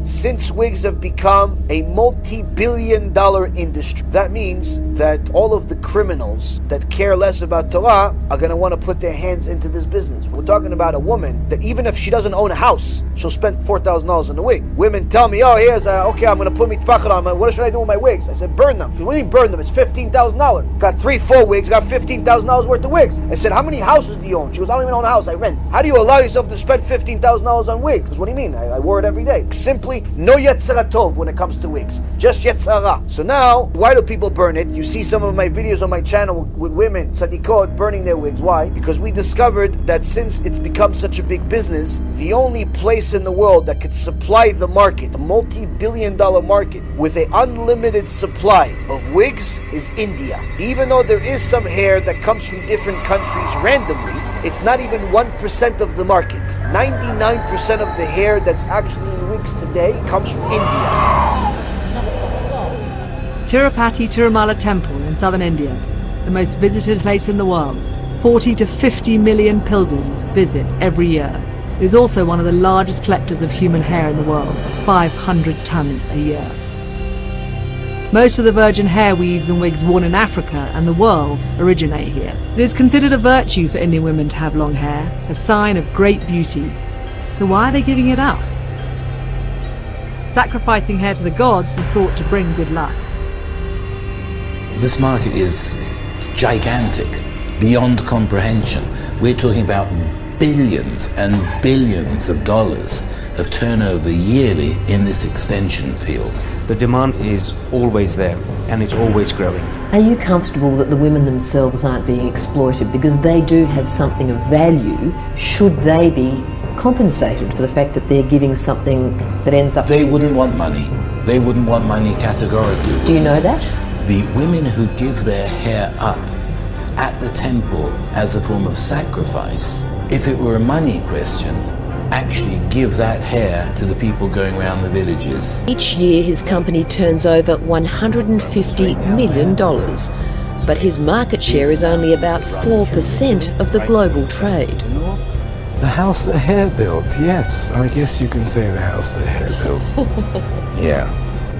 Since wigs have become a multi-billion-dollar industry, that means that all of the criminals that care less about Torah are going to want to put their hands into this business. We're talking about a woman that even if she doesn't own a house, she'll spend $4,000 on a wig. Women tell me, oh, here's okay, I'm going to put mitpachar on. What should I do with my wigs? I said, burn them. She said, what do you mean burn them? It's $15,000. Got 3-4 wigs, got $15,000 worth of wigs. I said, how many houses do you own? She goes, I don't even own a house, I rent. How do you allow yourself to spend $15,000 on wigs? Because what do you mean? I wore it every day. Simply no yetzara tov when it comes to wigs, just yetzara. So now, why do people burn it? You see some of my videos on my channel with women, tzadikot, burning their wigs. Why? Because we discovered that since it's become such a big business, the only place in the world that could supply the market, the multi-billion-dollar market, with an unlimited supply of wigs is India. Even though there is some hair that comes from different countries randomly, it's not even 1% of the market. 99% of the hair that's actually in wigs today comes from India. Tirupati Tirumala Temple in southern India, the most visited place in the world. 40 to 50 million pilgrims visit every year. It is also one of the largest collectors of human hair in the world, 500 tons a year. Most of the virgin hair weaves and wigs worn in Africa and the world originate here. It is considered a virtue for Indian women to have long hair, a sign of great beauty. So why are they giving it up? Sacrificing hair to the gods is thought to bring good luck. This market is gigantic, beyond comprehension. We're talking about billions and billions of dollars of turnover yearly in this extension field. The demand is always there, and it's always growing. Are you comfortable that the women themselves aren't being exploited because they do have something of value? Should they be compensated for the fact that they're giving something that ends up... They wouldn't want money. They wouldn't want money categorically. Do you know that? The women who give their hair up at the temple as a form of sacrifice, if it were a money question, actually give that hair to the people going around the villages. Each year his company turns over $150 million, but his market share is only about 4% of the global trade. The house that hair built, yes, I guess you can say the house that hair built. Yeah.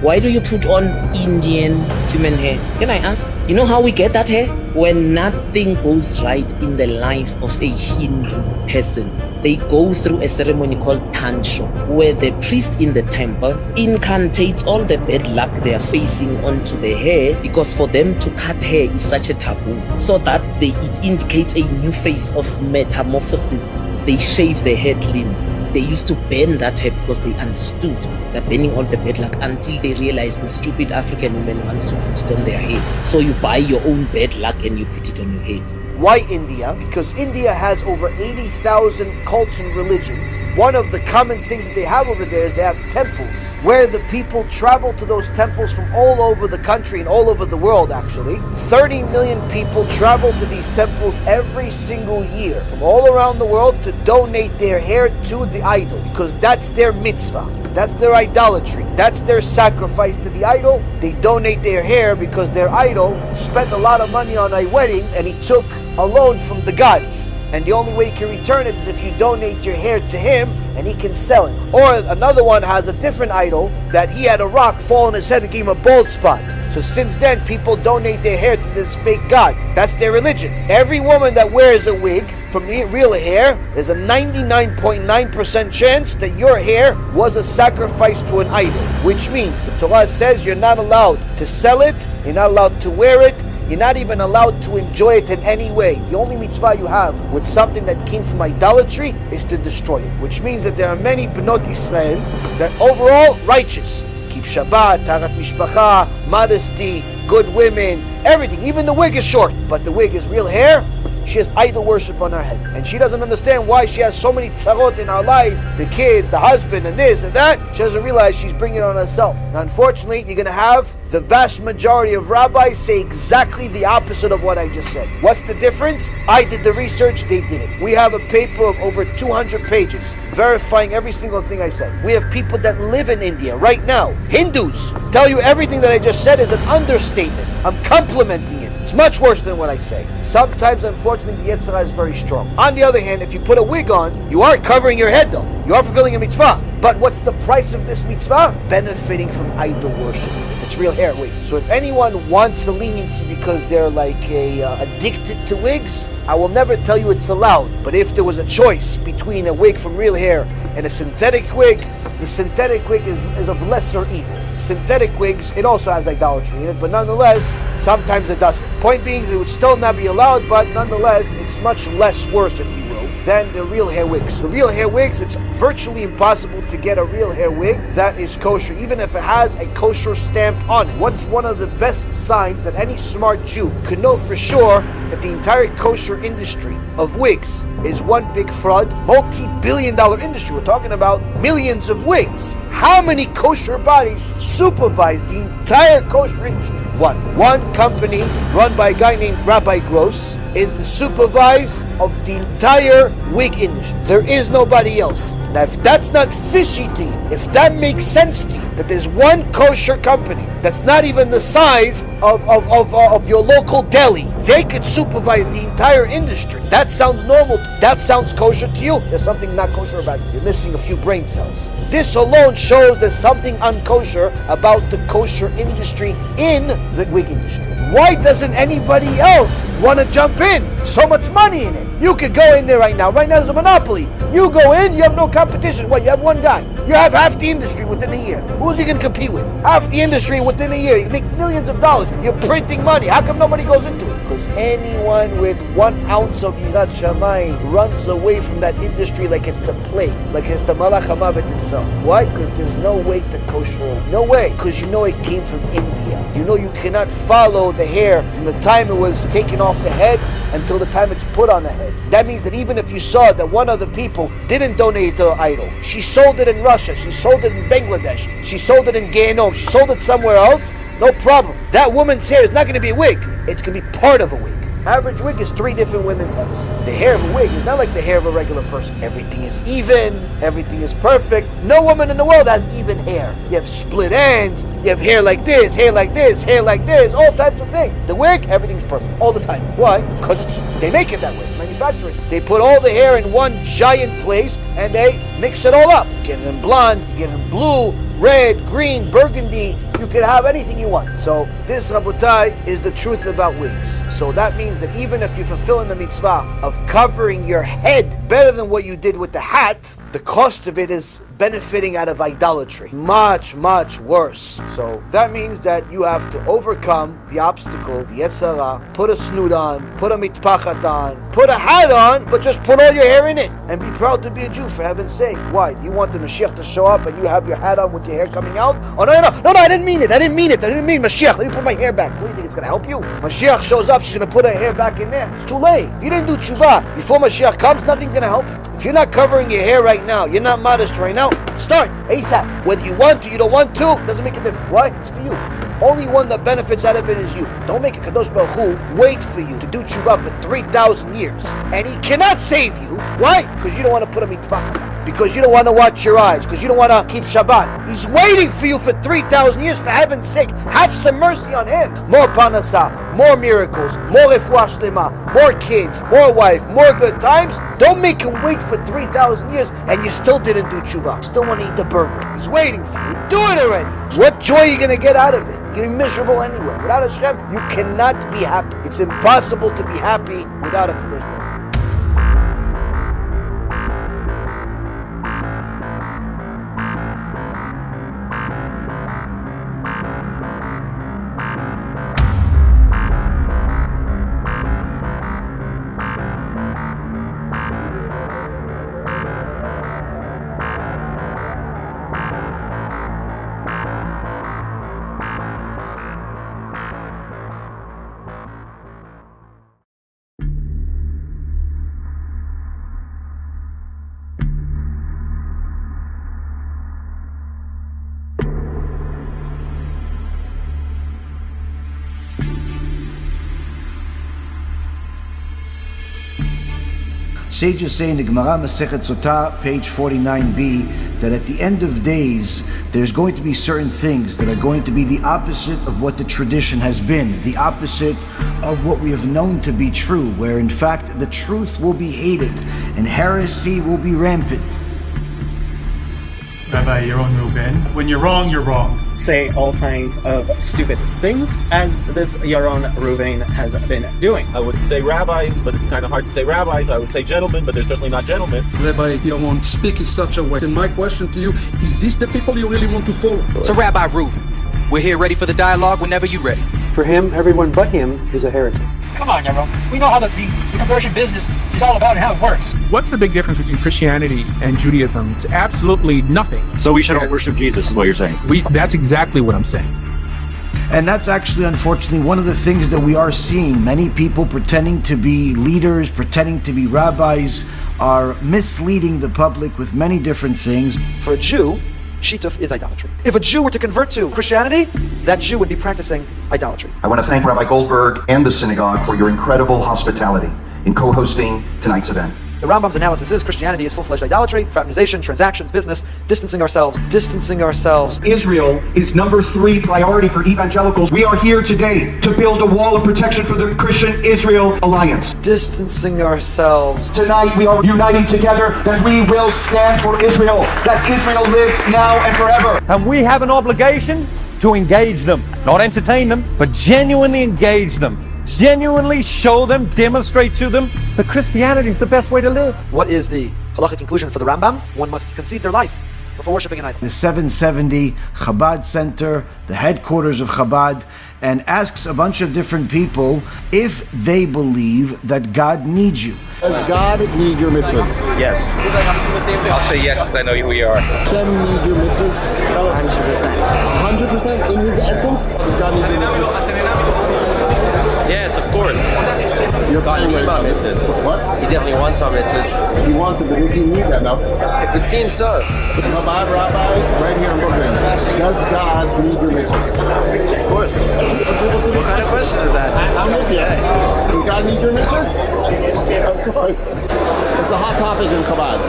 Why do you put on Indian human hair? Can I ask? You know how we get that hair? When nothing goes right in the life of a Hindu person, they go through a ceremony called Tansho, where the priest in the temple incantates all the bad luck they are facing onto the hair, because for them to cut hair is such a taboo, so that it indicates a new phase of metamorphosis. They shave their hair clean. They used to burn that hair because they understood that burning all the bad luck, until they realized the stupid African women wants to put it on their head. So you buy your own bad luck and you put it on your head. Why India? Because India has over 80,000 cults and religions. One of the common things that they have over there is they have temples, where the people travel to those temples from all over the country and all over the world, actually. 30 million people travel to these temples every single year from all around the world to donate their hair to the idol, because that's their mitzvah. That's their idolatry. That's their sacrifice to the idol. They donate their hair because their idol spent a lot of money on a wedding and he took a loan from the gods. And the only way you can return it is if you donate your hair to him and he can sell it. Or another one has a different idol that he had a rock fall on his head and gave him a bald spot. So since then, people donate their hair to this fake god. That's their religion. Every woman that wears a wig from real hair, there's a 99.9% chance that your hair was a sacrifice to an idol. Which means the Torah says you're not allowed to sell it, you're not allowed to wear it, you're not even allowed to enjoy it in any way. The only mitzvah you have with something that came from idolatry is to destroy it. Which means that there are many Bnot Israel that overall righteous. Keep Shabbat, Tarat Mishpacha, modesty, good women, everything. Even the wig is short, but the wig is real hair. she has idol worship on her head. And she doesn't understand why she has so many tzarot in her life, the kids, the husband, and this and that. She doesn't realize she's bringing it on herself. Now, unfortunately, you're going to have the vast majority of rabbis say exactly the opposite of what I just said. What's the difference? I did the research, they didn't. We have a paper of over 200 pages verifying every single thing I said. We have people that live in India right now, Hindus, tell you everything that I just said is an understatement. I'm complimenting it. It's much worse than what I say. Sometimes, unfortunately, the Yetzer Hara is very strong. On the other hand, if you put a wig on, you are covering your head though. You are fulfilling a mitzvah. But what's the price of this mitzvah? Benefiting from idol worship. If it's real hair, wait. So if anyone wants a leniency because they're like addicted to wigs, I will never tell you it's allowed. But if there was a choice between a wig from real hair and a synthetic wig, the synthetic wig is of lesser evil. Synthetic wigs, it also has idolatry in it, but nonetheless, sometimes it doesn't. Point being, it would still not be allowed, but nonetheless, it's much less worse, if you will, than the real hair wigs. The real hair wigs, it's virtually impossible to get a real hair wig that is kosher, even if it has a kosher stamp on it. What's one of the best signs that any smart Jew could know for sure that the entire kosher industry of wigs is one big fraud, multi-billion-dollar industry? We're talking about millions of wigs. How many kosher bodies supervise the entire kosher industry? One company run by a guy named Rabbi Gross is the supervisor of the entire wig industry. There is nobody else. Now, if that's not fishy to you, if that makes sense to you, that there's one kosher company that's not even the size of your local deli, they could supervise the entire industry. That sounds normal. That sounds kosher to you. There's something not kosher about it. You're missing a few brain cells. This alone shows there's something unkosher about the kosher industry in the wig industry. Why doesn't anybody else want to jump in? So much money in it. You could go in there right now. Right now there's a monopoly. You go in, you have no competition. What, you have one guy. You have half the industry within a year. Who's you going to compete with? Half the industry within a year. You make millions of dollars. You're printing money. How come nobody goes into it? Because anyone with 1 ounce of Yirat Shamayim runs away from that industry like it's the plague, like it's the Malach HaMavet himself. Why? Because there's no way to kosher. No way. Because you know it came from India. You know you cannot follow the hair from the time it was taken off the head until the time it's put on the head. That means that even if you saw that one of the people didn't donate to the idol, she sold it in Russia, she sold it in Bangladesh, she sold it in Ghanom, she sold it somewhere else, no problem. That woman's hair is not going to be a wig. It's going to be part of a wig. Average wig is 3 different women's heads. The hair of a wig is not like the hair of a regular person. Everything is even, everything is perfect. No woman in the world has even hair. You have split ends, you have hair like this, hair like this, hair like this, all types of things. The wig, everything's perfect, all the time. Why? Because they make it that way, manufacturing. They put all the hair in one giant place and they mix it all up. You get it in blonde, you get it in blue, red, green, burgundy. You can have anything you want. So this, Rabotai, is the truth about wigs. So that means that even if you're fulfilling the mitzvah of covering your head better than what you did with the hat, the cost of it is benefiting out of idolatry. Much, much worse. So that means that you have to overcome the obstacle, the Yetzer Hara, put a snoot on, put a mitpachat on, put a hat on, but just put all your hair in it. And be proud to be a Jew, for heaven's sake. Why? Do you want the Mashiach to show up and you have your hat on with your hair coming out? Oh, no, I didn't mean it. I didn't mean Mashiach. Let me put my hair back. What do you think, it's going to help you? Mashiach shows up, she's going to put her hair back in there. It's too late. If you didn't do tshuva before Mashiach comes, nothing's going to help you. If you're not covering your hair right now, you're not modest right now, start ASAP. Whether you want to, you don't want to, doesn't make a difference. Why? It's for you. Only one that benefits out of it is you. Don't make a Kadosh Baruch Hu wait for you to do tshuva for 3,000 years. And he cannot save you. Why? Because you don't want to put a mitpachat. Because you don't want to watch your eyes. Because you don't want to keep Shabbat. He's waiting for you for 3,000 years. For heaven's sake, have some mercy on him. More panasa, more miracles, more refuah shlema, more kids, more wife, more good times. Don't make him wait for 3,000 years and you still didn't do tshuva. You still want to eat the burger. He's waiting for you. Do it already. What joy are you going to get out of it? You're going to be miserable anyway. Without Hashem, you cannot be happy. It's impossible to be happy without a Kadosh Baruch Hu. Sages say in the Gemara Masechet Sotah, page 49b, that at the end of days, there's going to be certain things that are going to be the opposite of what the tradition has been, the opposite of what we have known to be true, where in fact the truth will be hated and heresy will be rampant. Rabbi Yaraon Reuven, when you're wrong, you're wrong. Say all kinds of stupid things, as this Yaraon Reuven has been doing. I would say rabbis, but it's kind of hard to say rabbis. I would say gentlemen, but they're certainly not gentlemen. Rabbi Yaraon, speak in such a way. And my question to you, is this the people you really want to follow? So Rabbi Reuven, we're here ready for the dialogue whenever you're ready. For him, everyone but him is a heretic. Come on, Yaraon. We know how the conversion business is all about and how it works. What's the big difference between Christianity and Judaism? It's absolutely nothing. So we should all worship Jesus, is what you're saying? That's exactly what I'm saying. And that's actually, unfortunately, one of the things that we are seeing. Many people pretending to be leaders, pretending to be rabbis, are misleading the public with many different things. For a Jew, Shituf is idolatry. If a Jew were to convert to Christianity, that Jew would be practicing idolatry. I want to thank Rabbi Goldberg and the synagogue for your incredible hospitality in co-hosting tonight's event. The Rambam's analysis is Christianity is full-fledged idolatry, fraternization, transactions, business, distancing ourselves. Israel is number 3 priority for evangelicals. We are here today to build a wall of protection for the Christian-Israel alliance. Distancing ourselves. Tonight we are uniting together that we will stand for Israel, that Israel lives now and forever. And we have an obligation to engage them, not entertain them, but genuinely engage them. Genuinely show them, demonstrate to them that Christianity is the best way to live. What is the halachic conclusion for the Rambam? One must concede their life before worshiping an idol. The 770 Chabad Center, the headquarters of Chabad, and asks a bunch of different people if they believe that God needs you. Does God need your mitzvahs? Yes. I'll say yes because I know who you are. Hashem need your mitzvahs? 100%. 100% in his essence? Does God need your mitzvahs? Yes, of course. He's got need my mitzvahs. What? He definitely wants my mitzvahs. He wants it, but does he need that now? It seems so. Chabad Rabbi, right here in Brooklyn. Does God need your mitzvahs? Of course. What kind of question is that? I'm with you. Does God need your mitzvahs? Of course. It's a hot topic in Chabad.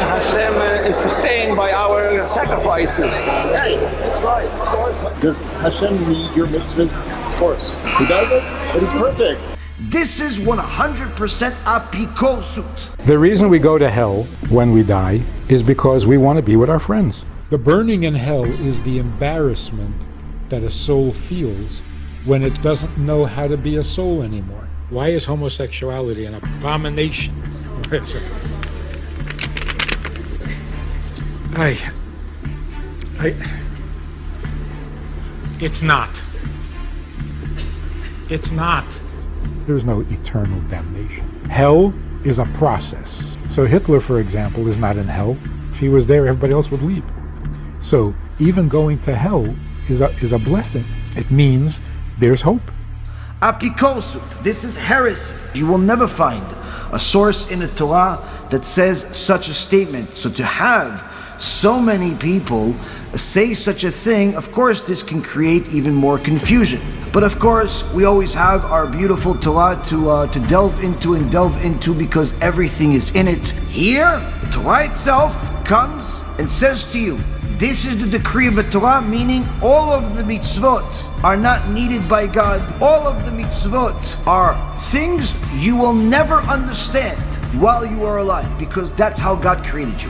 Hashem is sustained by our sacrifices. Hey, that's right. Of course. Does Hashem need your mitzvahs? Of course. He does it, but he's perfect. This is 100% apikosut. The reason we go to hell when we die is because we want to be with our friends. The burning in hell is the embarrassment that a soul feels when it doesn't know how to be a soul anymore. Why is homosexuality an abomination? It's not. It's not. There's no eternal damnation. Hell is a process. So Hitler, for example, is not in hell. If he was there, everybody else would leave. So even going to hell is a blessing. It means there's hope. Apikosut, this is heresy. You will never find a source in the Torah that says such a statement. So to have so many people say such a thing, of course this can create even more confusion. But of course we always have our beautiful Torah to delve into because everything is in it. Here, the Torah itself comes and says to you, this is the decree of the Torah, meaning all of the mitzvot are not needed by God. All of the mitzvot are things you will never understand while you are alive, because that's how God created you.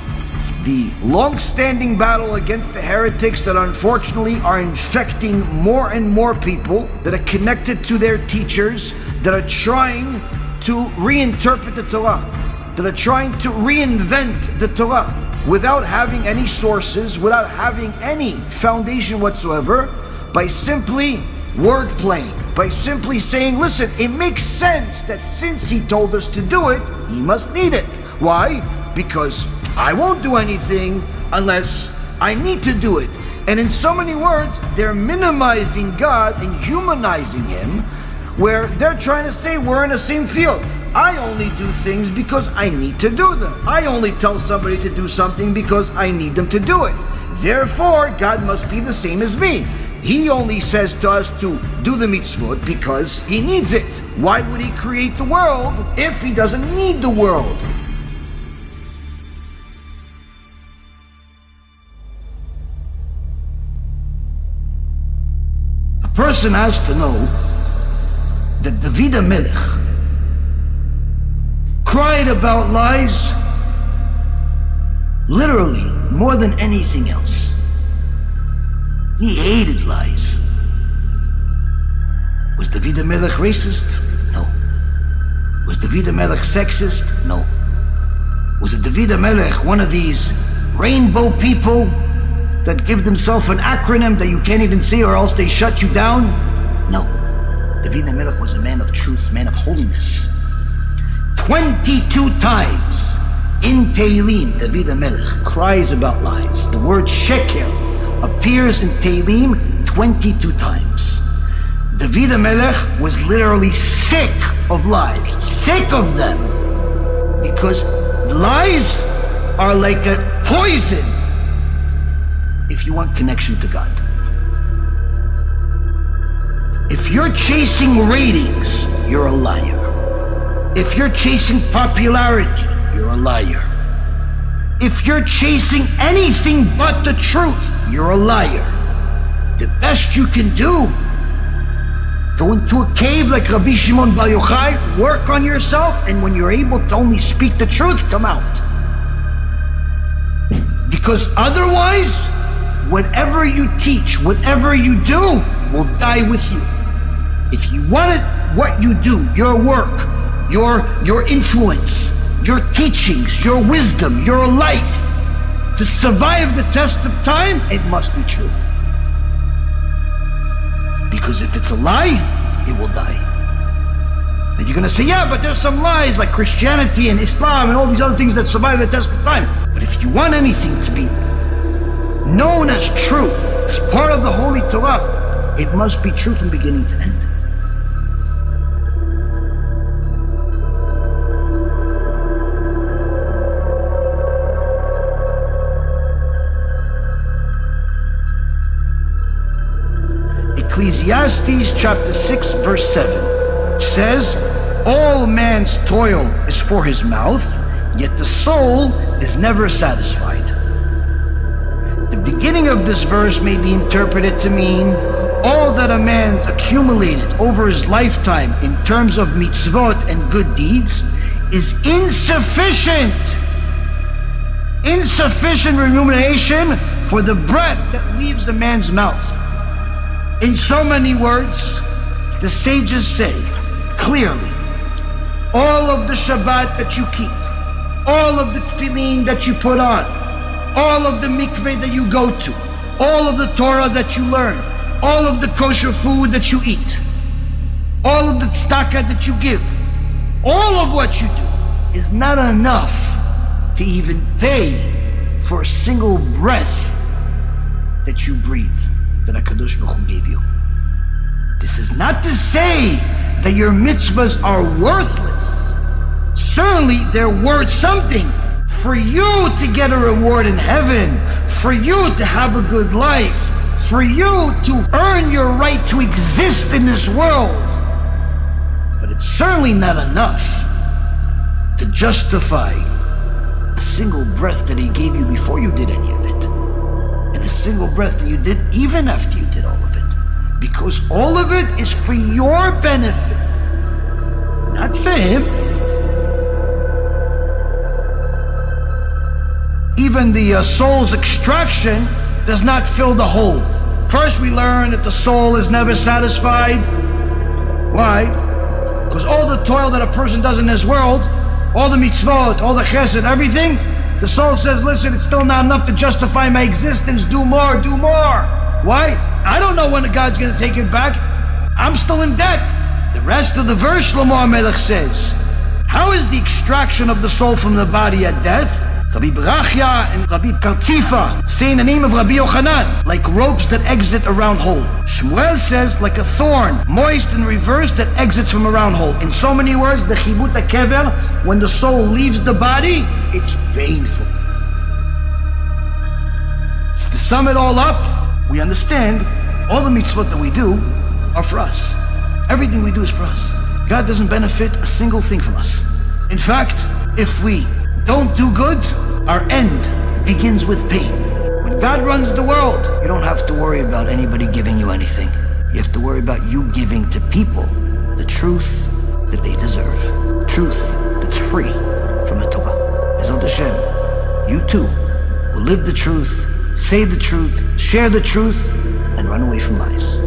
The long-standing battle against the heretics that unfortunately are infecting more and more people that are connected to their teachers, that are trying to reinterpret the Torah, that are trying to reinvent the Torah without having any sources, without having any foundation whatsoever, by simply word playing, by simply saying, listen, it makes sense that since he told us to do it, he must need it. Why? Because I won't do anything unless I need to do it. And in so many words, they're minimizing God and humanizing him, where they're trying to say we're in the same field. I only do things because I need to do them. I only tell somebody to do something because I need them to do it. Therefore, God must be the same as me. He only says to us to do the mitzvot because he needs it. Why would he create the world if he doesn't need the world? person has to know that David HaMelech cried about lies literally more than anything else. He hated lies. Was David HaMelech racist? No. Was David HaMelech sexist? No. Was it David HaMelech one of these rainbow people that give themselves an acronym that you can't even see or else they shut you down? No. David HaMelech was a man of truth, man of holiness. 22 times in Tehillim, David HaMelech cries about lies. The word sheker appears in Tehillim 22 times. David HaMelech was literally sick of lies, sick of them, because lies are like a poison if you want connection to God. If you're chasing ratings, you're a liar. If you're chasing popularity, you're a liar. If you're chasing anything but the truth, you're a liar. The best you can do, go into a cave like Rabbi Shimon Bar Yochai, work on yourself, and when you're able to only speak the truth, come out. Because otherwise, whatever you teach, whatever you do, will die with you. If you want it, what you do, your work, your influence, your teachings, your wisdom, your life, to survive the test of time, it must be true. Because if it's a lie, it will die. And you're gonna say, yeah, but there's some lies like Christianity and Islam and all these other things that survive the test of time. But if you want anything to be known as true, as part of the Holy Torah, it must be true from beginning to end. Ecclesiastes chapter 6 verse 7 says, all man's toil is for his mouth, yet the soul is never satisfied. The beginning of this verse may be interpreted to mean all that a man's accumulated over his lifetime in terms of mitzvot and good deeds is insufficient remuneration for the breath that leaves the man's mouth. In so many words, the sages say clearly, all of the Shabbat that you keep, all of the tefillin that you put on, all of the mikveh that you go to, all of the Torah that you learn, all of the kosher food that you eat, all of the tzedakah that you give, all of what you do is not enough to even pay for a single breath that you breathe, that HaKadosh Baruch Hu gave you. This is not to say that your mitzvahs are worthless. Certainly they're worth something for you to get a reward in heaven, for you to have a good life, for you to earn your right to exist in this world. But it's certainly not enough to justify a single breath that he gave you before you did any of it, and a single breath that you did even after you did all of it. Because all of it is for your benefit, not for him. Even the soul's extraction does not fill the hole. First we learn that the soul is never satisfied. Why? Because all the toil that a person does in this world, all the mitzvot, all the chesed, everything, the soul says, listen, it's still not enough to justify my existence. Do more, do more. Why? I don't know when God's going to take it back. I'm still in debt. The rest of the verse, Shlomo HaMelech says, how is the extraction of the soul from the body at death? Rabbi Brachya and Rabbi Kartifa say in the name of Rabbi Yochanan, like ropes that exit a round hole. Shmuel says, like a thorn, moist and reversed, that exits from a round hole. In so many words, the chibut kever, when the soul leaves the body, it's painful. So to sum it all up, we understand all the mitzvot that we do are for us. Everything we do is for us. God doesn't benefit a single thing from us. In fact, if we don't do good, our end begins with pain. When God runs the world, you don't have to worry about anybody giving you anything. You You have to worry about you giving to people the truth that they deserve. Truth that's free from the Torah. Bezrat Hashem, you too will live the truth, say the truth, share the truth, and run away from lies.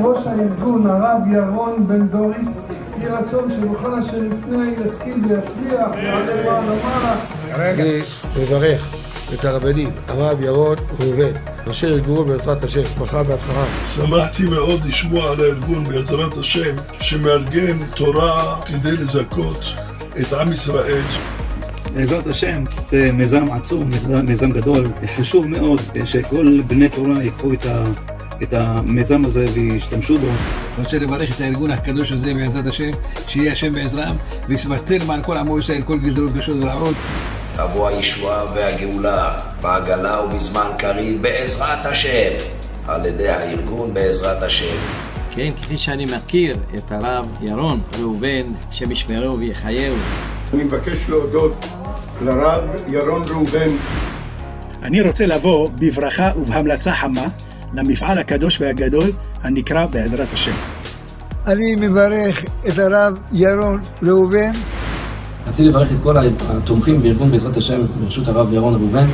ראש הארגון, הרב ירון בן דוריס, יהי רצון שבכל אשר לפני ישכיל ויצליח, ויעלה בעלמה. אני מברך את הרבנים, הרב ירון ראובן, אשר יגורו בעזרת השם, ברכה והצלחה. שמחתי מאוד לשמוע על הארגון בעזרת השם, שמארגן תורה כדי לזכות את עם ישראל. בעזרת השם זה מיזם עצום, מיזם גדול, חשוב מאוד שכל בני תורה יקחו את המיזם הזה וישתמשו בו. אני רוצה לברך את הארגון הקדוש הזה בעזרת השם, שיהיה השם בעזרם, ויסבטל מעל כל עמו ישראל, כל גזרות קשות ורעות. תבוא הישועה והגאולה, בעגלה ובזמן קריב בעזרת השם, על ידי הארגון בעזרת השם. כן, כפי שאני מכיר את הרב ירון ראובן, שמשמרו ויחייהו. אני מבקש להודות לרב ירון ראובן. אני רוצה לבוא בברכה ובהמלצה חמה למפעל הקדוש והגדול הנקרא בעזרת השם. אני מברך את הרב ירון ראובן. רציתי לברך את כל התומכים בארגון בעזרת השם ברשות הרב ירון ראובן.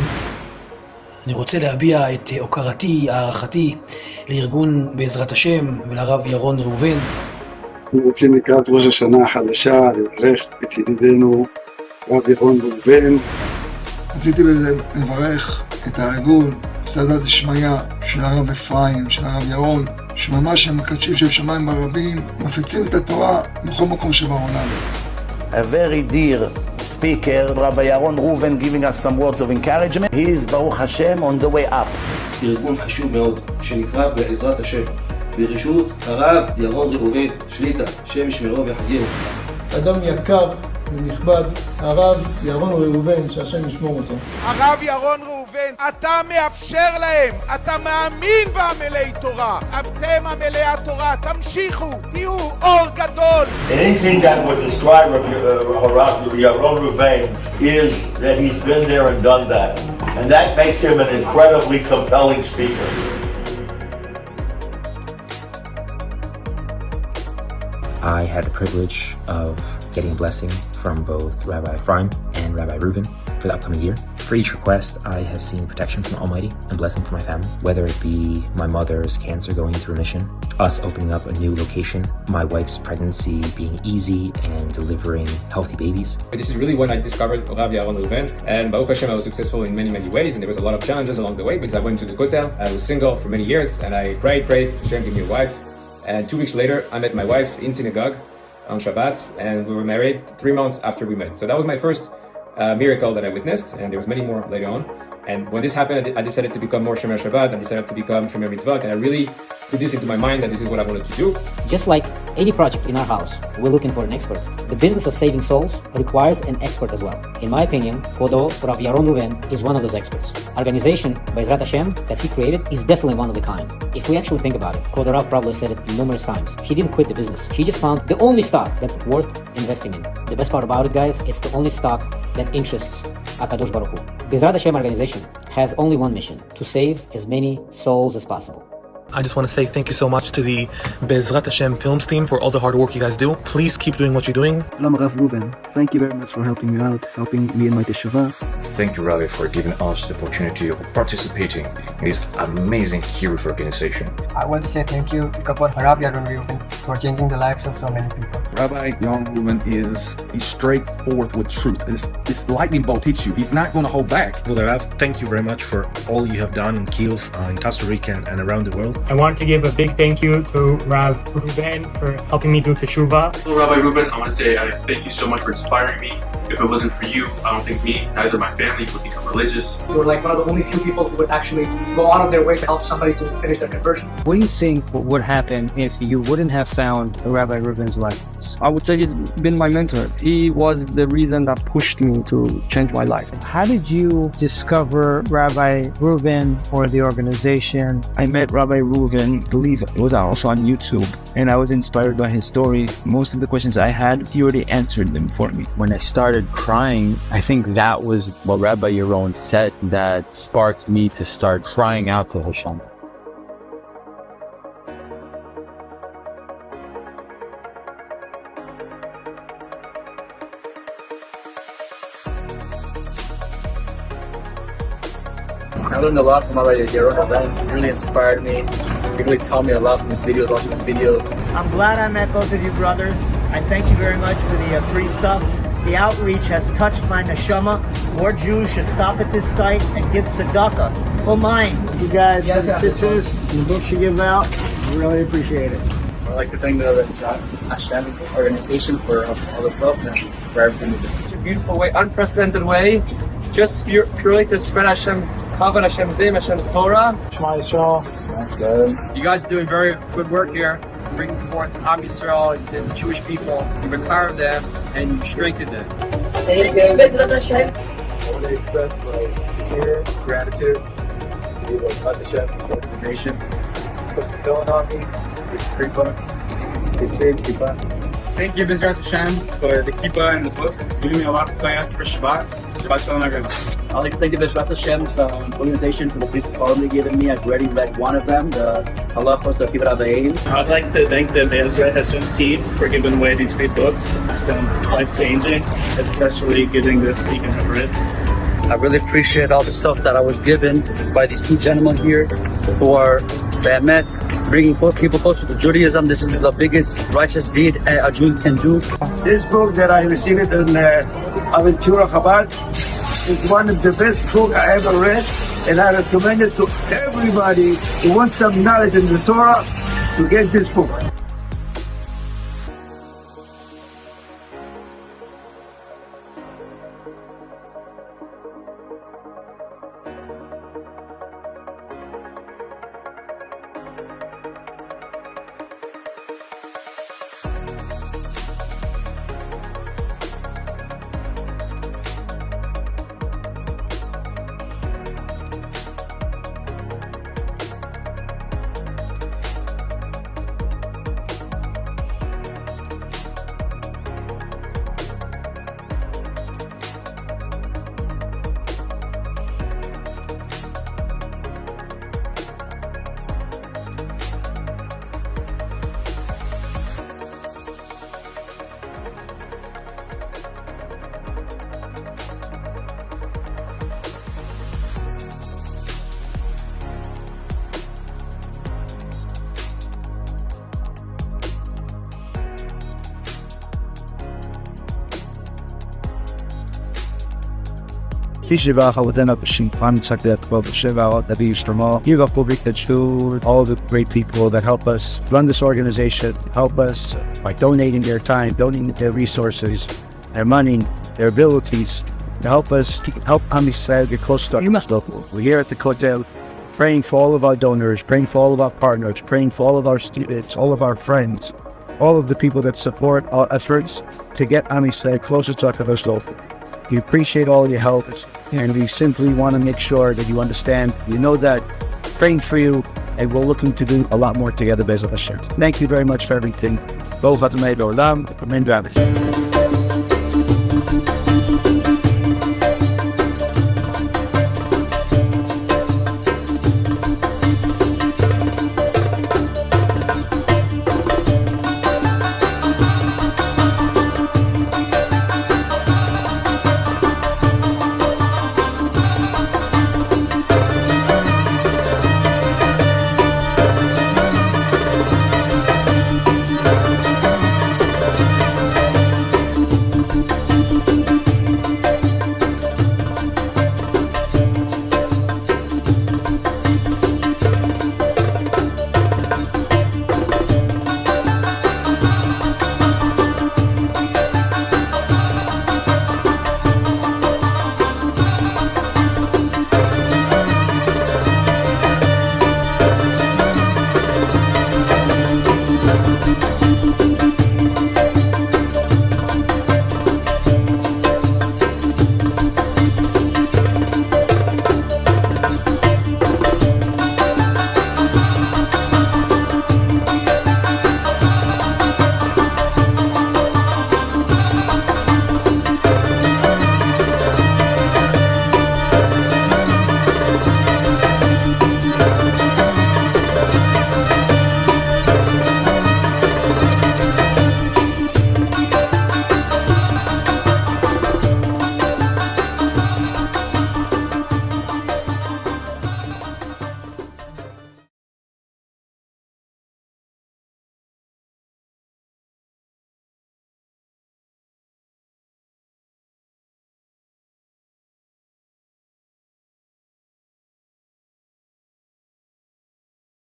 אני רוצה להביע את הוקרתי, הערכתי לארגון בעזרת השם ולרב ירון ראובן. אני רוצה לקראת ראש השנה החדשה לברך את ידידנו רב ירון ראובן. רציתי לברך את הארגון סעדה דשמיא של הרב אפרים, של הרב ירון, שממש הם מקדשים של שמיים ברבים, מפיצים את התורה בכל מקום שבעולם. A very dear speaker, Rabbi Yaron Reuven, giving us some words of encouragement. He is, Baruch Hashem, on the way up. ארגון חשוב מאוד, שנקרא בעזרת השם, ברשות הרב ירון ראובן, שליטה, שם ישמרו ויחייהו. אדם יקר ונכבד, הרב ירון ראובן, שהשם ישמור אותו. הרב ירון ראובן, אתה מאפשר להם, אתה מאמין בעמלי תורה. אתם עמלי התורה, תמשיכו, תהיו אור גדול. Anything that would describe Yaron Reuven is that he's been there and done that. And that makes him an incredibly compelling speaker. I had the privilege of getting a blessing from both Rabbi Ephraim and Rabbi Reuven for the upcoming year. For each request, I have seen protection from the Almighty and blessing for my family, whether it be my mother's cancer going into remission, us opening up a new location, my wife's pregnancy being easy and delivering healthy babies. This is really when I discovered Rav Yaron Reuven, and Baruch Hashem, I was successful in many ways, and there was a lot of challenges along the way because I went to the Kotel. I was single for many years, and I prayed, Hashem give me a wife. And 2 weeks later, I met my wife in synagogue on Shabbat, and we were married 3 months after we met. So that was my first miracle that I witnessed, and there was many more later on. And when this happened, I decided to become more Shomer Shabbat, I decided to become Shomer Mitzvot, and I really put this into my mind that this is what I wanted to do. Just like any project in our house, we're looking for an expert. The business of saving souls requires an expert as well. In my opinion, Kodo Rav Yaron Reuven is one of those experts. Organization, Bezrat Hashem, that he created is definitely one of a kind. If we actually think about it, Kodo Rav probably said it numerous times. He didn't quit the business. He just found the only stock that's worth investing in. The best part about it, guys, it's the only stock that interests HaKadosh Baruch Hu. Bezrat Hashem organization has only one mission, to save as many souls as possible. I just want to say thank you so much to the Be'ezrat Hashem Films team for all the hard work you guys do. Please keep doing what you're doing. Shalom Rav Reuven. Thank you very much for helping me out, helping me in my teshuvah. Thank you, Rabbi, for giving us the opportunity of participating in this amazing Kiruv organization. I want to say thank you to Rav Yaron Reuven for changing the lives of so many people. Rabbi Yaron Reuven he's straightforward with truth. This lightning bolt hits you. He's not going to hold back. Well, Rav, thank you very much for all you have done in Kiruv, in Costa Rica, and around the world. I want to give a big thank you to Rav Reuven for helping me do teshuvah. Hello, Rabbi Reuven. I want to say thank you so much for inspiring me. If it wasn't for you, I don't think me, neither my family would become religious. You're like one of the only few people who would actually go out of their way to help somebody to finish their conversion. What do you think would happen if you wouldn't have found Rabbi Reuven's life? I would say he's been my mentor. He was the reason that pushed me to change my life. How did you discover Rabbi Reuven or the organization? I met Rabbi Reuven, I believe it was also on YouTube, and I was inspired by his story. Most of the questions I had, he already answered them for me. When I started crying, I think that was what Rabbi Yaraon said that sparked me to start crying out to Hashem. I learned a lot from Rabbi Yaraon. He really inspired me. He really taught me a lot from his videos, watching his videos. I'm glad I met both of you brothers. I thank you very much for the free stuff. The outreach has touched my neshama. More Jews should stop at this site and give tzedakah. Oh mine. You guys, sisters, the books you give out, I really appreciate it. I'd like to thank the Hashem organization for all the stuff and for everything. It's a beautiful way, unprecedented way, just purely to spread Hashem's Kavod, Hashem's name, Hashem's Torah. Shema Yisrael. That's good. You guys are doing very good work here, bringing forth Am Yisrael, the Jewish people. You empower them and you strengthen them. Thank you. I want to express my sincere gratitude to the Hashem organization. Put the filling on me with free books. Thank you, Bezrat Hashem, for the kippah and the book. Giving me a lot of plans for Shabbat. Shabbat Shalom, everyone. I'd like to thank the Bezrat Hashem's organization for the piece of column they given me. I've already read one of them, the Halachos of Kibbut Avayim. I'd like to thank the Bezrat Hashem team for giving away these free books. It's been life-changing, especially getting this Speak and Have Read. I really appreciate all the stuff that I was given by these two gentlemen here who are Ahmed, bringing people closer to Judaism. This is the biggest righteous deed a Jew can do. This book that I received in Aventura Chabad is one of the best books I ever read, and I recommend it to everybody who wants some knowledge in the Torah to get this book. Tishivach Hawadena Bashimpan Sakdat Shiva Davi Stramo. Give up public to all the great people that help us run this organization, help us by donating their time, donating their resources, their money, their abilities, to help us help Am Yisrael get closer to our. We're here at the Kotel praying for all of our donors, praying for all of our partners, praying for all of our students, all of our friends, all of the people that support our efforts to get Am Yisrael closer to our. We appreciate all your help, and we simply want to make sure that you understand, you know that, praying for you, and we're looking to do a lot more together, Bezrat Hashem. Thank you very much for everything. Both Atamei B'Olam, Amen B'Amen.